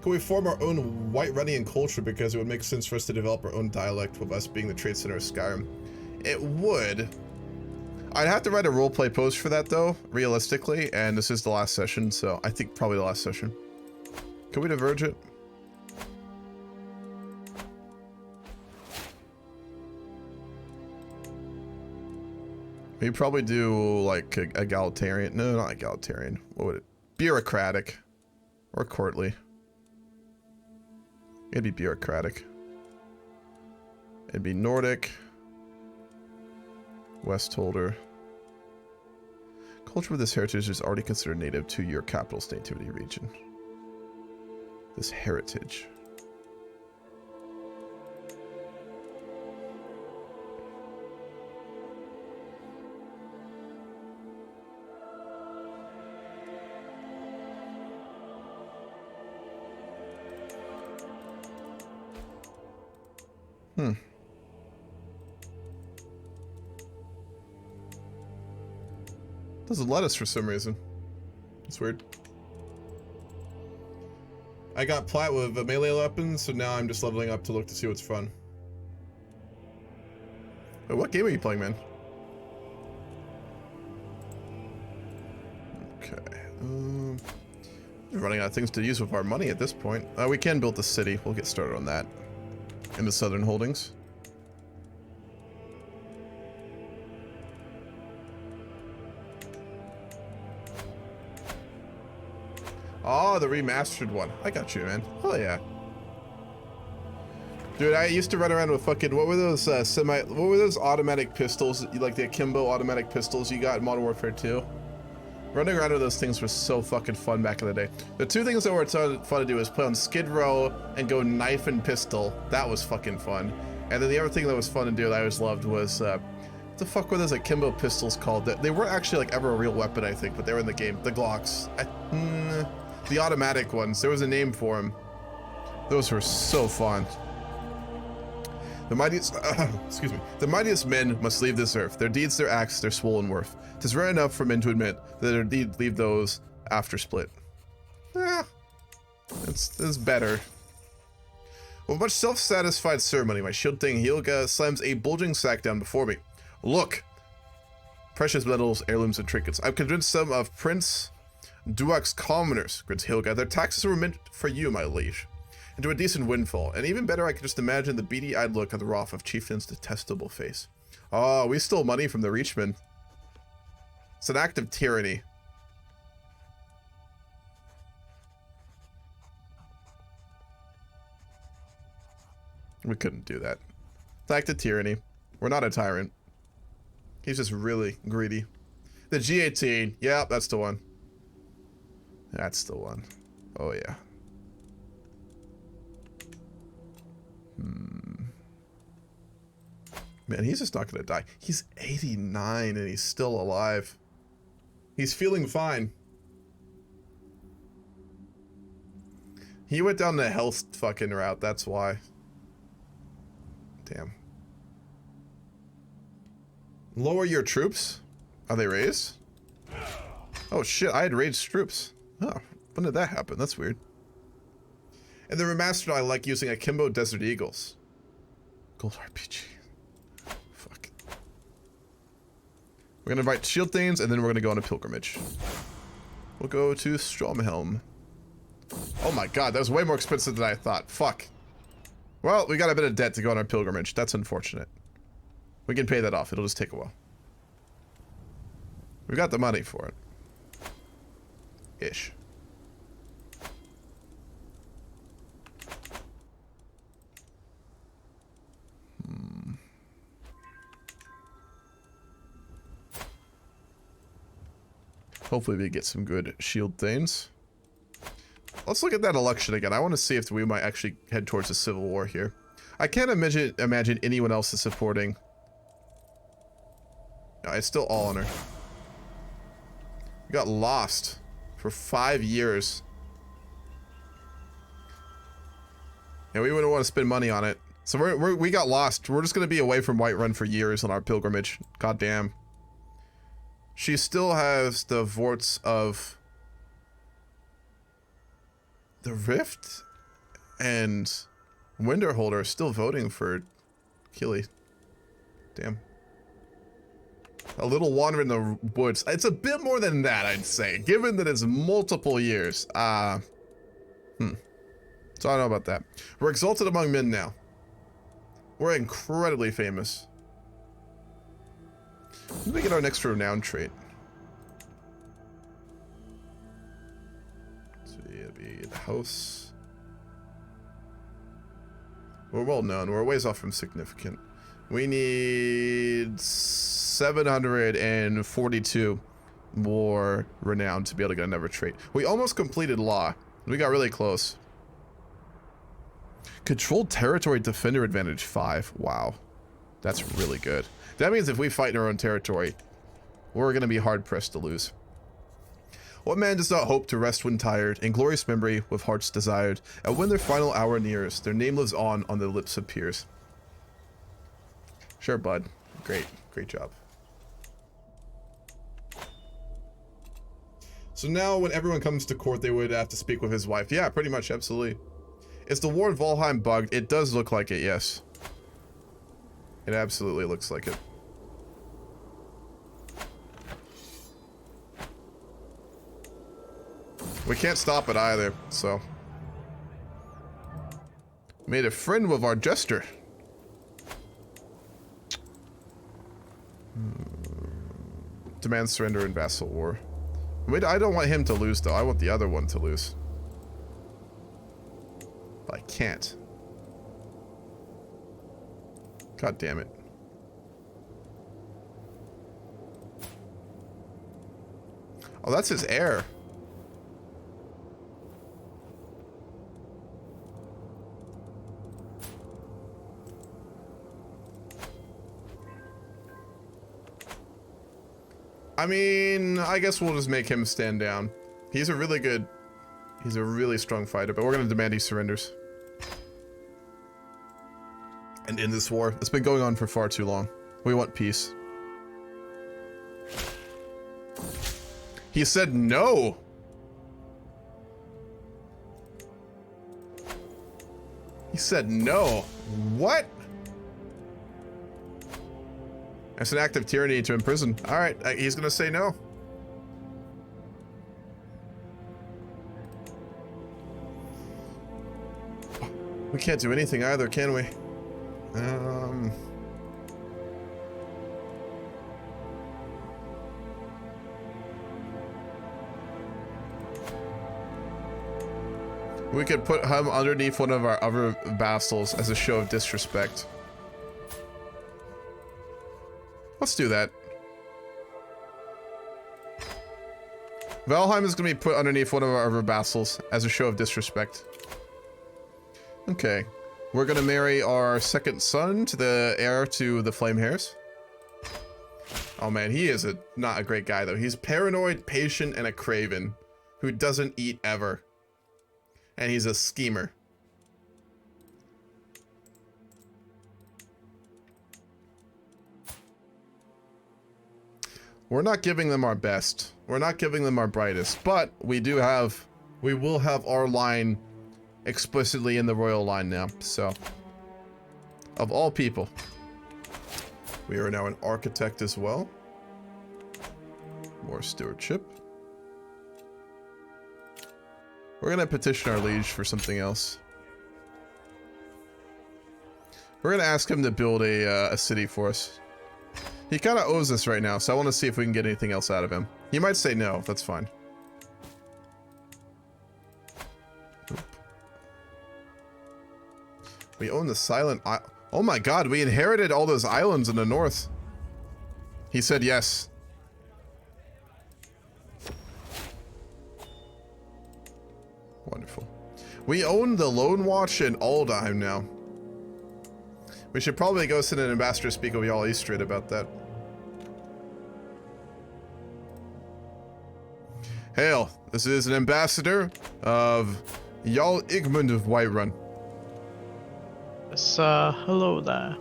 Can we form our own Whiterunian culture because it would make sense for us to develop our own dialect with us being the trade center of Skyrim? It would. I'd have to write a roleplay post for that, though, realistically, and this is the last session, so I think probably the last session. Can we diverge it? We probably do like egalitarian. No, not egalitarian. What would it? Bureaucratic. Or courtly. It'd be bureaucratic. It'd be Nordic. Westholder. Culture with this heritage is already considered native to your capital state activity region. This heritage. Doesn't let us for some reason. It's weird. I got plat with a melee weapon, so now I'm just leveling up to look to see what's fun. Wait, what game are you playing, man? Okay. We're running out of things to use with our money at this point. We can build the city. We'll get started on that. In the southern holdings. Oh, the remastered one. I got you, man. Oh yeah. Dude, I used to run around with fucking, what were those what were those automatic pistols, like the akimbo automatic pistols you got in Modern Warfare 2? Running around with those things was so fucking fun back in the day. The two things that were fun to do was play on Skid Row and go knife and pistol. That was fucking fun. And then the other thing that was fun to do that I always loved was, what the fuck were those akimbo pistols called? They weren't actually like ever a real weapon, I think, but they were in the game. The Glocks. The automatic ones. There was a name for them. Those were so fun. The mightiest, excuse me. The mightiest men must leave this earth. Their deeds, their acts, their swollen worth. 'Tis rare enough for men to admit that their deed leave those after split. It's better. With much self-satisfied ceremony, my shield thing Hilga slams a bulging sack down before me. Look! Precious metals, heirlooms, and trinkets. I've convinced some of Prince Duak's commoners, grins Hilga. Their taxes were meant for you, my liege. Into a decent windfall. And even better, I could just imagine the beady-eyed look of the Wrath of Chieftain's detestable face. Oh, we stole money from the Reachmen. It's an act of tyranny. We couldn't do that. It's an act of tyranny. We're not a tyrant. He's just really greedy. The G18. Yeah, that's the one. That's the one. Oh, yeah. Man, he's just not gonna die. He's 89 and he's still alive. He's feeling fine. He went down the health fucking route, that's why. Damn. Lower your troops? Are they raised? Oh shit, I had raised troops. Oh, when did that happen? That's weird. And the remastered, I like using Akimbo Desert Eagles. Gold RPG. Fuck. We're gonna invite Shield Thanes, and then we're gonna go on a pilgrimage. We'll go to Stromhelm. Oh my god, that was way more expensive than I thought. Fuck. Well, we got a bit of debt to go on our pilgrimage. That's unfortunate. We can pay that off. It'll just take a while. We got the money for it. Ish. Hopefully we get some good shield things. Let's look at that election again. I want to see if we might actually head towards a civil war here. I can't imagine anyone else is supporting. No, it's still all honor. We got lost for 5 years. And we wouldn't want to spend money on it. So we got lost. We're just gonna be away from Whiterun for years on our pilgrimage. God damn. She still has the vorts of the Rift, and Winterholder is still voting for Killy. Damn. A little wander in the woods. It's a bit more than that, I'd say, given that it's multiple years. So I don't know about that. We're exalted among men now. We're incredibly famous. Let me get our next renown trait. So it'll be the house. We're well known. We're a ways off from significant. We need 742 more renown to be able to get another trait. We almost completed law. We got really close. Controlled territory defender advantage 5. Wow. That's really good. That means if we fight in our own territory, we're going to be hard pressed to lose. What man does not hope to rest when tired, in glorious memory with hearts desired, and when their final hour nears, their name lives on their lips of peers. Sure, bud. Great. Great job. So now when everyone comes to court, they would have to speak with his wife. Yeah, pretty much. Absolutely. Is the war in Valheim bugged? It does look like it, yes. It absolutely looks like it. We can't stop it either, so. Made a friend with our jester. Demand surrender in vassal war. Wait, I don't want him to lose, though. I want the other one to lose. But I can't. God damn it. Oh, that's his heir. I mean, I guess we'll just make him stand down. He's a really strong fighter, but we're gonna demand he surrenders. And end this war. It's been going on for far too long. We want peace. He said no! He said no. What? It's an act of tyranny to imprison. Alright, he's gonna say no. We can't do anything either, can we? We could put him underneath one of our other vassals as a show of disrespect. Let's do that. Valheim is going to be put underneath one of our other vassals as a show of disrespect. Okay. We're going to marry our second son to the heir to the Flame Hairs. Oh man, he is not a great guy though. He's paranoid, patient, and a craven who doesn't eat ever. And he's a schemer. We're not giving them our best. We're not giving them our brightest, but we will have our line explicitly in the royal line now, so. Of all people. We are now an architect as well. More stewardship. We're gonna petition our liege for something else. We're gonna ask him to build a city for us. He kind of owes us right now, so I want to see if we can get anything else out of him. He might say no, that's fine. Oop. We own the Silent Isle. Oh my god, we inherited all those islands in the north. He said yes. Wonderful. We own the Lone Watch and Aldheim now. We should probably go send an ambassador to speak with Jarl Eastrid about that. Hail, this is an ambassador of Jarl Igmund of Whiterun. Hello there.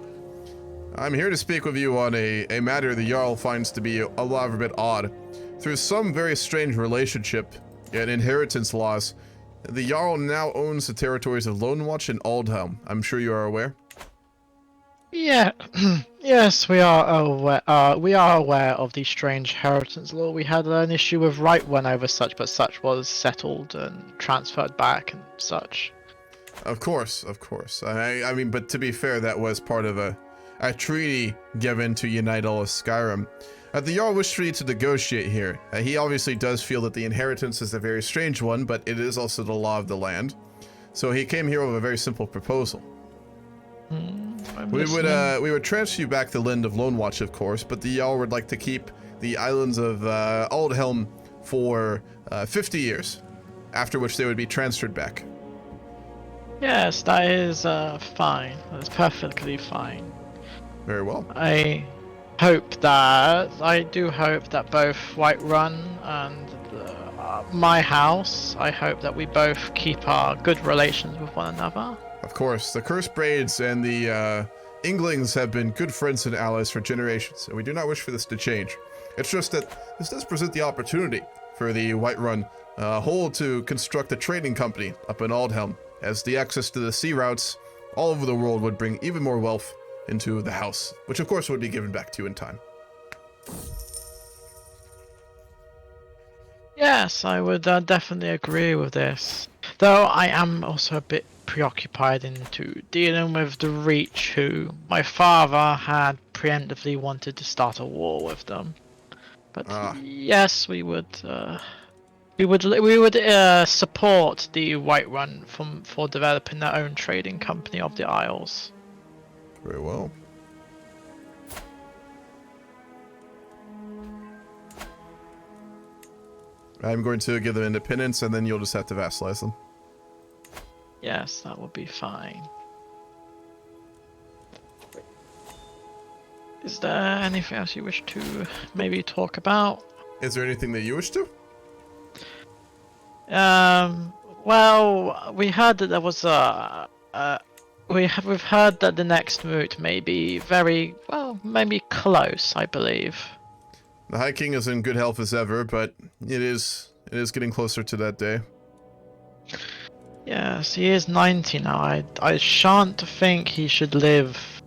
I'm here to speak with you on a matter the Jarl finds to be a lot bit odd. Through some very strange relationship and inheritance laws, the Jarl now owns the territories of Lone Watch and Aldhelm. I'm sure you are aware. Yeah, yes, we are aware. We are aware of the strange inheritance law. We had an issue with Whiterun over such, but such was settled and transferred back and such. Of course. I mean, but to be fair, that was part of a treaty given to unite all of Skyrim. The Jarl wished for you to negotiate here. He obviously does feel that the inheritance is a very strange one, but it is also the law of the land. So he came here with a very simple proposal. We would transfer you back the land of Lone Watch, of course, but the Jarl would like to keep the islands of Aldhelm for 50 years, after which they would be transferred back. Yes, that is fine. That's perfectly fine. Very well. I do hope that both Whiterun and my house, I hope that we both keep our good relations with one another. Of course, the Cursed Braids and the Inglings have been good friends and allies for generations, and we do not wish for this to change. It's just that this does present the opportunity for the Whiterun hold to construct a trading company up in Aldhelm, as the access to the sea routes all over the world would bring even more wealth into the house, which of course would be given back to you in time. Yes, I would definitely agree with this. Though I am also a bit preoccupied into dealing with the Reach, who my father had preemptively wanted to start a war with them. But yes, we would support the Whiterun for developing their own trading company of the Isles. Very well. I'm going to give them independence, and then you'll just have to vassalize them. Yes, that would be fine. Is there anything else you wish to maybe talk about? Is there anything that you wish to? Well, we heard that there was we've heard that the next moot may be maybe close, I believe. The High King is in good health as ever, but it is getting closer to that day. Yes, he is 90 now. I shan't think he should live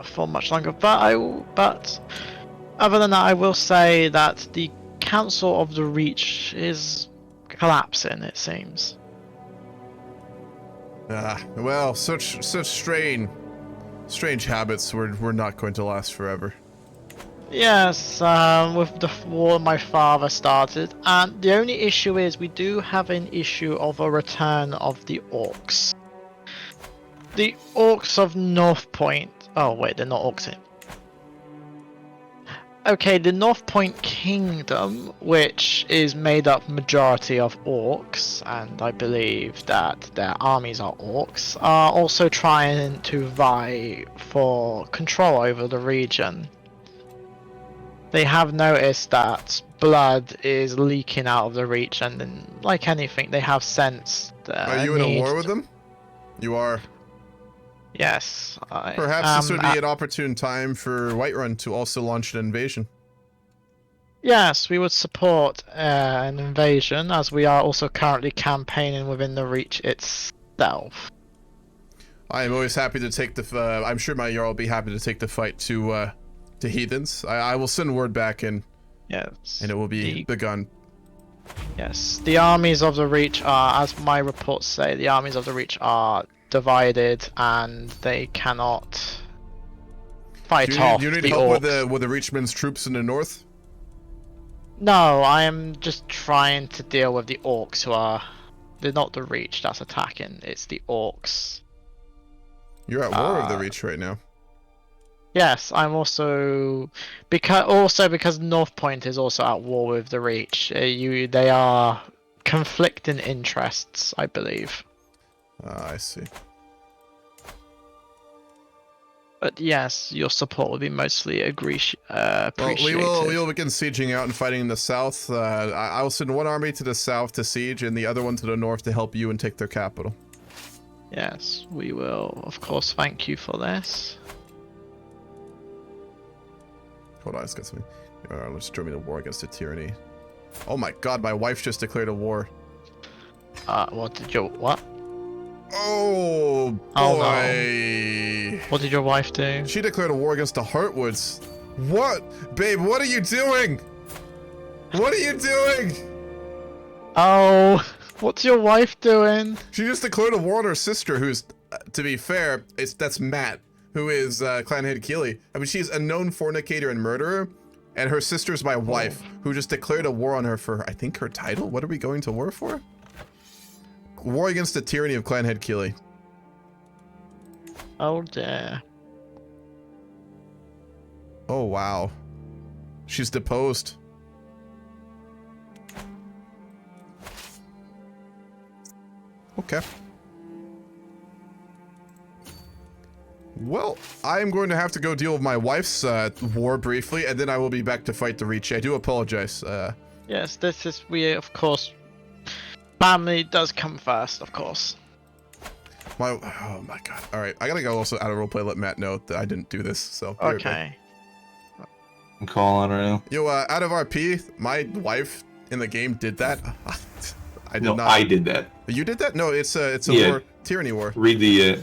for much longer. But other than that, I will say that the Council of the Reach is collapsing, it seems. Well, such strange habits were not going to last forever. Yes, with the war my father started, and the only issue is we do have an issue of a return of the orcs. The orcs of North Point. Oh wait, they're not orcs. Okay, the North Point Kingdom, which is made up majority of orcs, and I believe that their armies are orcs, are also trying to vie for control over the region. They have noticed that blood is leaking out of the Reach, and then, like anything, they have sensed. Are you in a war with them? You are. Yes. Perhaps this would be an opportune time for Whiterun to also launch an invasion. Yes, we would support an invasion, as we are also currently campaigning within the Reach itself. I am always happy to take the. I'm sure my Jarl will be happy to take the fight to heathens. I will send word back, and yes, and it will be begun. Yes, the armies of the Reach are, as my reports say, the armies of the Reach are divided, and they cannot fight off. Do you need the help orcs. with the Reachman's troops in the north? No, I am just trying to deal with the orcs who are. They're not the Reach that's attacking. It's the orcs. You're at war with the Reach right now. Yes, I'm also because North Point is also at war with the Reach. They are conflicting interests, I believe. I see. But yes, your support would be mostly appreciated. Well, we will begin sieging out and fighting in the south. I will send one army to the south to siege, and the other one to the north to help you and take their capital. Yes, we will, of course, thank you for this. Hold on, it's got something. Let's join me to war against a tyranny. Oh my god, my wife just declared a war. What did your what? Oh boy. Oh no. What did your wife do? She declared a war against the Heartwoods. What? Babe, what are you doing? What are you doing? Oh, what's your wife doing? She just declared a war on her sister, who's, to be fair, that's Matt, who is Clan Head Keeley. I mean, she's a known fornicator and murderer, and her sister's my wife, who just declared a war on her for, I think, her title? What are we going to war for? War against the tyranny of Clan Head Keeley. Oh dear. Oh wow. She's deposed. Okay. Well, I am going to have to go deal with my wife's war briefly, and then I will be back to fight the Reach. I do apologize. Yes, this is, we, of course, family does come first, of course. Oh my god. Alright, I gotta go also out of roleplay, let Matt know that I didn't do this, so. be right back. Okay. I'm calling right now. Yo, out of RP, my wife in the game did that. I did not. I did that. You did that? No, it's a war, tyranny war. Read the,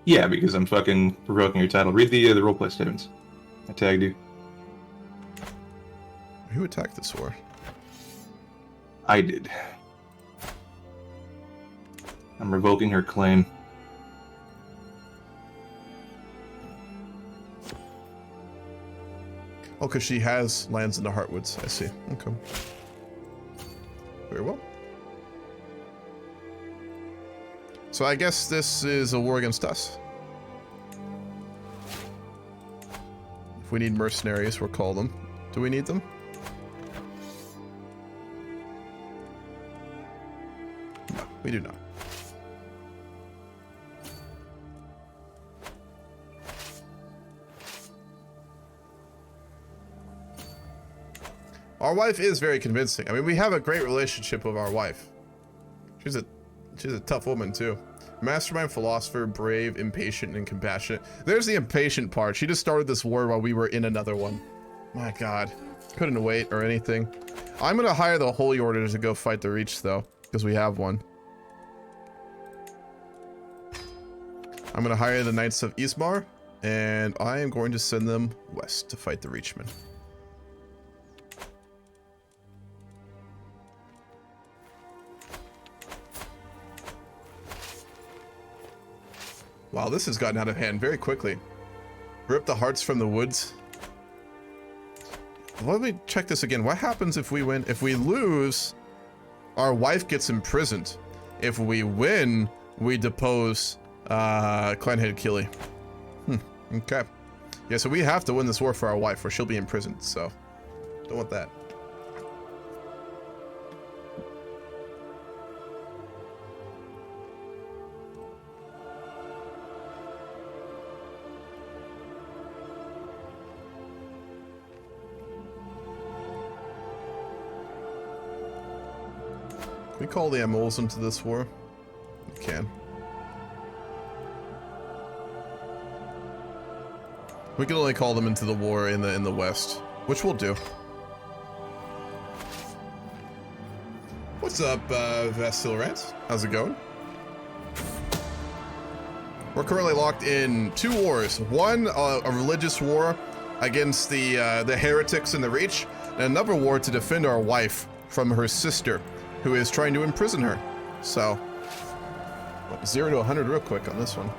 yeah, because I'm fucking provoking your title. Read the roleplay statements. I tagged you. Who attacked this war? I did. I'm revoking her claim. Oh, because she has lands in the Heartwoods. I see. Okay. Very well. So I guess this is a war against us. If we need mercenaries, we'll call them. Do we need them? No, we do not. Our wife is very convincing. I mean, we have a great relationship with our wife. She's a tough woman too. Mastermind, philosopher, brave, impatient, and compassionate. There's the impatient part. She just started this war while we were in another one. My god. Couldn't wait or anything. I'm gonna hire the Holy Order to go fight the Reach though, because we have one. I'm gonna hire the Knights of Ismar, and I am going to send them west to fight the Reachmen. Wow, this has gotten out of hand very quickly. Rip the hearts from the woods. Let me check this again. What happens if we win? If we lose, our wife gets imprisoned. If we win, we depose Clanhead Keeley. Okay. Yeah, so we have to win this war for our wife or she'll be imprisoned, so don't want that. Can we call the Amols into this war? We can. We can only call them into the war in the west, which we'll do. What's up, Vasilrant? How's it going? We're currently locked in 2 wars. One, a religious war against the heretics in the Reach, and another war to defend our wife from her sister, who is trying to imprison her. So, 0 to 100 real quick on this one.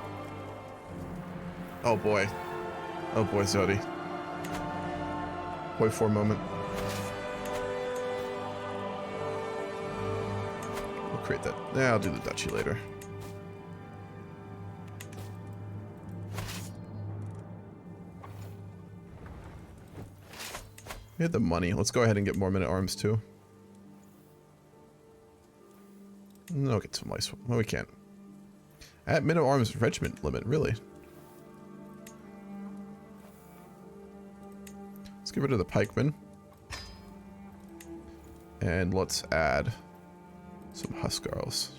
Oh boy. Oh boy, Zodi. Wait for a moment. We'll create that. Yeah, I'll do the duchy later. We had the money. Let's go ahead and get more men-at-arms too. No, get some nice. Well, we can't. At men-at-arms regiment limit, really. Let's get rid of the pikemen. And let's add some huscarls.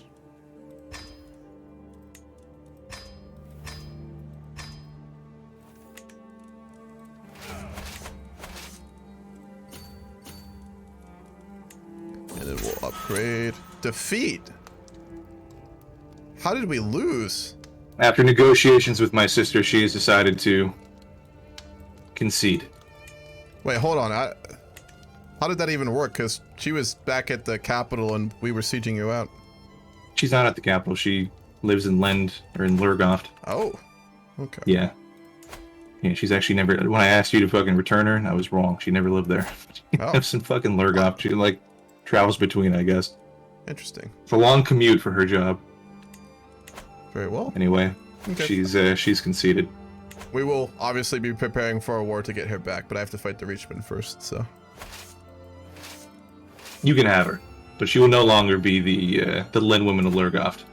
Upgrade. Defeat. How did we lose? After negotiations with my sister, she has decided to concede. Wait, hold on. How did that even work? Because she was back at the capital and we were sieging you out. She's not at the capital. She lives in Lend, or in Lurgoft. Oh, okay. Yeah. Yeah, she's actually never... When I asked you to fucking return her, I was wrong. She never lived there. She lives in fucking Lurgoft. She, like, travels between, I guess. Interesting. It's a long commute for her job. Very well. Anyway, Okay. she's conceded. We will obviously be preparing for a war to get her back, but I have to fight the Reachman first, so... You can have her, but she will no longer be the Lend woman of Lurgoft.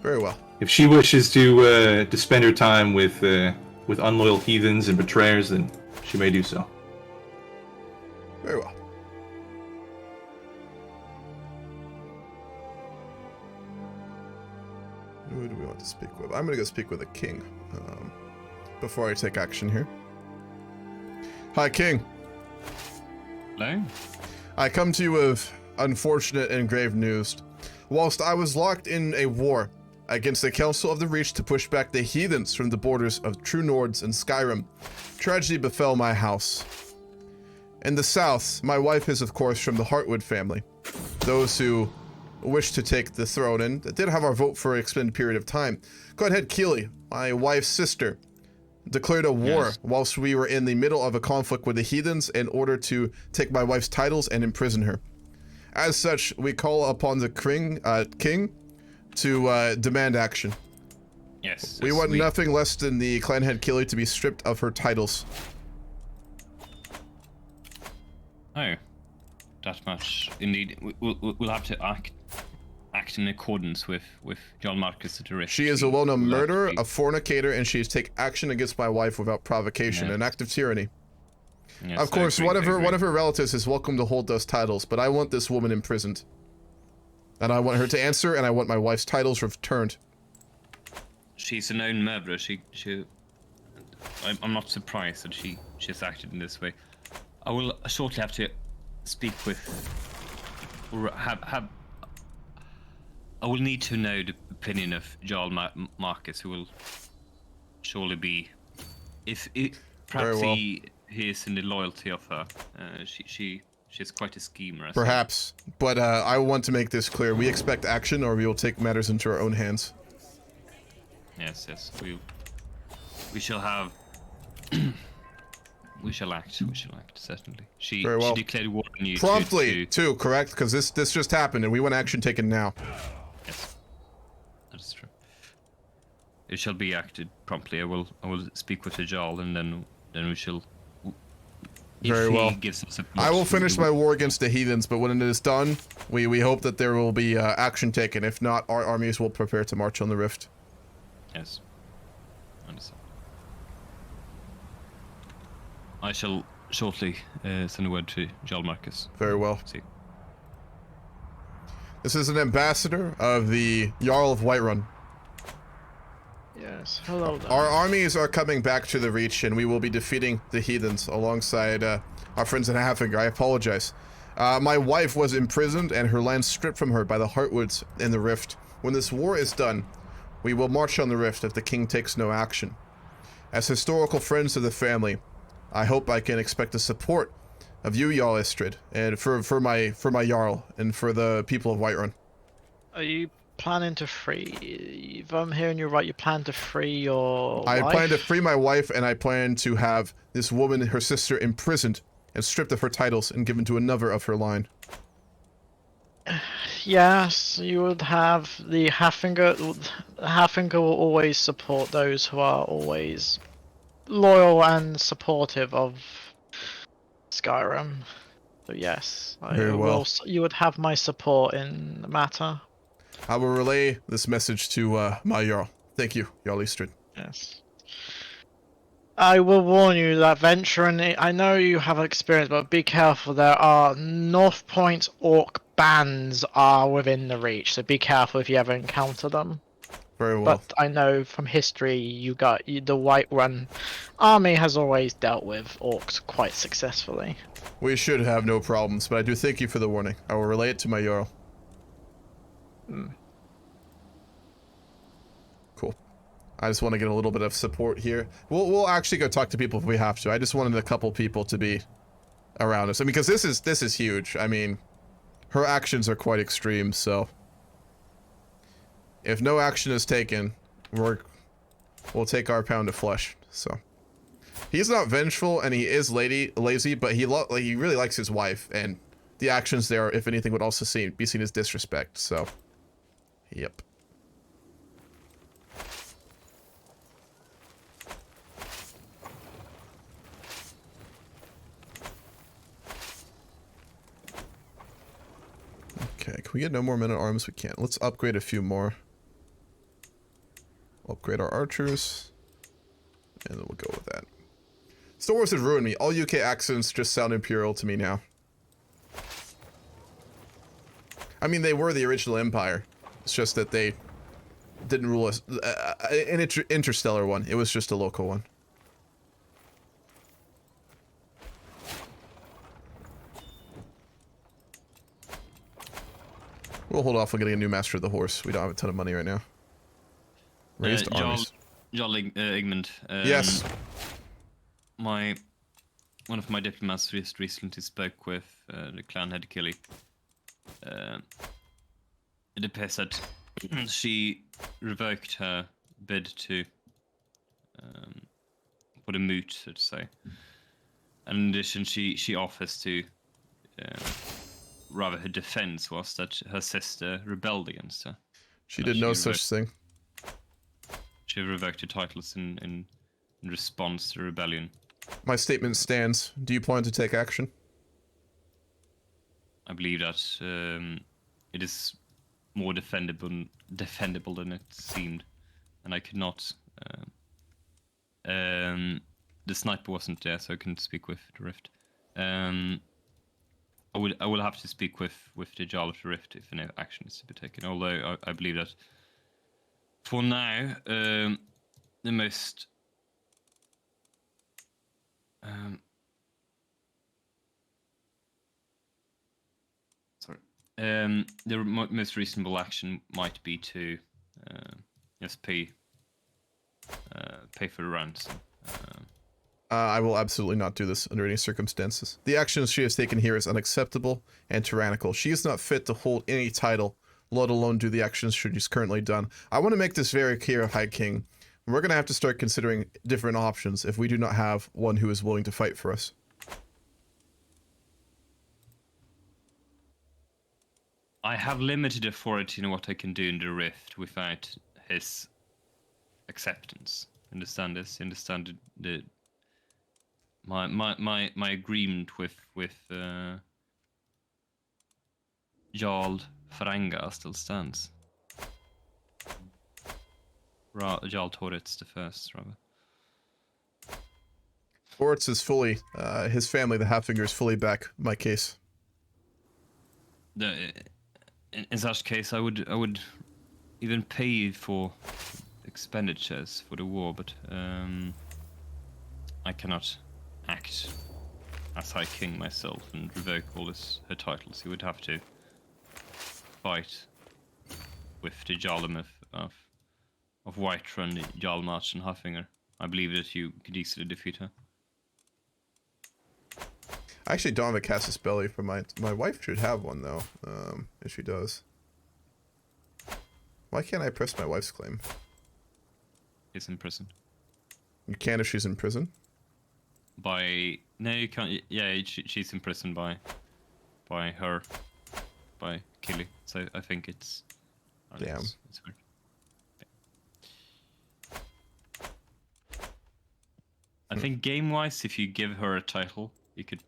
Very well. If she wishes to spend her time with unloyal heathens and betrayers, then she may do so. Very well. Who do we want to speak with? I'm going to go speak with the king before I take action here. Hi, King. Hello? I come to you with unfortunate and grave news. Whilst I was locked in a war against the Council of the Reach to push back the heathens from the borders of True Nords and Skyrim, tragedy befell my house. In the south, my wife is of course from the Heartwood family, those who wish to take the throne, and did have our vote for an extended period of time. Godhead Keeley, my wife's sister, declared a war whilst we were in the middle of a conflict with the heathens in order to take my wife's titles and imprison her. As such, we call upon the king to demand action. Yes. We want nothing less than the clanhead Keeley to be stripped of her titles. Oh, that much. Indeed, we'll have to act in accordance with John Marcus the Rift. She is a well-known murderer, a fornicator, and she is take action against my wife without provocation, an act of tyranny. Yes, Of course, I agree, one of her relatives is welcome to hold those titles, but I want this woman imprisoned. And I want her to answer, and I want my wife's titles returned. She's a known murderer. I'm not surprised that she has acted in this way. I will shortly have to speak with, or I will need to know the opinion of Jarl Marcus, who will surely be, perhaps he is in the loyalty of her. She's quite a schemer. Perhaps, but I want to make this clear. We expect action, or we will take matters into our own hands. Yes, we shall have. We shall act, certainly. She declared war on you promptly, too, correct? Because this just happened, and we want action taken now. Yes, that is true. It shall be acted promptly. I will speak with the Jarl, and then we shall. Very well. Gives us I will finish my war against the heathens, but when it is done, we hope that there will be action taken. If not, our armies will prepare to march on the rift. Yes. Understand. I shall shortly send a word to Jarl Marcus. Very well. See. This is an ambassador of the Jarl of Whiterun. Yes, hello there. Our armies are coming back to the Reach, and we will be defeating the heathens alongside our friends in Halfinger. I apologize. My wife was imprisoned and her land stripped from her by the Heartwoods in the Rift. When this war is done, we will march on the Rift if the king takes no action. As historical friends of the family, I hope I can expect the support of you, Jarl Istrid, and for my Jarl, and for the people of Whiterun. Are you planning to free? If I'm hearing you right, you plan to free your I wife? plan to free my wife, and I plan to have this woman, her sister, imprisoned and stripped of her titles and given to another of her line. Yes, you would have the Halfinger. Halfinger will always support those who are always loyal and supportive of Skyrim. So yes, Very well. You would have my support in the matter. I will relay this message to my Jarl. Thank you, Jarl Istrid. Yes. I will warn you that venturing, I know you have experience, but be careful. There are North Point orc bands are within the Reach, so be careful if you ever encounter them. Very well. But I know from history, the Whiterun army has always dealt with orcs quite successfully. We should have no problems, but I do thank you for the warning. I will relay it to my Jarl. Cool. I just want to get a little bit of support here. We'll actually go talk to people if we have to. I just wanted a couple people to be around us. I mean, because this is huge. I mean, her actions are quite extreme, so if no action is taken, we'll take our pound of flesh. So he's not vengeful, and he is lazy, but he really likes his wife, and the actions there, if anything, would also be seen as disrespect. So, yep. Okay, can we get no more men at arms? We can't. Let's upgrade a few more. Upgrade our archers. And then we'll go with that. Star Wars have ruined me. All UK accents just sound imperial to me now. I mean, they were the original empire. It's just that they didn't rule us. An interstellar one. It was just a local one. We'll hold off on getting a new master of the horse. We don't have a ton of money right now. Raised armies. Jarl Igmund. Yes. One of my diplomats just recently spoke with the clan head Killy. It appears that she revoked her bid to for the moot, so to say. And in addition, she offers to rather her defense was that her sister rebelled against her. She did no such thing. She revoked her titles in response to the rebellion. My statement stands. Do you plan to take action? I believe that it is more defendable than it seemed, and I could not. The sniper wasn't there, so I couldn't speak with the Rift. I will have to speak with the Jarl of the Rift if any action is to be taken. Although I believe that for now the most the most reasonable action might be to just pay for the ransom. I will absolutely not do this under any circumstances. The actions she has taken here is unacceptable and tyrannical. She is not fit to hold any title, let alone do the actions she's currently done. I want to make this very clear, High King. We're going to have to start considering different options if we do not have one who is willing to fight for us. I have limited authority in what I can do in the Rift without his acceptance. Understand this? Understand my agreement with Jarl Faranga still stands. Jarl Toritz the first, rather. Toritz is fully, his family, the Halfingers, fully back my case. In such case, I would even pay for expenditures for the war, but I cannot act as High King myself and revoke all her titles. He would have to fight with the Jarl of Whiterun, Jarl March and Halfinger. I believe that you could easily defeat her. I actually don't have a Casus Belli for my wife should have one though, if she does. Why can't I press my wife's claim? She's in prison. You can if she's in prison? No, you can't. Yeah, she's in prison by Killy. So I think it's... Damn. It's weird. I think game-wise, if you give her a title, you could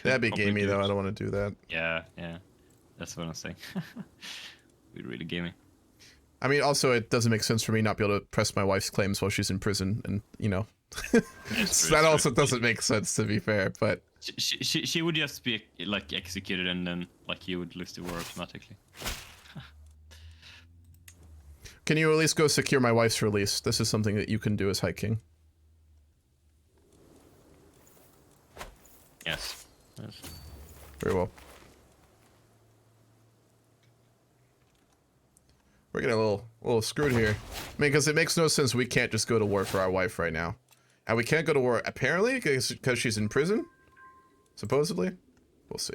That'd be gamey though, I don't want to do that. Yeah, that's what I'm saying. Be really gamey. I mean, also, it doesn't make sense for me not be able to press my wife's claims while she's in prison, and, you know. That also doesn't make sense, to be fair, but... She would just be, like, executed, and then, like, you would lose the war automatically. Can you at least go secure my wife's release? This is something that you can do as High King. Yes. Very well. We're getting a little screwed here. I mean, because it makes no sense we can't just go to war for our wife right now. And we can't go to war, apparently, because she's in prison? Supposedly? We'll see.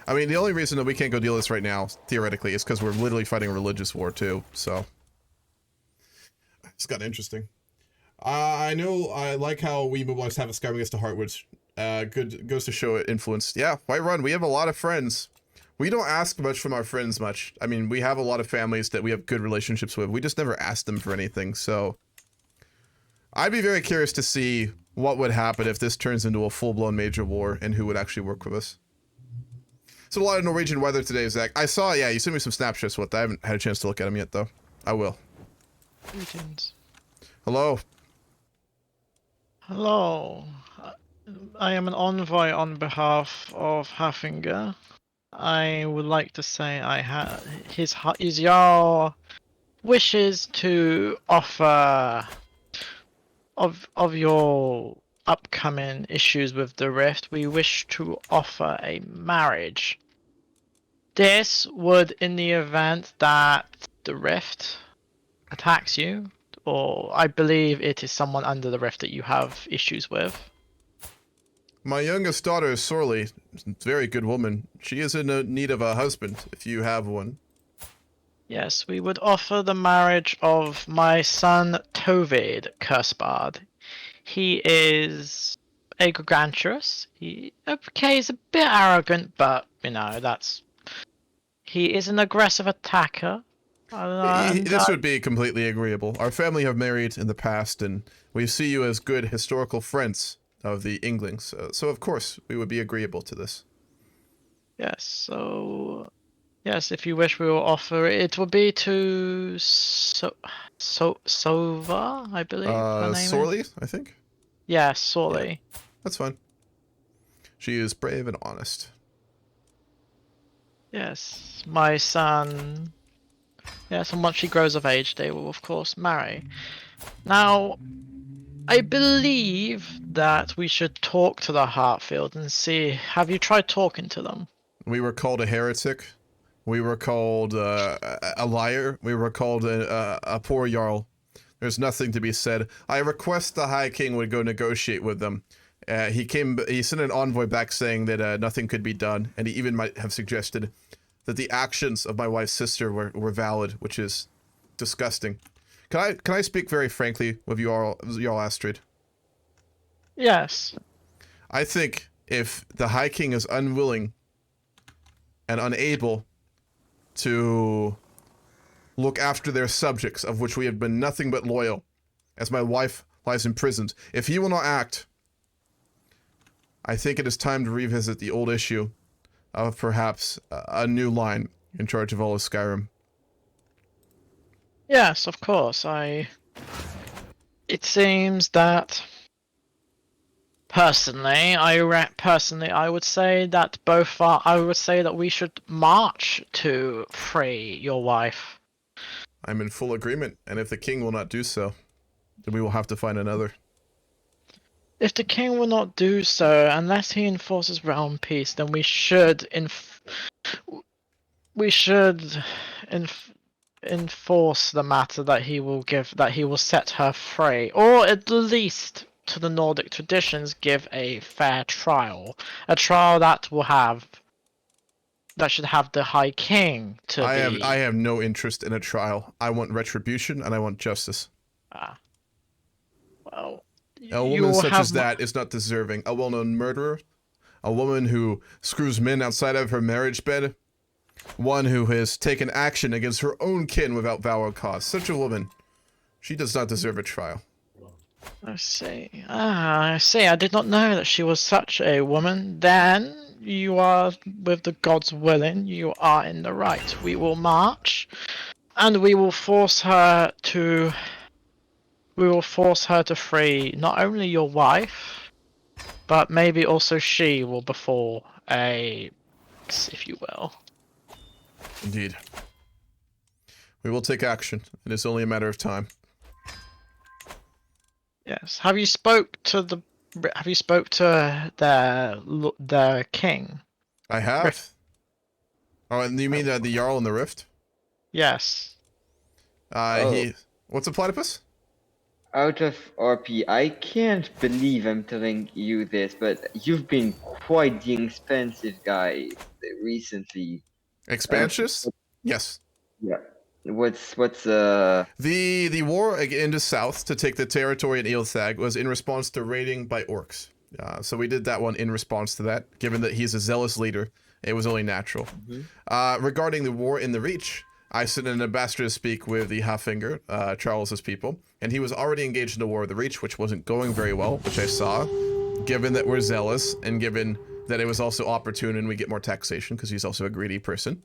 I mean, the only reason that we can't go deal this right now, theoretically, is because we're literally fighting a religious war, too, so. It's gotten interesting. I know, I like how we mobilized half of Skyrim against the heart, which goes to show it influence. Yeah, Whiterun, we have a lot of friends. We don't ask much from our friends much. I mean, we have a lot of families that we have good relationships with. We just never ask them for anything, so. I'd be very curious to see what would happen if this turns into a full-blown major war and who would actually work with us. So a lot of Norwegian weather today, Zach. I saw, yeah, you sent me some snapshots with that. I haven't had a chance to look at them yet, though. I will. Greetings. Hello. Hello. I am an envoy on behalf of Haffinger. I would like to say I have his Jarl wishes to offer of your upcoming issues with the Rift. We wish to offer a marriage. This would, in the event that the Rift attacks you, or I believe it is someone under the Rift that you have issues with. My youngest daughter is sorely, very good woman. She is in need of a husband, if you have one. Yes, we would offer the marriage of my son Tovid Cursebard. He is egregious. He's a bit arrogant, but you know he is an aggressive attacker. This would be completely agreeable. Our family have married in the past, and we see you as good historical friends of the Inglings. So of course we would be agreeable to this. Yes. So. Yes, if you wish, we will offer it. It will be to Sova, I believe. Her name Sorley, is. I think. Yeah, Sorley. Yeah, that's fine. She is brave and honest. Yes, my son. Yes, and once she grows of age, they will of course marry. Now, I believe that we should talk to the Heartfield and see. Have you tried talking to them? We were called a heretic. We were called a liar. We were called a poor jarl. There's nothing to be said. I request the High King would go negotiate with them. He sent an envoy back saying that nothing could be done, and he even might have suggested that the actions of my wife's sister were valid, which is disgusting. Can I speak very frankly with you all, Jarl Astrid? Yes. I think if the High King is unwilling and unable to look after their subjects, of which we have been nothing but loyal, as my wife lies imprisoned. If he will not act, I think it is time to revisit the old issue of perhaps a new line in charge of all of Skyrim. Yes, of course. It seems that personally, I would say that I would say that we should march to free your wife. I'm in full agreement, and if the king will not do so, then we will have to find another. If the king will not do so, unless he enforces realm peace, then we should enforce the matter that he will set her free, or at least, to the Nordic traditions, give a fair trial, a trial that should have the High King to I have no interest in a trial. I want retribution and I want justice. Well, a woman such as that is not deserving. A well-known murderer, a woman who screws men outside of her marriage bed, one who has taken action against her own kin without valid cause. Such a woman, she does not deserve a trial. I see. I see. I did not know that she was such a woman. Then you are, with the gods willing, you are in the right. We will march, and we will force her to. We will force her to free not only your wife, but maybe also she will befall a, if you will. Indeed. We will take action. It is only a matter of time. Yes. Have you spoke to the have you spoke to the king? I have. Oh, and you mean the Jarl in the Rift? Yes. What's a platypus? Out of RP, I can't believe I'm telling you this, but you've been quite the expensive guy recently. Expansious? Yes. Yeah. What's The war into south to take the territory in Ilthag was in response to raiding by orcs. So we did that one in response to that. Given that he's a zealous leader, it was only natural. Regarding the war in the Reach, I sent an ambassador to speak with the Halffinger, Charles's people, and he was already engaged in the war of the Reach, which wasn't going very well, which I saw. Given that we're zealous, and given that it was also opportune and we get more taxation, because he's also a greedy person,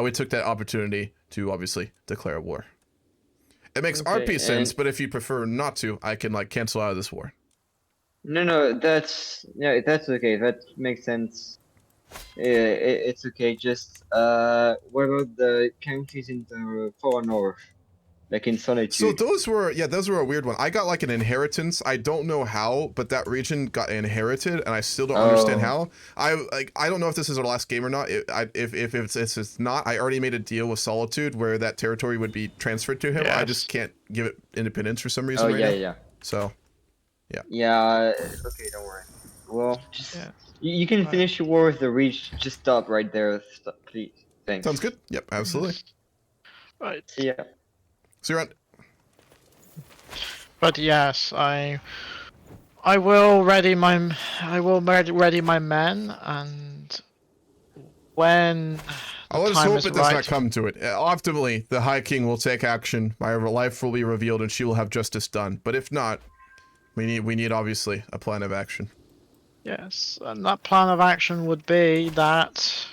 we took that opportunity to obviously declare war. It makes RP sense, but if you prefer not to, I can like cancel out of this war. No, that's okay. That makes sense. It's okay. Just what about the counties in the far north, like in Solitude? So those were a weird one. I got like an inheritance. I don't know how, but that region got inherited, and I still don't understand how. I don't know if this is our last game or not. If it's not, I already made a deal with Solitude where that territory would be transferred to him. Yes. I just can't give it independence for some reason. Yeah. So, yeah. Yeah. Okay, don't worry. Well, just you can finish your war with the Reach. Just stop right there, please. Thanks. Sounds good. Yep, absolutely. Right. Yeah. See you around. But yes, I will ready my men, and when let's hope it does not come to it. Optimally, the High King will take action. My life will be revealed, and she will have justice done. But if not, we need obviously a plan of action. Yes, and that plan of action would be that,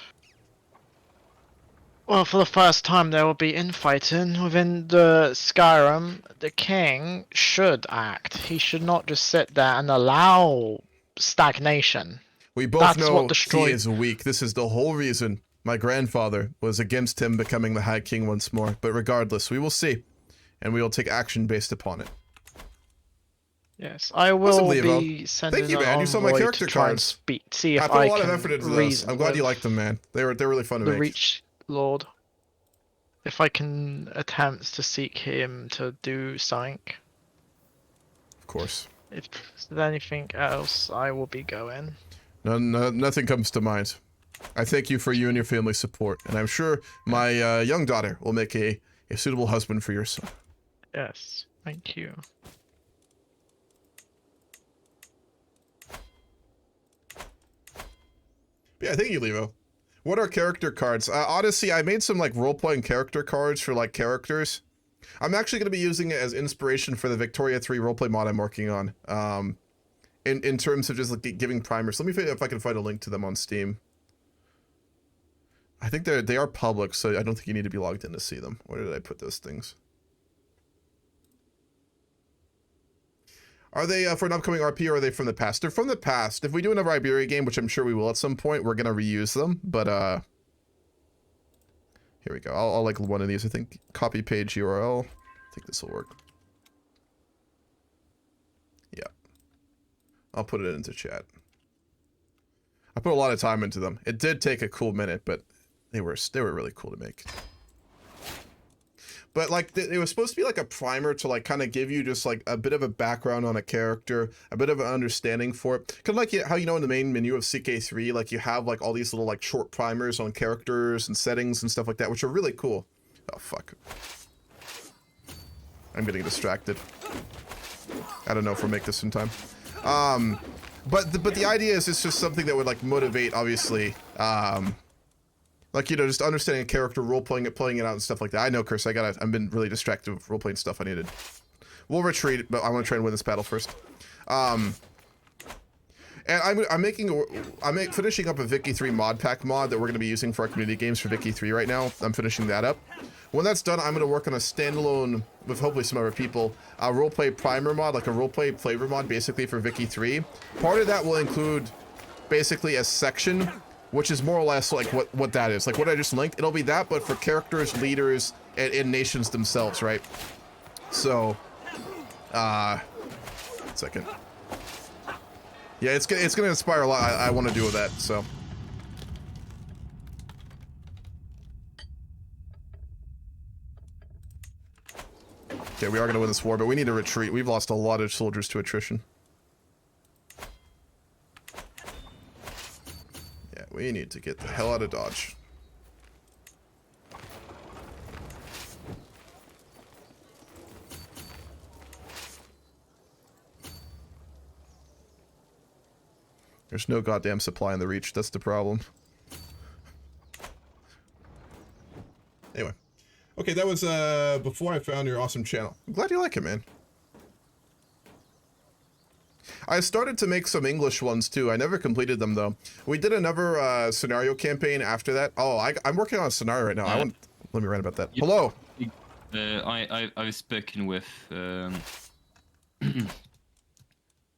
well, for the first time there will be infighting within the Skyrim. The king should act. He should not just sit there and allow stagnation. We both know he is weak. This is the whole reason my grandfather was against him becoming the High King once more. But regardless, we will see, and we will take action based upon it. Yes, I will be sending. Thank you, man. You saw my character cards. See if I put a lot of effort into those. I'm glad you liked them, man. They're really fun to make. The Reach Lord. If I can attempt to seek him to do something. Of course. If there's anything else, I will be going. No, nothing comes to mind. I thank you for you and your family's support, and I'm sure my young daughter will make a suitable husband for your son. Yes, thank you. Yeah, thank you, Levo. What are character cards? Odyssey, I made some like role-playing character cards for like characters. I'm actually going to be using it as inspiration for the Victoria 3 roleplay mod I'm working on. In terms of just like giving primers. Let me see if I can find a link to them on Steam. I think they are public, so I don't think you need to be logged in to see them. Where did I put those things? Are they for an upcoming RP, or are they from the past? They're from the past. If we do another Iberia game, which I'm sure we will at some point, we're gonna reuse them. But here we go. I'll like one of these. I think copy page URL. I think this will work. Yeah, I'll put it into chat. I put a lot of time into them. It did take a cool minute, but they were really cool to make. But like it was supposed to be like a primer to like kind of give you just like a bit of a background on a character, a bit of an understanding for it. Kind of like how you know in the main menu of CK3, like you have like all these little like short primers on characters and settings and stuff like that, which are really cool. Oh fuck! I'm getting distracted. I don't know if we'll make this in time. But the idea is it's just something that would like motivate, obviously. Like, you know, just understanding a character, role-playing it, playing it out and stuff like that. I know, Chris, I've been really distracted with role-playing stuff I needed. We'll retreat, but I want to try and win this battle first. And I'm finishing up a Vicky 3 mod pack mod that we're going to be using for our community games for Vicky 3 right now. I'm finishing that up. When that's done, I'm going to work on a standalone, with hopefully some other people, a roleplay primer mod, like a roleplay flavor mod, basically for Vicky 3. Part of that will include basically a section which is more or less like what that is. Like what I just linked, it'll be that, but for characters, leaders, and nations themselves, right? So, 1 second. Yeah, it's gonna inspire a lot. I want to do with that. So. Okay, we are gonna win this war, but we need to retreat. We've lost a lot of soldiers to attrition. Yeah, we need to get the hell out of Dodge. There's no goddamn supply in the Reach. That's the problem. Anyway. Okay, that was before I found your awesome channel. I'm glad you like it, man. I started to make some English ones too. I never completed them though. We did another scenario campaign after that. Oh, I'm working on a scenario right now. Let me write about that. Hello. I've spoken with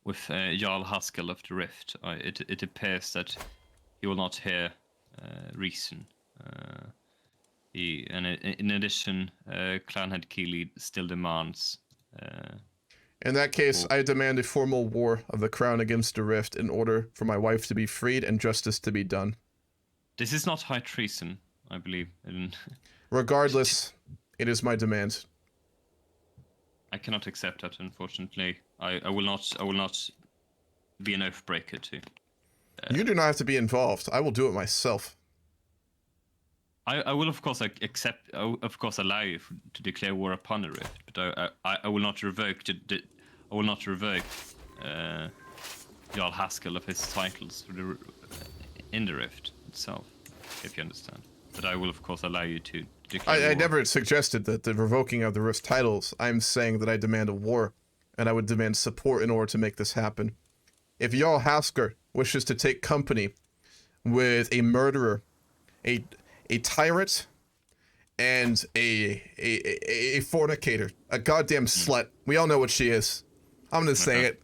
with Jarl Haskell of the Rift. It appears that he will not hear reason. In addition, Clan Head Keeley still demands. In that case, I demand a formal war of the Crown against the Rift in order for my wife to be freed and justice to be done. This is not high treason, I believe. Regardless, it is my demand. I cannot accept that, unfortunately. I will not be an oath breaker too. You do not have to be involved. I will do it myself. I will of course allow you to declare war upon the Rift, but I will not revoke Jarl Haskell of his titles in the Rift itself, if you understand. But I will of course allow you to declare I war. never suggested that the revoking of the Rift titles. I'm saying that I demand a war, and I would demand support in order to make this happen. If Jarl Haskell wishes to take company with a murderer, a tyrant, and a fornicator, a goddamn slut. We all know what she is. I'm gonna say it.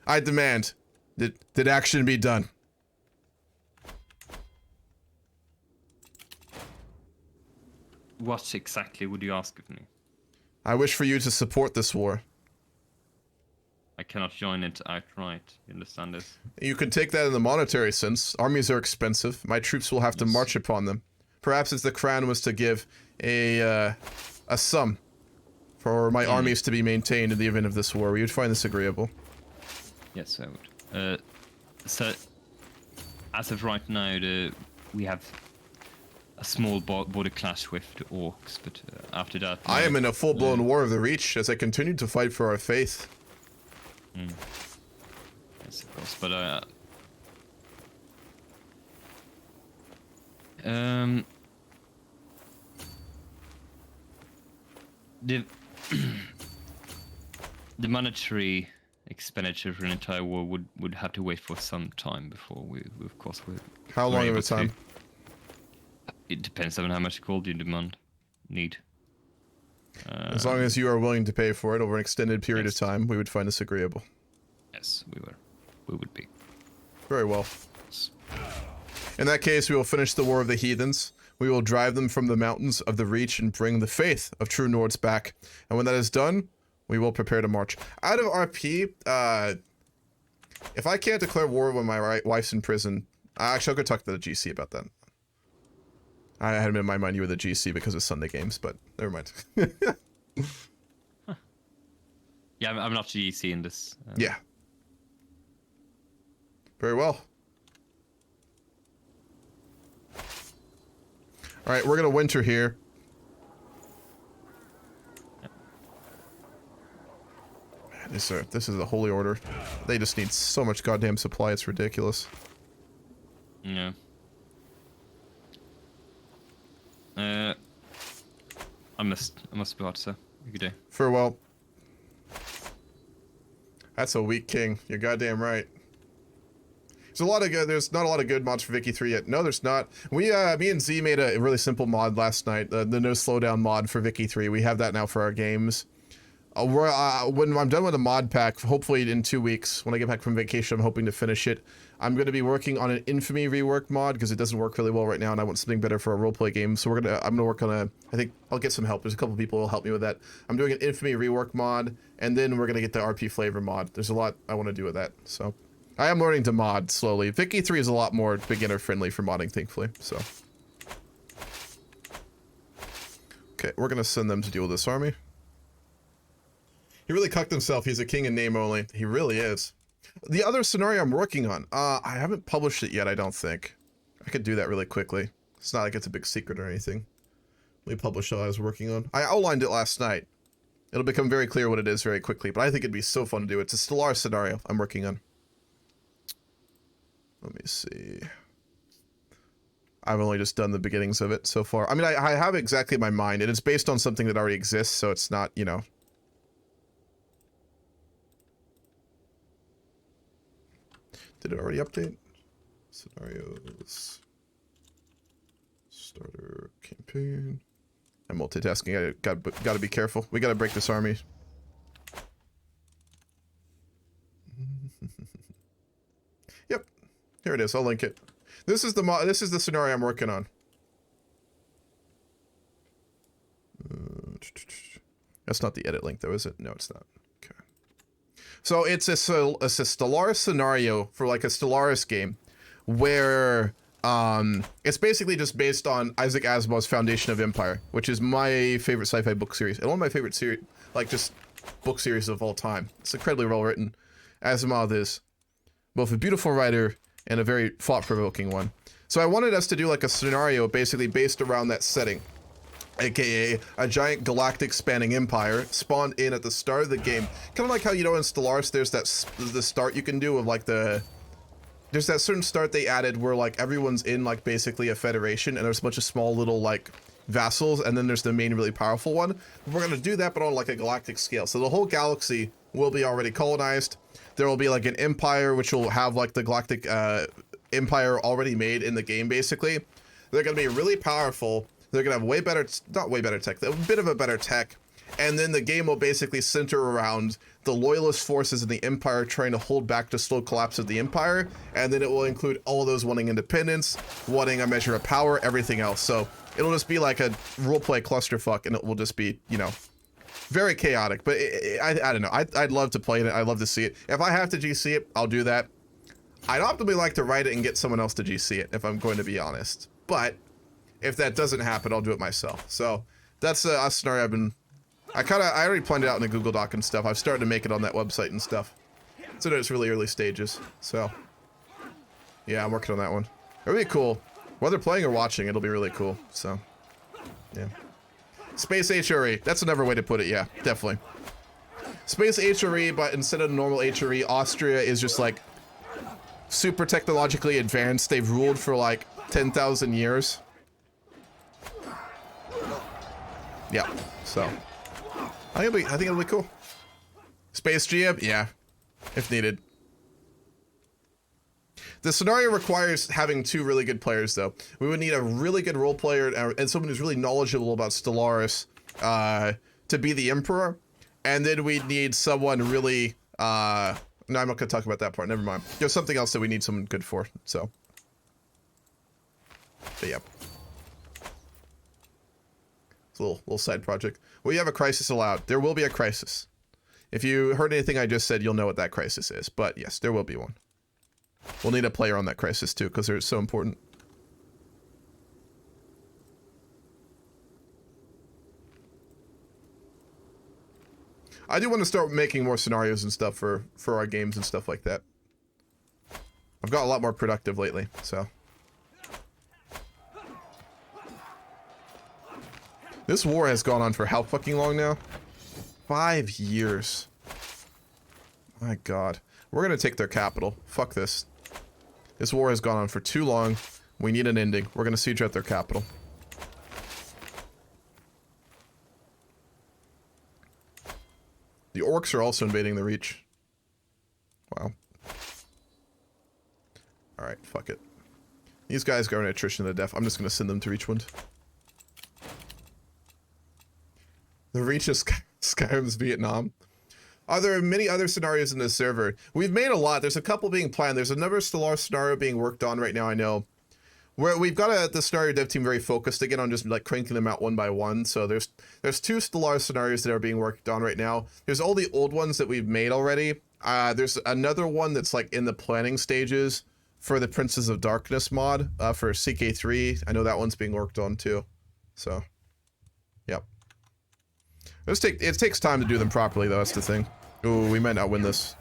I demand that action be done. What exactly would you ask of me? I wish for you to support this war. I cannot join it outright. You understand this? You can take that in the monetary sense. Armies are expensive. My troops will have to march upon them. Perhaps if the crown was to give a sum for my armies to be maintained in the event of this war, we would find this agreeable. Yes, I would. So, as of right now, we have a small border clash with the orcs, but after that... I am in a full-blown war of the Reach as I continue to fight for our faith. Yes, of course, but... the monetary expenditure for an entire war would have to wait for some time before we of course would. How long of a time? It depends on how much gold you need. As long as you are willing to pay for it over an extended period of time, we would find this agreeable. Yes, we would be. Very well. In that case, we will finish the War of the Heathens. We will drive them from the mountains of the Reach and bring the faith of true Nords back. And when that is done, we will prepare to march. Out of RP, if I can't declare war when my wife's in prison, actually, I'll go talk to the GC about that. I had in my mind you were the GC because of Sunday games, but never mind. Yeah, I'm not GC in this. Yeah. Very well. All right, we're gonna winter here. Man, this is a holy order. They just need so much goddamn supply. It's ridiculous. Yeah. I must be hard, sir. Good day. Farewell. That's a weak king. You're goddamn right. There's not a lot of good mods for Vicky 3 yet. No, there's not. Me and Z made a really simple mod last night, the no slowdown mod for Vicky 3. We have that now for our games. When I'm done with the mod pack, hopefully in 2 weeks, when I get back from vacation, I'm hoping to finish it. I'm going to be working on an Infamy rework mod because it doesn't work really well right now, and I want something better for a roleplay game. So I'm gonna work on I think I'll get some help. There's a couple people who will help me with that. I'm doing an Infamy rework mod, and then we're gonna get the RP flavor mod. There's a lot I want to do with that. So I am learning to mod slowly. Vicky 3 is a lot more beginner friendly for modding, thankfully, so. Okay, we're gonna send them to deal with this army. He really cucked himself. He's a king in name only. He really is. The other scenario I'm working on, I haven't published it yet, I don't think. I could do that really quickly. It's not like it's a big secret or anything. Let me publish what I was working on. I outlined it last night. It'll become very clear what it is very quickly, but I think it'd be so fun to do. It's a Stellaris scenario I'm working on. Let me see. I've only just done the beginnings of it so far. I mean, I have exactly my mind, and it's based on something that already exists, so it's not, you know. Did it already update? Scenarios. Starter campaign. I'm multitasking. I gotta be careful. We gotta break this army. Yep. Here it is. I'll link it. This is the scenario I'm working on. That's not the edit link though, is it? No, it's not. Okay. So it's a Stellaris scenario for like a Stellaris game where it's basically just based on Isaac Asimov's Foundation of Empire, which is my favorite sci-fi book series and one of my favorite series, like just book series of all time. It's incredibly well written. Asimov is both a beautiful writer and a very thought-provoking one. So I wanted us to do like a scenario basically based around that setting, aka a giant galactic spanning empire spawned in at the start of the game. Kind of like how, you know, in Stellaris there's the start you can do of like there's that certain start they added where like everyone's in like basically a federation and there's a bunch of small little like vassals, and then there's the main really powerful one. We're gonna do that but on like a galactic scale. So the whole galaxy will be already colonized. There will be like an empire which will have like the galactic empire already made in the game basically. They're gonna be really powerful. They're gonna have way better, not way better tech, a bit of a better tech. And then the game will basically center around the loyalist forces in the empire trying to hold back the slow collapse of the empire. And then it will include all of those wanting independence, wanting a measure of power, everything else. So it'll just be like a roleplay clusterfuck, and it will just be, you know, very chaotic. But I don't know. I'd love to play it. I'd love to see it. If I have to GC it, I'll do that. I'd optimally like to write it and get someone else to GC it, if I'm going to be honest. But if that doesn't happen, I'll do it myself. So that's a scenario I already planned it out in a Google Doc and stuff. I've started to make it on that website and stuff. So it's really early stages. So yeah, I'm working on that one. It'll be cool. Whether playing or watching, it'll be really cool. So yeah. Space HRE. That's another way to put it. Yeah, definitely. Space HRE, but instead of normal HRE, Austria is just like super technologically advanced. They've ruled for like 10,000 years. Yeah, so I think it'll be cool. Space GM, yeah, if needed. The scenario requires having 2 really good players, though. We would need a really good role player and someone who's really knowledgeable about Stellaris to be the Emperor, and then we'd need someone really. No, I'm not gonna talk about that part. Never mind. There's something else that we need someone good for. So, but yeah. It's a little side project. Well, you have a crisis allowed. There will be a crisis. If you heard anything I just said, you'll know what that crisis is. But yes, there will be one. We'll need a player on that crisis too, because they're so important. I do want to start making more scenarios and stuff for our games and stuff like that. I've got a lot more productive lately, so. This war has gone on for how fucking long now? 5 years. My god. We're gonna take their capital. Fuck this. This war has gone on for too long. We need an ending. We're gonna siege out their capital. The orcs are also invading the Reach. Wow. Alright, fuck it. These guys go in attrition to death. I'm just gonna send them to Reachwind. The Reach is Skyrim's Vietnam. Are there many other scenarios in this server? We've made a lot. There's a couple being planned. There's another Stellaris scenario being worked on right now, I know. Where we've got the scenario dev team very focused again on just like cranking them out one by one. So there's 2 Stellaris scenarios that are being worked on right now. There's all the old ones that we've made already. There's another one that's like in the planning stages for the Princes of Darkness mod for CK3. I know that one's being worked on too. So, yep. It takes time to do them properly though, that's the thing. Ooh, we might not win this.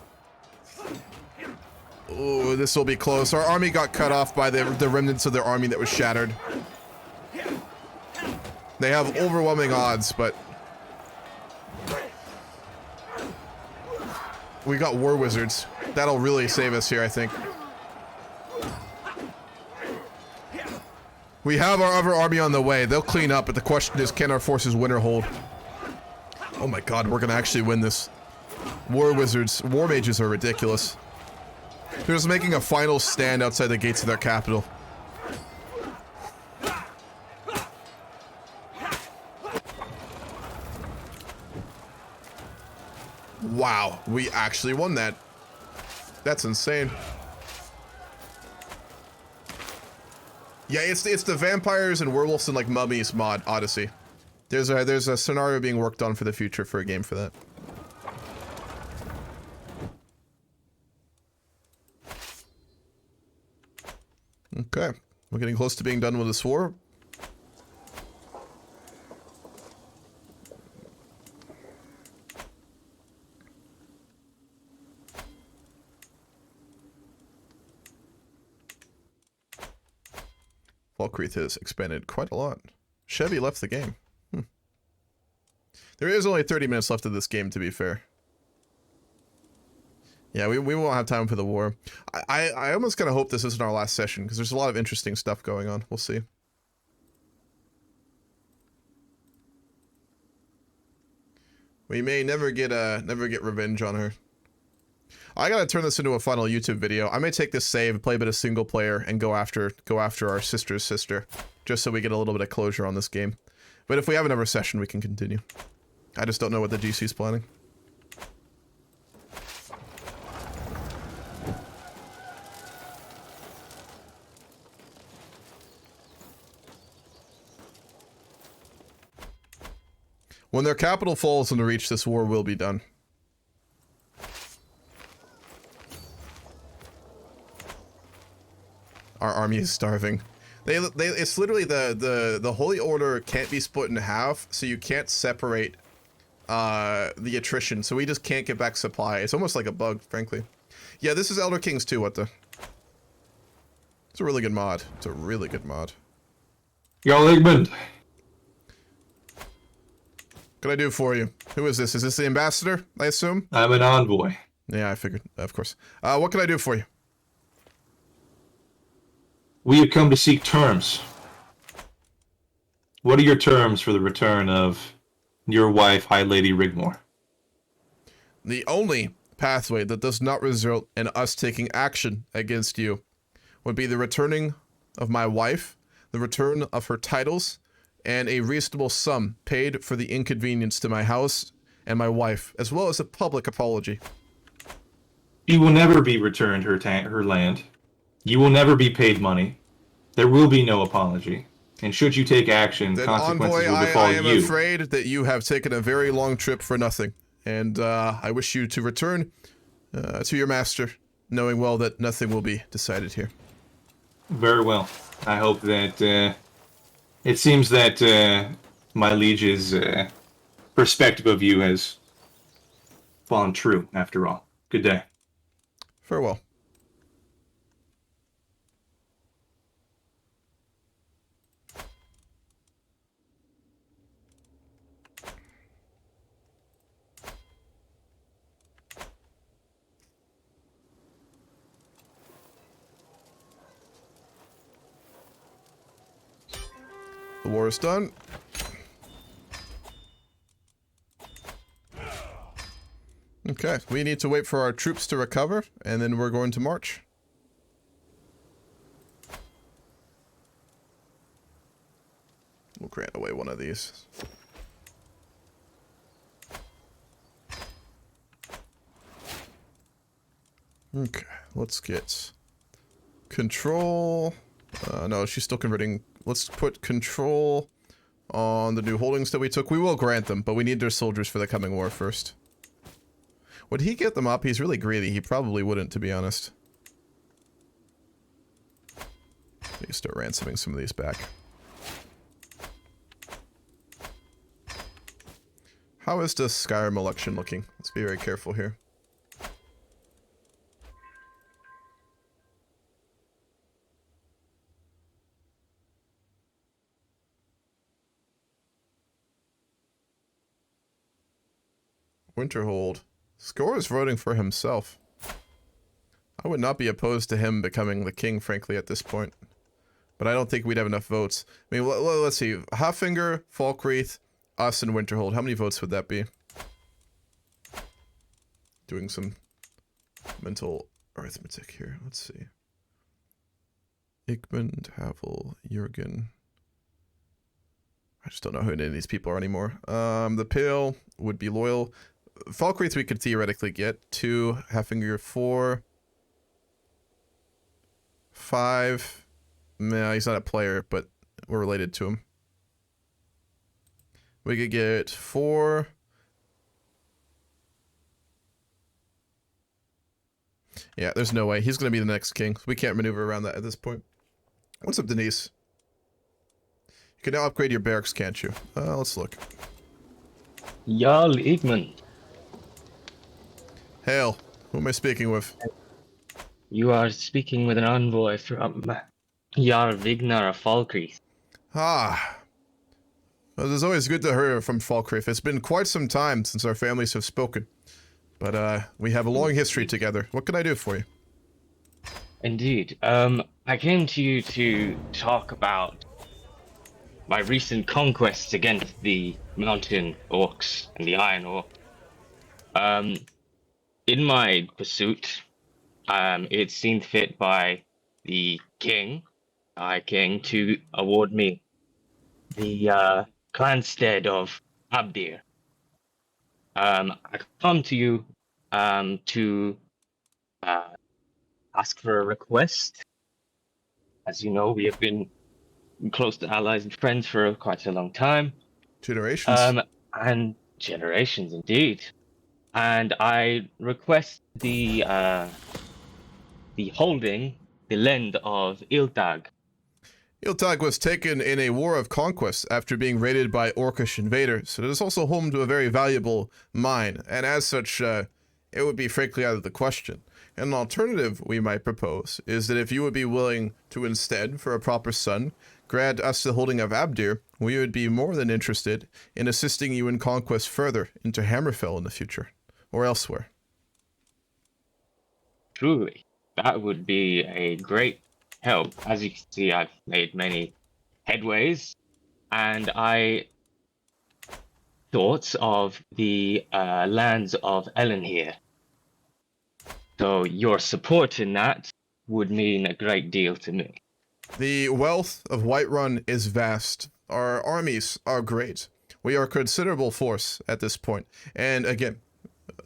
Ooh, this will be close. Our army got cut off by the remnants of their army that was shattered. They have overwhelming odds, but... we got war wizards. That'll really save us here, I think. We have our other army on the way. They'll clean up, but the question is, can our forces win or hold? Oh my god, we're gonna actually win this. War wizards, war mages are ridiculous. They're just making a final stand outside the gates of their capital. Wow, we actually won that. That's insane. Yeah, it's the vampires and werewolves and like mummies mod Odyssey. There's a scenario being worked on for the future for a game for that. Okay, we're getting close to being done with this war. Falkreath has expanded quite a lot. Chevy left the game. There is only 30 minutes left of this game, to be fair. Yeah, we won't have time for the war. I almost kind of hope this isn't our last session, because there's a lot of interesting stuff going on. We'll see. We may never get revenge on her. I gotta turn this into a final YouTube video. I may take this save, play a bit of single player, and go after our sister's sister, just so we get a little bit of closure on this game. But if we have another session, we can continue. I just don't know what the GC's planning. When their capital falls into Reach, this war will be done. Our army is starving. It's literally the Holy Order can't be split in half, so you can't separate the attrition, so we just can't get back supply. It's almost like a bug, frankly. Yeah, this is Elder Kings 2, what the? It's a really good mod. It's a really good mod. Yo, Ligmund. What can I do for you? Who is this? Is this the ambassador, I assume? I'm an envoy. Yeah, I figured, of course. What can I do for you? We have come to seek terms. What are your terms for the return of your wife, High Lady Rigmore? The only pathway that does not result in us taking action against you would be the returning of my wife, the return of her titles, and a reasonable sum paid for the inconvenience to my house and my wife, as well as a public apology. She will never be returned her land. You will never be paid money. There will be no apology. And should you take action, then consequences Envoy, will befall you. I am afraid that you have taken a very long trip for nothing. And I wish you to return to your master, knowing well that nothing will be decided here. Very well. I hope that... it seems that my liege's perspective of you has fallen true, after all. Good day. Farewell. The war is done. Okay, we need to wait for our troops to recover, and then we're going to march. We'll grant away one of these. Okay, let's get control. No, she's still converting. Let's put control on the new holdings that we took. We will grant them, but we need their soldiers for the coming war first. Would he get them up? He's really greedy. He probably wouldn't, to be honest. We can start ransoming some of these back. How is the Skyrim election looking? Let's be very careful here. Winterhold. Score is voting for himself. I would not be opposed to him becoming the king, frankly, at this point. But I don't think we'd have enough votes. I mean, let's see. Hoffinger, Falkreath, us, and Winterhold. How many votes would that be? Doing some mental arithmetic here. Let's see. Igmund, Havel, Jurgen. I just don't know who any of these people are anymore. The Pale would be loyal. Falkreath we could theoretically get. 2, Hoffinger 4. 5. Nah, he's not a player, but we're related to him. We could get 4. Yeah, there's no way. He's going to be the next king. We can't maneuver around that at this point. What's up, Denise? You can now upgrade your barracks, can't you? Let's look. Jarl Igmund. Hail. Who am I speaking with? You are speaking with an envoy from Jarl Vignar of Falkreath. Ah. Well, it's always good to hear from Falkreath. It's been quite some time since our families have spoken. But we have a long history together. What can I do for you? Indeed. I came to you to talk about my recent conquests against the mountain orcs and the iron orc. In my pursuit, it seemed fit by the High King, to award me the clanstead of Abdir. I come to you to ask for a request. As you know, we have been close to allies and friends for quite a long time. Generations. And generations indeed. And I request the holding, the land of Iltag. Iltag was taken in a war of conquest after being raided by Orcish invaders. It is also home to a very valuable mine, and as such, it would be frankly out of the question. An alternative we might propose is that if you would be willing to instead, for a proper son, grant us the holding of Abdir, we would be more than interested in assisting you in conquest further into Hammerfell in the future, or elsewhere. Truly, that would be a great help. As you can see, I've made many headways, and I thought of the lands of Ellen here. So your support in that would mean a great deal to me. The wealth of Whiterun is vast. Our armies are great. We are a considerable force at this point. And again,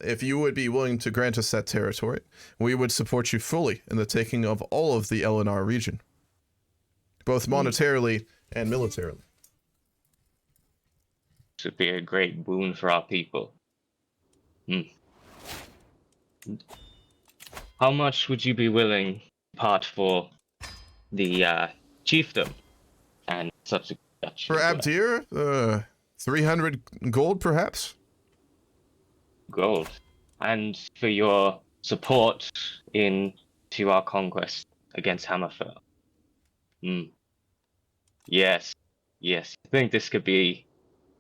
if you would be willing to grant us that territory, we would support you fully in the taking of all of the Elenar region, both monetarily and militarily. This would be a great boon for our people. How much would you be willing to part for the chiefdom and such? For Abdir, 300 gold, perhaps? Gold. And for your support to our conquest against Hammerfell. Yes. I think this could be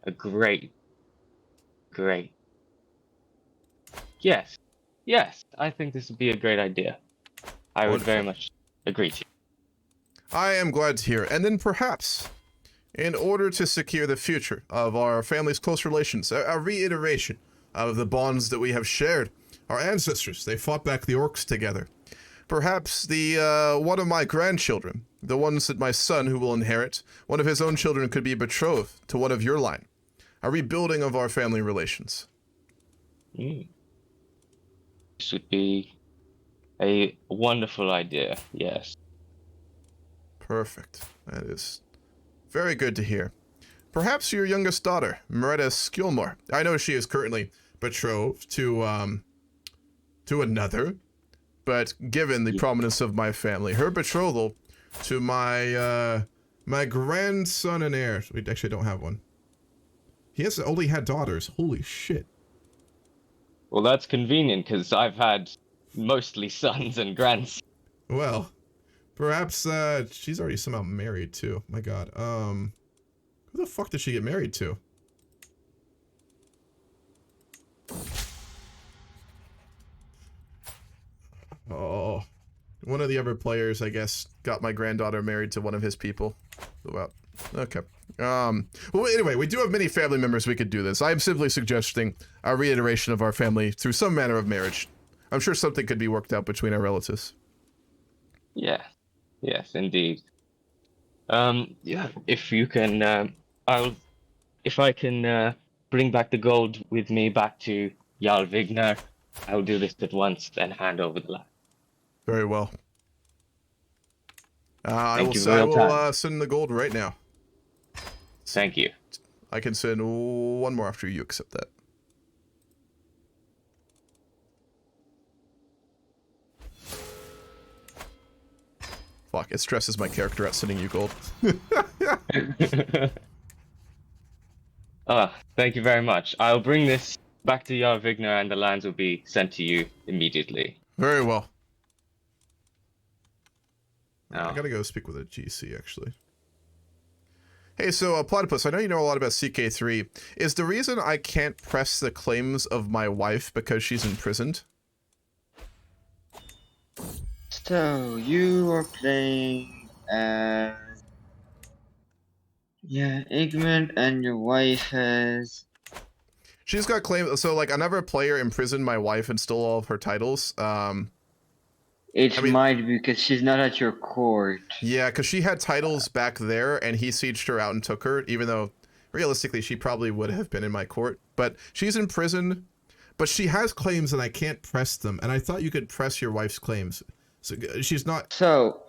a great. Yes, I think this would be a great idea. I would very much agree to. I am glad to hear. And then perhaps, in order to secure the future of our family's close relations, a reiteration of the bonds that we have shared, our ancestors, they fought back the orcs together. Perhaps the one of my grandchildren, the ones that my son who will inherit, one of his own children could be betrothed to one of your line. A rebuilding of our family relations. This would be a wonderful idea, yes. Perfect. That is very good to hear. Perhaps your youngest daughter, Merida Skilmore. I know she is currently betrothed to to another, but given the prominence of my family, her betrothal to my my grandson and heir. We actually don't have one. He has only had daughters. Holy shit. Well, that's convenient because I've had mostly sons and grandsons. Well, perhaps she's already somehow married too. My God. Who the fuck did she get married to? Oh, one of the other players, I guess, got my granddaughter married to one of his people. Well, okay. Well, anyway, we do have many family members we could do this. I am simply suggesting a reiteration of our family through some manner of marriage. I'm sure something could be worked out between our relatives. Yeah. Yes, indeed. Yeah, if you can, if I can bring back the gold with me back to Jarl Vignar, I'll do this at once and hand over the land. Very well. I will send the gold right now. Thank you. I can send one more after you accept that. Fuck, it stresses my character out sending you gold. Thank you very much. I'll bring this back to Jarl Vignar and the lands will be sent to you immediately. Very well. Oh. I gotta go speak with a GC, actually. Hey, so, Platypus, I know you know a lot about CK3. Is the reason I can't press the claims of my wife because she's imprisoned? So, you are playing as... Yeah, Igmund, and your wife has... She's got claims, so, like, another player imprisoned my wife and stole all of her titles. It might be because she's not at your court. Yeah, because she had titles back there, and he sieged her out and took her, even though, realistically, she probably would have been in my court. But she's in prison, but she has claims, and I can't press them. And I thought you could press your wife's claims. So she's not... So,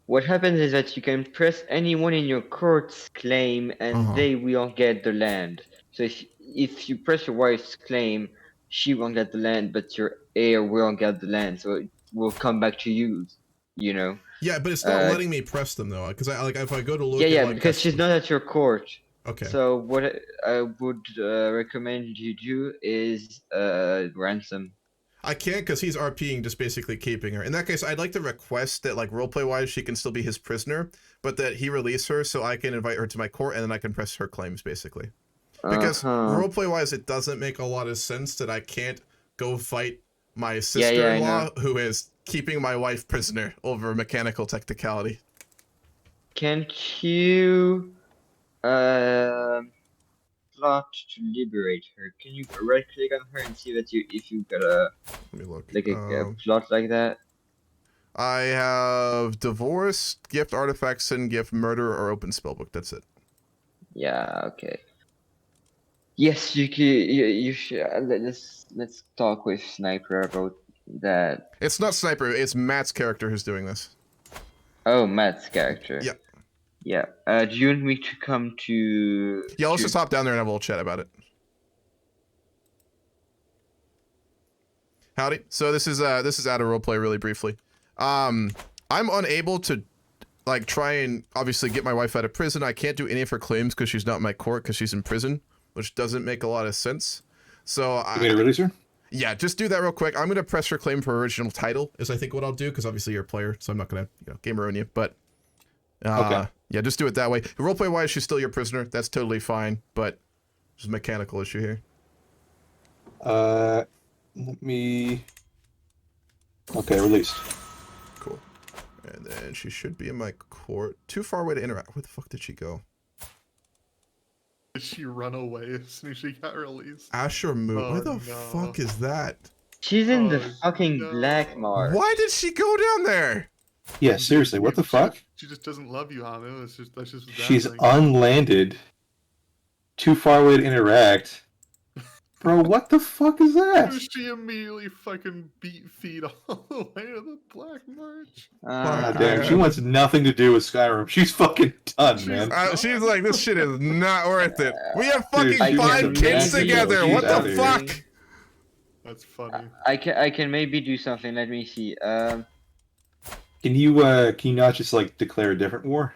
what happens is that you can press anyone in your court's claim, and they will get the land. So if you press your wife's claim, she won't get the land, but your heir will get the land. So it will come back to you, you know. Yeah, but it's not letting me press them though, because if I go to look. Yeah, because she's not at your court. Okay. So what I would recommend you do is ransom. I can't because he's RPing, just basically keeping her. In that case, I'd like to request that, like, roleplay-wise, she can still be his prisoner, but that he release her so I can invite her to my court, and then I can press her claims, basically. Because roleplay-wise, it doesn't make a lot of sense that I can't go fight my sister-in-law who is keeping my wife prisoner over a mechanical technicality. Can't you plot to liberate her? Can you right-click on her and see that if you got a Let me look. Like a plot like that? I have divorce, gift, artifact, sin, gift, murder, or open spellbook. That's it. Yeah. Okay. Yes, you can. You should. Let's talk with Sniper about that. It's not Sniper. It's Matt's character who's doing this. Oh, Matt's character. Yeah. Yeah. Do you want me to come to? Yeah, let's just hop down there and have a little chat about it. Howdy. So this is out of roleplay really briefly. I'm unable to like try and obviously get my wife out of prison. I can't do any of her claims because she's not in my court because she's in prison, which doesn't make a lot of sense. So You made a release her? Yeah, just do that real quick. I'm gonna press her claim for her original title is I think what I'll do because obviously you're a player, so I'm not gonna gamer on you. But okay. Yeah, just do it that way. Roleplay wise, she's still your prisoner. That's totally fine. But there's a mechanical issue here. Let me. Okay, released. Cool. And then she should be in my court. Too far away to interact. Where the fuck did she go? Did she run away as soon as she got released? Asher Moot. Where the fuck is that? She's in the fucking Black Marsh. Why did she go down there? Yeah, seriously, what the fuck? She just doesn't love you, Hanu. That's just what's She's happening. unlanded. Too far away to interact. Bro, what the fuck is that? She immediately fucking beat feet all the way to the Black March. God damn, she wants nothing to do with Skyrim. She's fucking done, man. She's like, this shit is not worth it. We have fucking Dude, 5 kids together. What the fuck? That's funny. I can maybe do something. Let me see. Can you not just like declare a different war?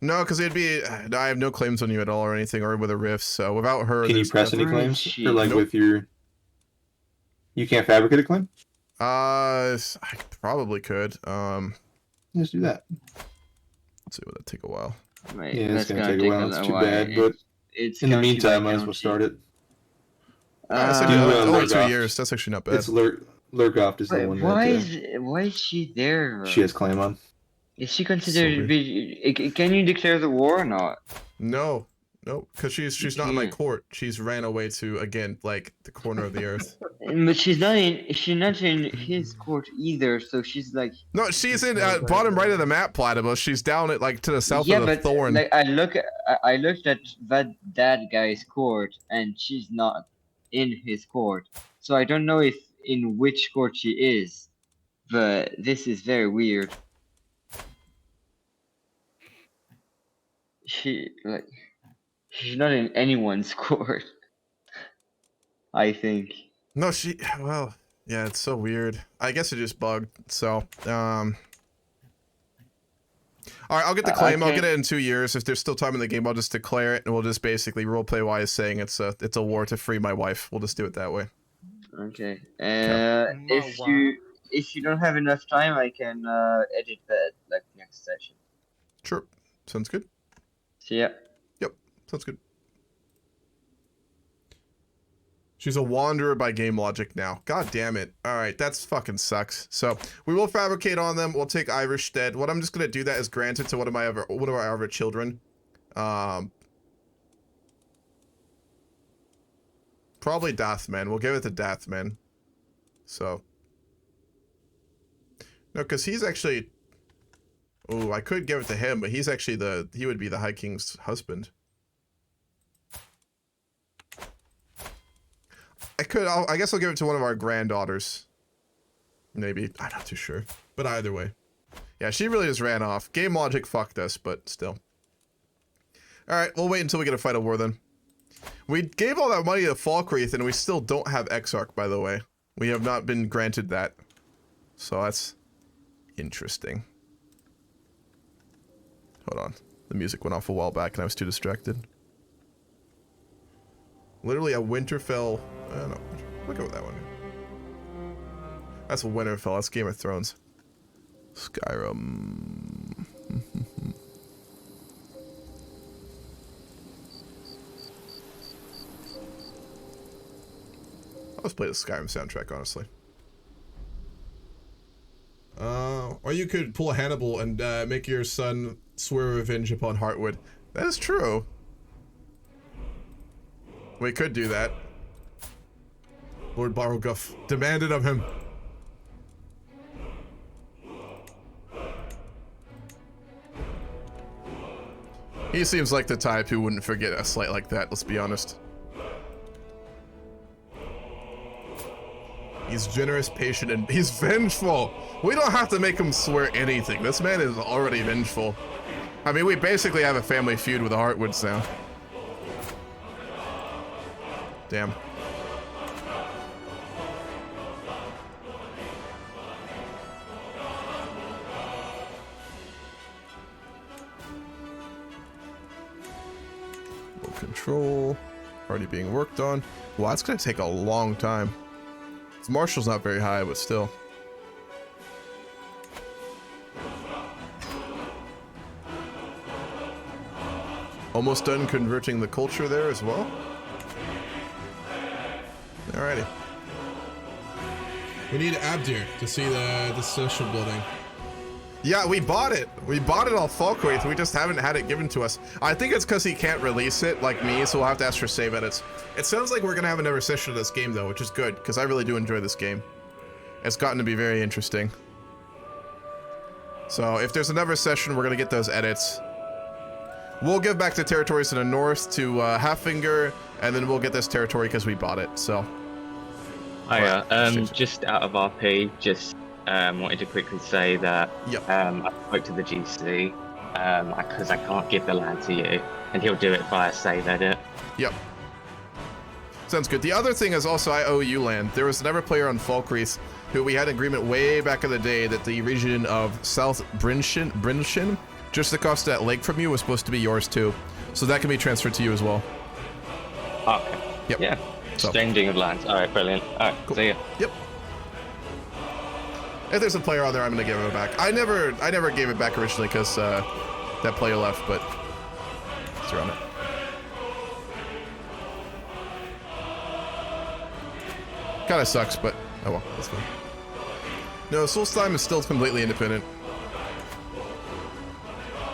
No, because it'd be. I have no claims on you at all or anything, or with a rift. So without her, Can you there's press any nothing. claims? Or like with your. You can't fabricate a claim? I probably could. Let's do that. Let's see, would that take a while? Wait, Yeah, it's that's gonna take a while. It's too while. bad, but It's in the county meantime, by might as well county. start it. Only 2 Lurgoff. years. That's actually not bad. It's Lurgoff is the Wait, one why that is she there? she has claim on. Is she considered to be? Can you declare the war or not? No, because she's not in my court. She's ran away to again like the corner of the earth. But she's not in his court either. So she's like. No, she's in bottom right of the map, Platypus. She's down at like to the south of the but Thorn. like I looked at that guy's court, and she's not in his court. So I don't know if in which court she is. But this is very weird. She's not in anyone's court. I think. No, well, yeah, it's so weird. I guess it just bugged. So, all right, I'll get the claim. I'll get it in 2 years. If there's still time in the game, I'll just declare it, and we'll just basically roleplay wise saying it's a war to free my wife. We'll just do it that way. Okay. If you don't have enough time, I can edit that like next session. Sure. Sounds good. See ya. Yep. Sounds good. She's a wanderer by game logic now. God damn it. Alright, that's fucking sucks. So, we will fabricate on them. We'll take Iverstead. What I'm just gonna do that is grant it to one of our other children. Probably Dathman. We'll give it to Dathman. So. No, because he's actually... Oh, I could give it to him, but he's actually he would be the High King's husband. I guess I'll give it to one of our granddaughters. Maybe. I'm not too sure. But either way. Yeah, she really just ran off. Game logic fucked us, but still. Alright, we'll wait until we get a fight a war then. We gave all that money to Falcrenth, and we still don't have Exarch, by the way. We have not been granted that. So that's interesting. Hold on. The music went off a while back and I was too distracted. Literally a Winterfell... no. We'll go with that one. That's a Winterfell. That's Game of Thrones. Skyrim. I'll just play the Skyrim soundtrack, honestly. Or you could pull a Hannibal and make your son swear revenge upon Heartwood. That is true. We could do that. Lord Barroguff demanded of him. He seems like the type who wouldn't forget a slight like that, let's be honest. He's generous, patient, and he's vengeful. We don't have to make him swear anything. This man is already vengeful. I mean, we basically have a family feud with the Heartwoods now. Damn. Low control. Already being worked on. Well, that's gonna take a long time. His marshal's not very high, but still. Almost done converting the culture there as well. Alrighty. We need Abdir to see the social building. Yeah, we bought it. We bought it off Falkreath. We just haven't had it given to us. I think it's because he can't release it like me, so we'll have to ask for save edits. It sounds like we're going to have another session of this game, though, which is good, because I really do enjoy this game. It's gotten to be very interesting. So if there's another session, we're going to get those edits. We'll give back the territories in the north to Halffinger, and then we'll get this territory because we bought it, so. Hiya, just out of RP, just wanted to quickly say that I spoke to the GC because I can't give the land to you, and he'll do it via save edit. Yep. Sounds good. The other thing is also I owe you land. There was another player on Falkreath who we had an agreement way back in the day that the region of South Brinshin, just across that lake from you, was supposed to be yours too. So that can be transferred to you as well. Okay. Yep. Yeah. Exchanging of lands. All right, brilliant. All right, cool. See ya. Yep. If there's a player on there, I'm gonna give it back. I never gave it back originally because that player left, but it's around it. Kind of sucks, but oh well, that's fine. No, Solstheim is still completely independent.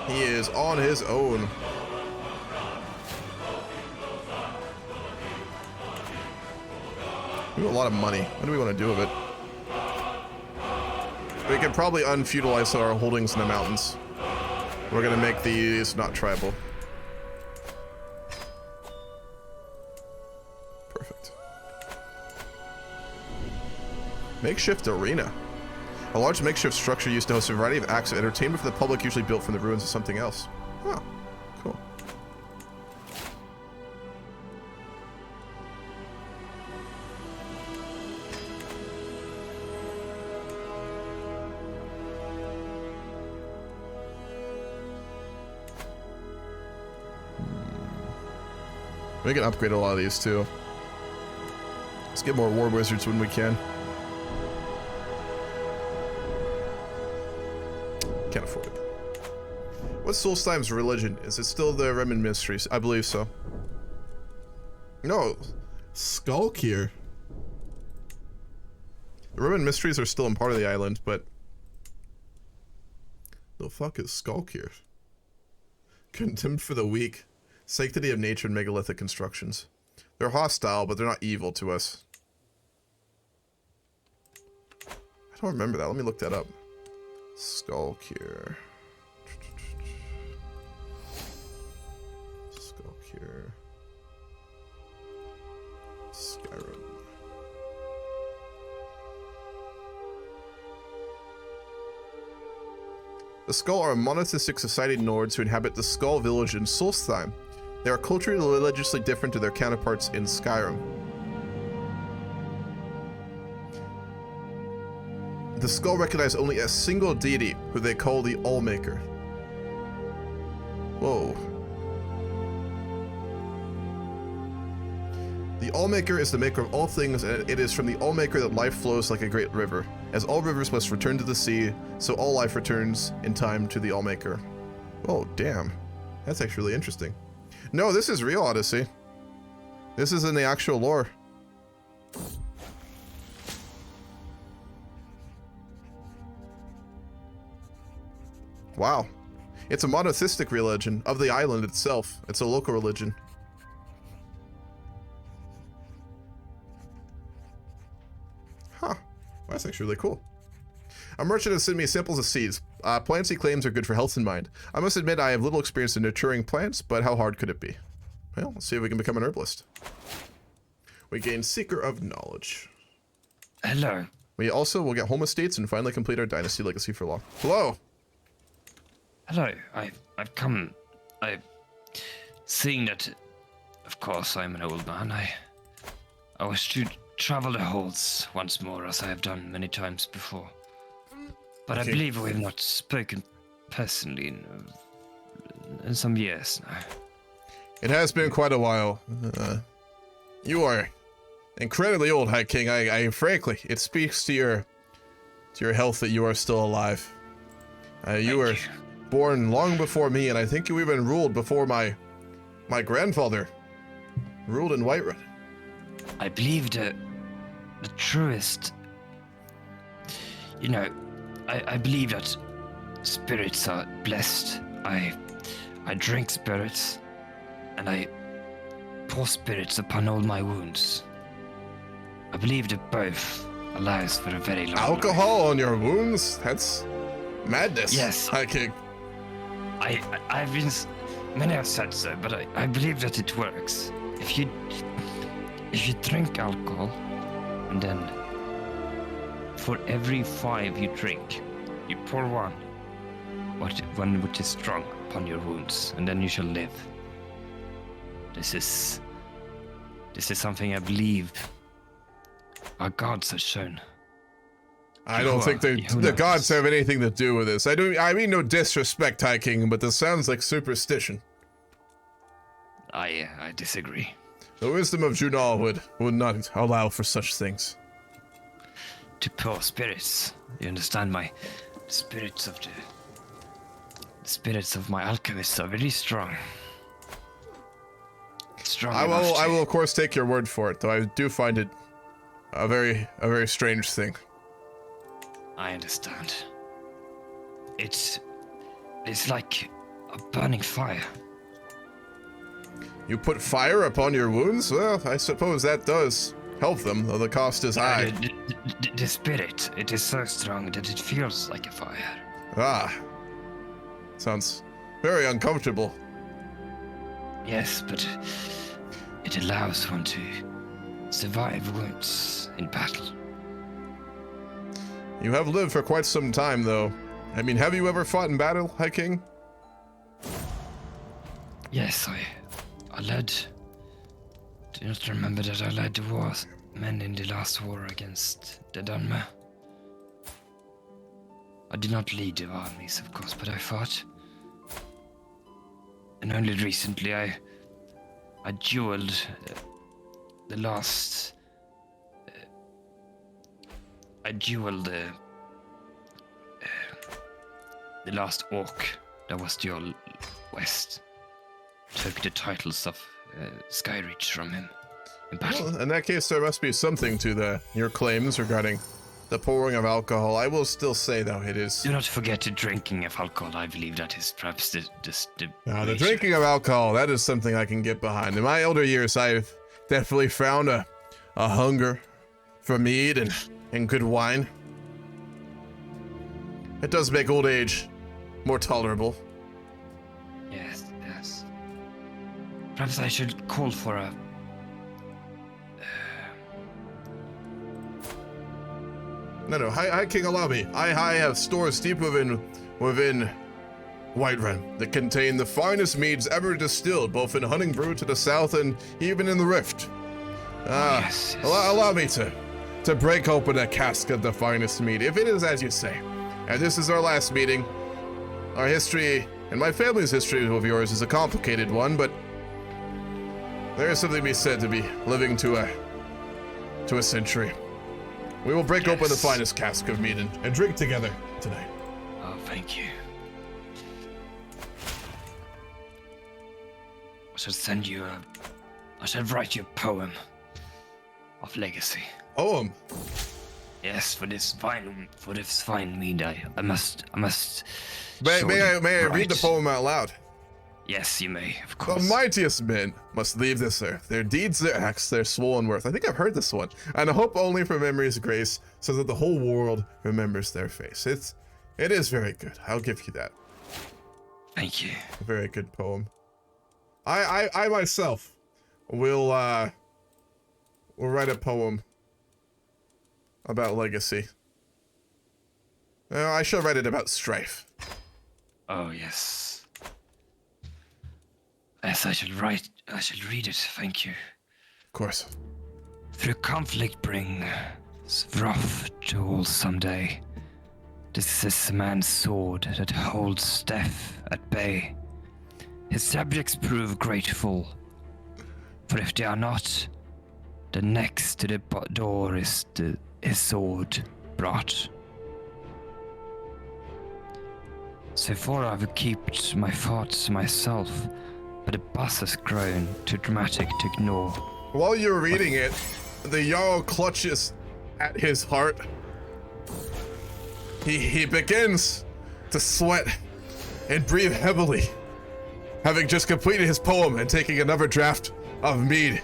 He is on his own. We have a lot of money. What do we want to do with it? We can probably unfeudalize our holdings in the mountains. We're gonna make these not tribal. Perfect. Makeshift arena. A large makeshift structure used to host a variety of acts of entertainment for the public, usually built from the ruins of something else. Oh, cool. We can upgrade a lot of these too. Let's get more war wizards when we can. Can't afford it. What's Solstheim's religion? Is it still the Roman mysteries? I believe so. No. Skullkir. The Roman mysteries are still a part of the island, but the fuck is Skullkir? Contempt for the weak. Sanctity of nature and megalithic constructions. They're hostile, but they're not evil to us. I don't remember that. Let me look that up. Skullkir. Skullkir. Skyrim. The Skull are a monotheistic society Nords who inhabit the Skull village in Solstheim. They are culturally and religiously different to their counterparts in Skyrim. The Skull recognize only a single deity, who they call the Allmaker. Whoa. The Allmaker is the maker of all things, and it is from the Allmaker that life flows like a great river. As all rivers must return to the sea, so all life returns in time to the Allmaker. Oh, damn. That's actually really interesting. No, this is real, Odyssey. This is in the actual lore. Wow. It's a monotheistic religion of the island itself. It's a local religion. Huh. Well, that's actually really cool. A merchant has sent me samples of seeds. Plants he claims are good for health and mind. I must admit I have little experience in nurturing plants, but how hard could it be? Well, let's see if we can become an herbalist. We gain Seeker of Knowledge. Hello. We also will get home estates and finally complete our dynasty legacy for long. Hello. Hello. I've come. Seeing that, of course, I'm an old man. I wish to travel the halls once more, as I have done many times before. But okay. I believe we have not spoken personally in some years now. It has been quite a while. You are incredibly old, High King. I frankly, it speaks to your health that you are still alive. You were born long before me, and I think you even ruled before my grandfather ruled in Whiterun. I believe the truest. You know, I believe that spirits are blessed. I drink spirits, and I pour spirits upon all my wounds. I believe that both allows for a very long alcohol life. On your wounds? That's madness. Yes, High King. I've been. Many have said so, but I believe that it works. If you drink alcohol, and then for every 5 you drink, you pour one which is strong upon your wounds, and then you shall live. This is This is something I believe our gods have shown. I don't think the gods have anything to do with this. I mean no disrespect, High King, but this sounds like superstition. I disagree. The wisdom of Junal would not allow for such things. To poor spirits, you understand, the spirits of my alchemists are very strong. I will of course take your word for it, though I do find it a very strange thing. I understand. It's like a burning fire. You put fire upon your wounds? Well, I suppose that does help them, though the cost is high. The spirit, it is so strong that it feels like a fire. Ah. Sounds very uncomfortable. Yes, but it allows one to survive wounds in battle. You have lived for quite some time, though. I mean, have you ever fought in battle, High King? Yes, I led... Do not remember that I led the wars, men in the last war against the Dunmer. I did not lead the armies, of course, but I fought. And only recently I dueled the last... I dueled the last orc that was the old West. Took the titles of Skyreach from him in battle. Well, in that case, there must be something to your claims regarding the pouring of alcohol. I will still say, though, it is... Do not forget the drinking of alcohol. I believe that is perhaps the drinking of alcohol, that is something I can get behind. In my elder years, I've definitely found a hunger for mead and good wine. It does make old age more tolerable. Yes. Perhaps I should call for a... No, High King, allow me. I have stores deep within Whiterun that contain the finest meads ever distilled, both in Hunting Brew to the south and even in the Rift. Yes. Allow me to break open a cask of the finest mead, if it is as you say. And this is our last meeting. Our history, and my family's history with yours, is a complicated one, but there is something to be said to be living to a century. We will break open the finest cask of mead and drink together tonight. Oh, thank you. I shall write you a poem of legacy. Poem? Yes, for this fine mead, I must. May I read the poem out loud? Yes, you may, of course. The mightiest men must leave this earth, their deeds, their acts, their swollen worth. I think I've heard this one. And I hope only for memory's grace, so that the whole world remembers their face. It is very good. I'll give you that. Thank you. A very good poem. I myself will write a poem about legacy. I shall write it about strife. Oh, yes. Yes, I shall read it, thank you. Of course. Through conflict brings wrath to all someday. This is a man's sword that holds death at bay. His subjects prove grateful, for if they are not, the next to the door is his sword brought. So far I've kept my thoughts to myself, but the buzz has grown too dramatic to ignore. While you're reading it, the Jarl clutches at his heart. He begins to sweat and breathe heavily, having just completed his poem and taking another draft of mead.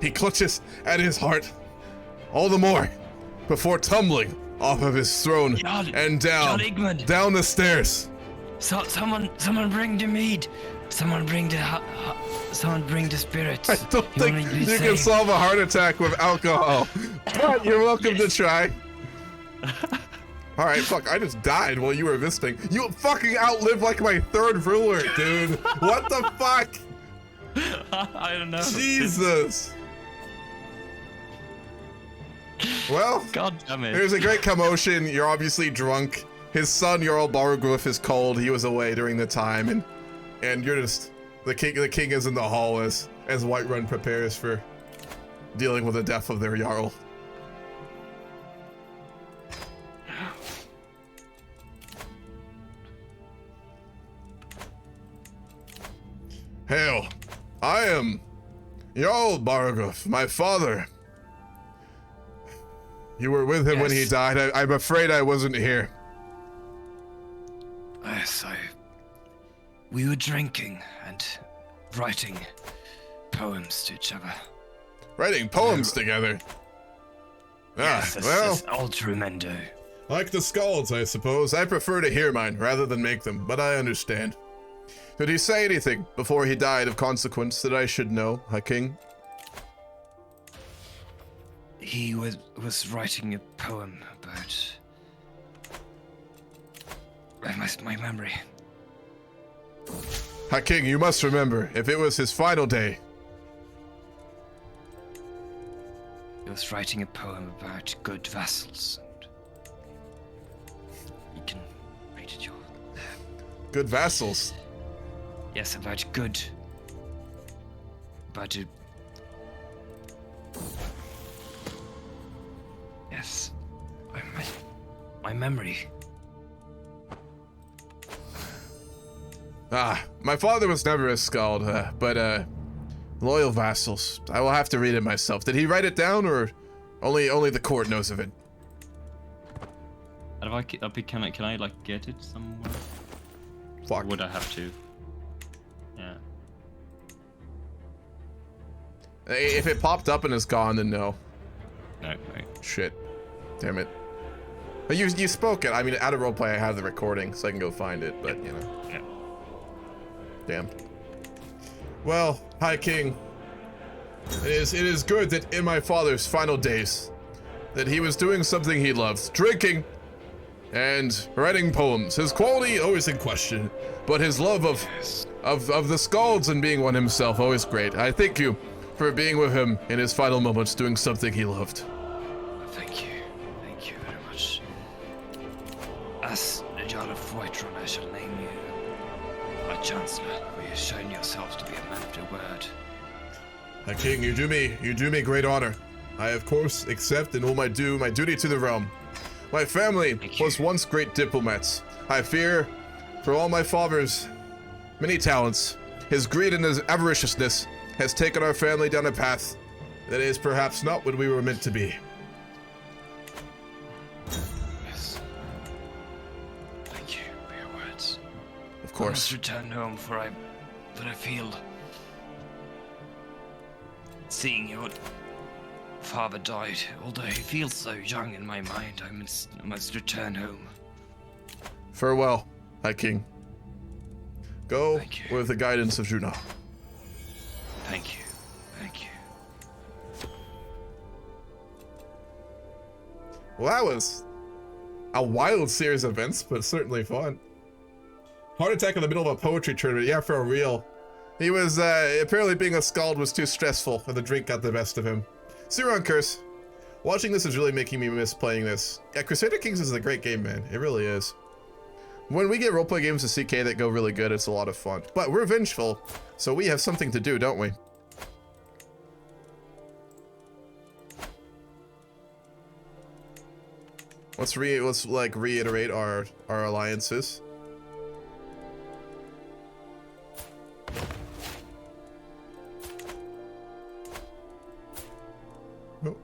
He clutches at his heart all the more before tumbling off of his throne and down the stairs. So, someone bring the mead. Someone bring the spirits. I don't think you can solve a heart attack with alcohol, but you're welcome to try. All right, fuck, I just died while you were visiting. You fucking outlived like my third ruler, dude. What the fuck? I don't know. Jesus. Well, God damn it. there's a great commotion. You're obviously drunk. His son, Jarl Barugruff, is cold. He was away during the time, and you're just the king is in the hall as Whiterun prepares for dealing with the death of their Jarl. Hail, I am Jarl Barugruff, my father. You were with him when he died. I'm afraid I wasn't here. Yes, we were drinking and writing poems to each other. Writing poems together? Yes, that's all tremendo. Like the skalds, I suppose. I prefer to hear mine rather than make them, but I understand. Did he say anything before he died of consequence that I should know, High King? He was writing a poem about my memory. High King, you must remember, if it was his final day. He was writing a poem about good vassals, and you can read it. Good vassals? Yes, about good. About a... Yes. My memory. My father was never a skald, but loyal vassals. I will have to read it myself. Did he write it down, or only the court knows of it? And if can I like get it somewhere? Fuck. Or would I have to? Yeah. If it popped up and is gone, then no. No. Shit. Damn it. But you spoke it. I mean, out of roleplay, I have the recording, so I can go find it. But you know. Yeah. Damn. Well, High King, it is good that in my father's final days, that he was doing something he loved, drinking and writing poems. His quality always in question, but his love of the skalds and being one himself always great. I thank you for being with him in his final moments, doing something he loved. Thank you very much. As the Jarl of Whiterun, I shall name you my Chancellor, for you have shown yourself to be a man of your word. High King, you do me great honor. I of course accept and will my duty to the realm. My family was once great diplomats. I fear, for all my father's many talents, his greed and his avariciousness has taken our family down a path that is perhaps not what we were meant to be. Yes. Thank you for your words. Of course. I must return home, for I feel seeing your father died. Although he feels so young in my mind, I must return home. Farewell, High King. Go with the guidance of Juna. Thank you. Well, that was a wild series of events, but certainly fun. Heart attack in the middle of a poetry tournament. Yeah, for real. He was, apparently being a skald was too stressful, and the drink got the best of him. Siron Curse. Watching this is really making me miss playing this. Yeah, Crusader Kings is a great game, man. It really is. When we get roleplay games to CK that go really good, it's a lot of fun. But we're vengeful, so we have something to do, don't we? Let's reiterate our alliances. Oh.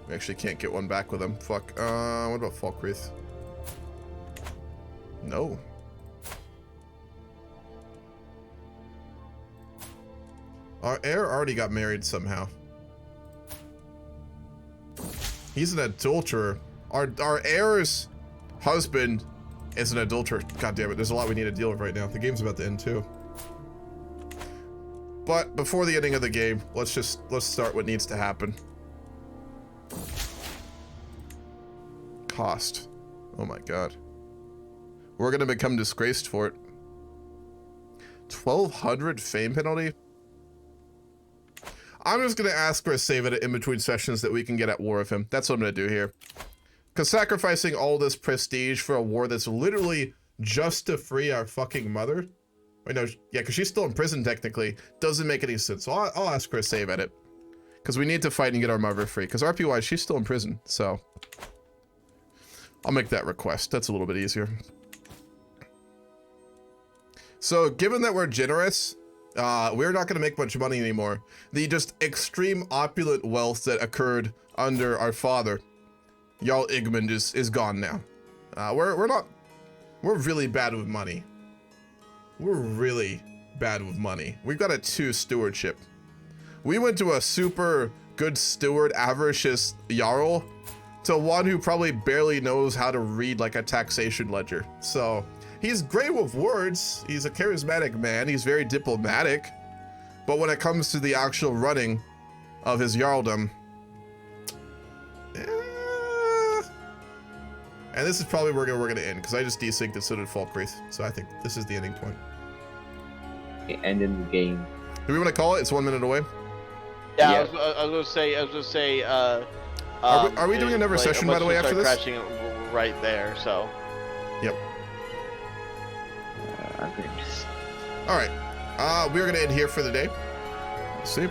We actually can't get one back with them. Fuck. What about Falkreath? No. Our heir already got married somehow. He's an adulterer. Our heir's husband is an adulterer. God damn it, there's a lot we need to deal with right now. The game's about to end too. But before the ending of the game, let's start what needs to happen. Cost. Oh my god. We're gonna become disgraced for it. 1,200 fame penalty? I'm just gonna ask for a save edit in between sessions that we can get at war with him. That's what I'm gonna do here. Because sacrificing all this prestige for a war that's literally just to free our fucking mother. Wait, no, yeah, because she's still in prison technically. Doesn't make any sense. So I'll ask for a save edit. Because we need to fight and get our mother free. Because RP-wise, she's still in prison. So I'll make that request. That's a little bit easier. So given that we're generous, we're not going to make much money anymore. The just extreme opulent wealth that occurred under our father, Jarl Igmund, is gone now. We're really bad with money. We're really bad with money. We've got a 2 stewardship. We went to a super good steward, avaricious Jarl, to one who probably barely knows how to read like a taxation ledger. So he's great with words. He's a charismatic man. He's very diplomatic. But when it comes to the actual running of his Jarldom, and this is probably where we're gonna end, because I just desynced it, so did Falkreath. So I think this is the ending point. End in the game. Do we want to call it? It's 1 minute away. Yeah, I was gonna say. Are we doing another session, by the way, after this? Crashing right there. So. Yep. All right. We're gonna end here for the day. Let's see.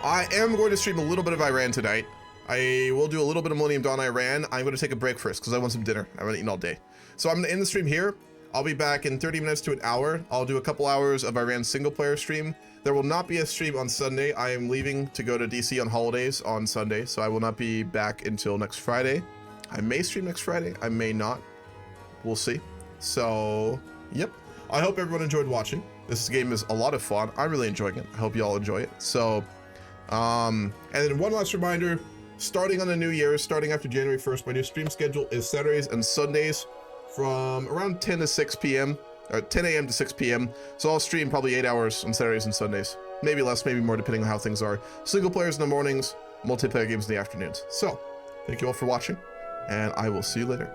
I am going to stream a little bit of Iran tonight. I will do a little bit of Millennium Dawn Iran. I'm going to take a break first because I want some dinner. I haven't eaten all day. So I'm going to end the stream here. I'll be back in 30 minutes to an hour. I'll do a couple hours of Iran single player stream. There will not be a stream on Sunday. I am leaving to go to DC on holidays on Sunday, so I will not be back until next Friday. I may stream next Friday. I may not. We'll see. So, yep. I hope everyone enjoyed watching. This game is a lot of fun. I'm really enjoying it. I hope you all enjoy it. So, and then one last reminder, starting on the new year, starting after January 1st, my new stream schedule is Saturdays and Sundays from around 10 to 6 p.m. or 10 a.m. to 6 p.m. So I'll stream probably 8 hours on Saturdays and Sundays. Maybe less, maybe more, depending on how things are. Single players in the mornings, multiplayer games in the afternoons. So, thank you all for watching, and I will see you later.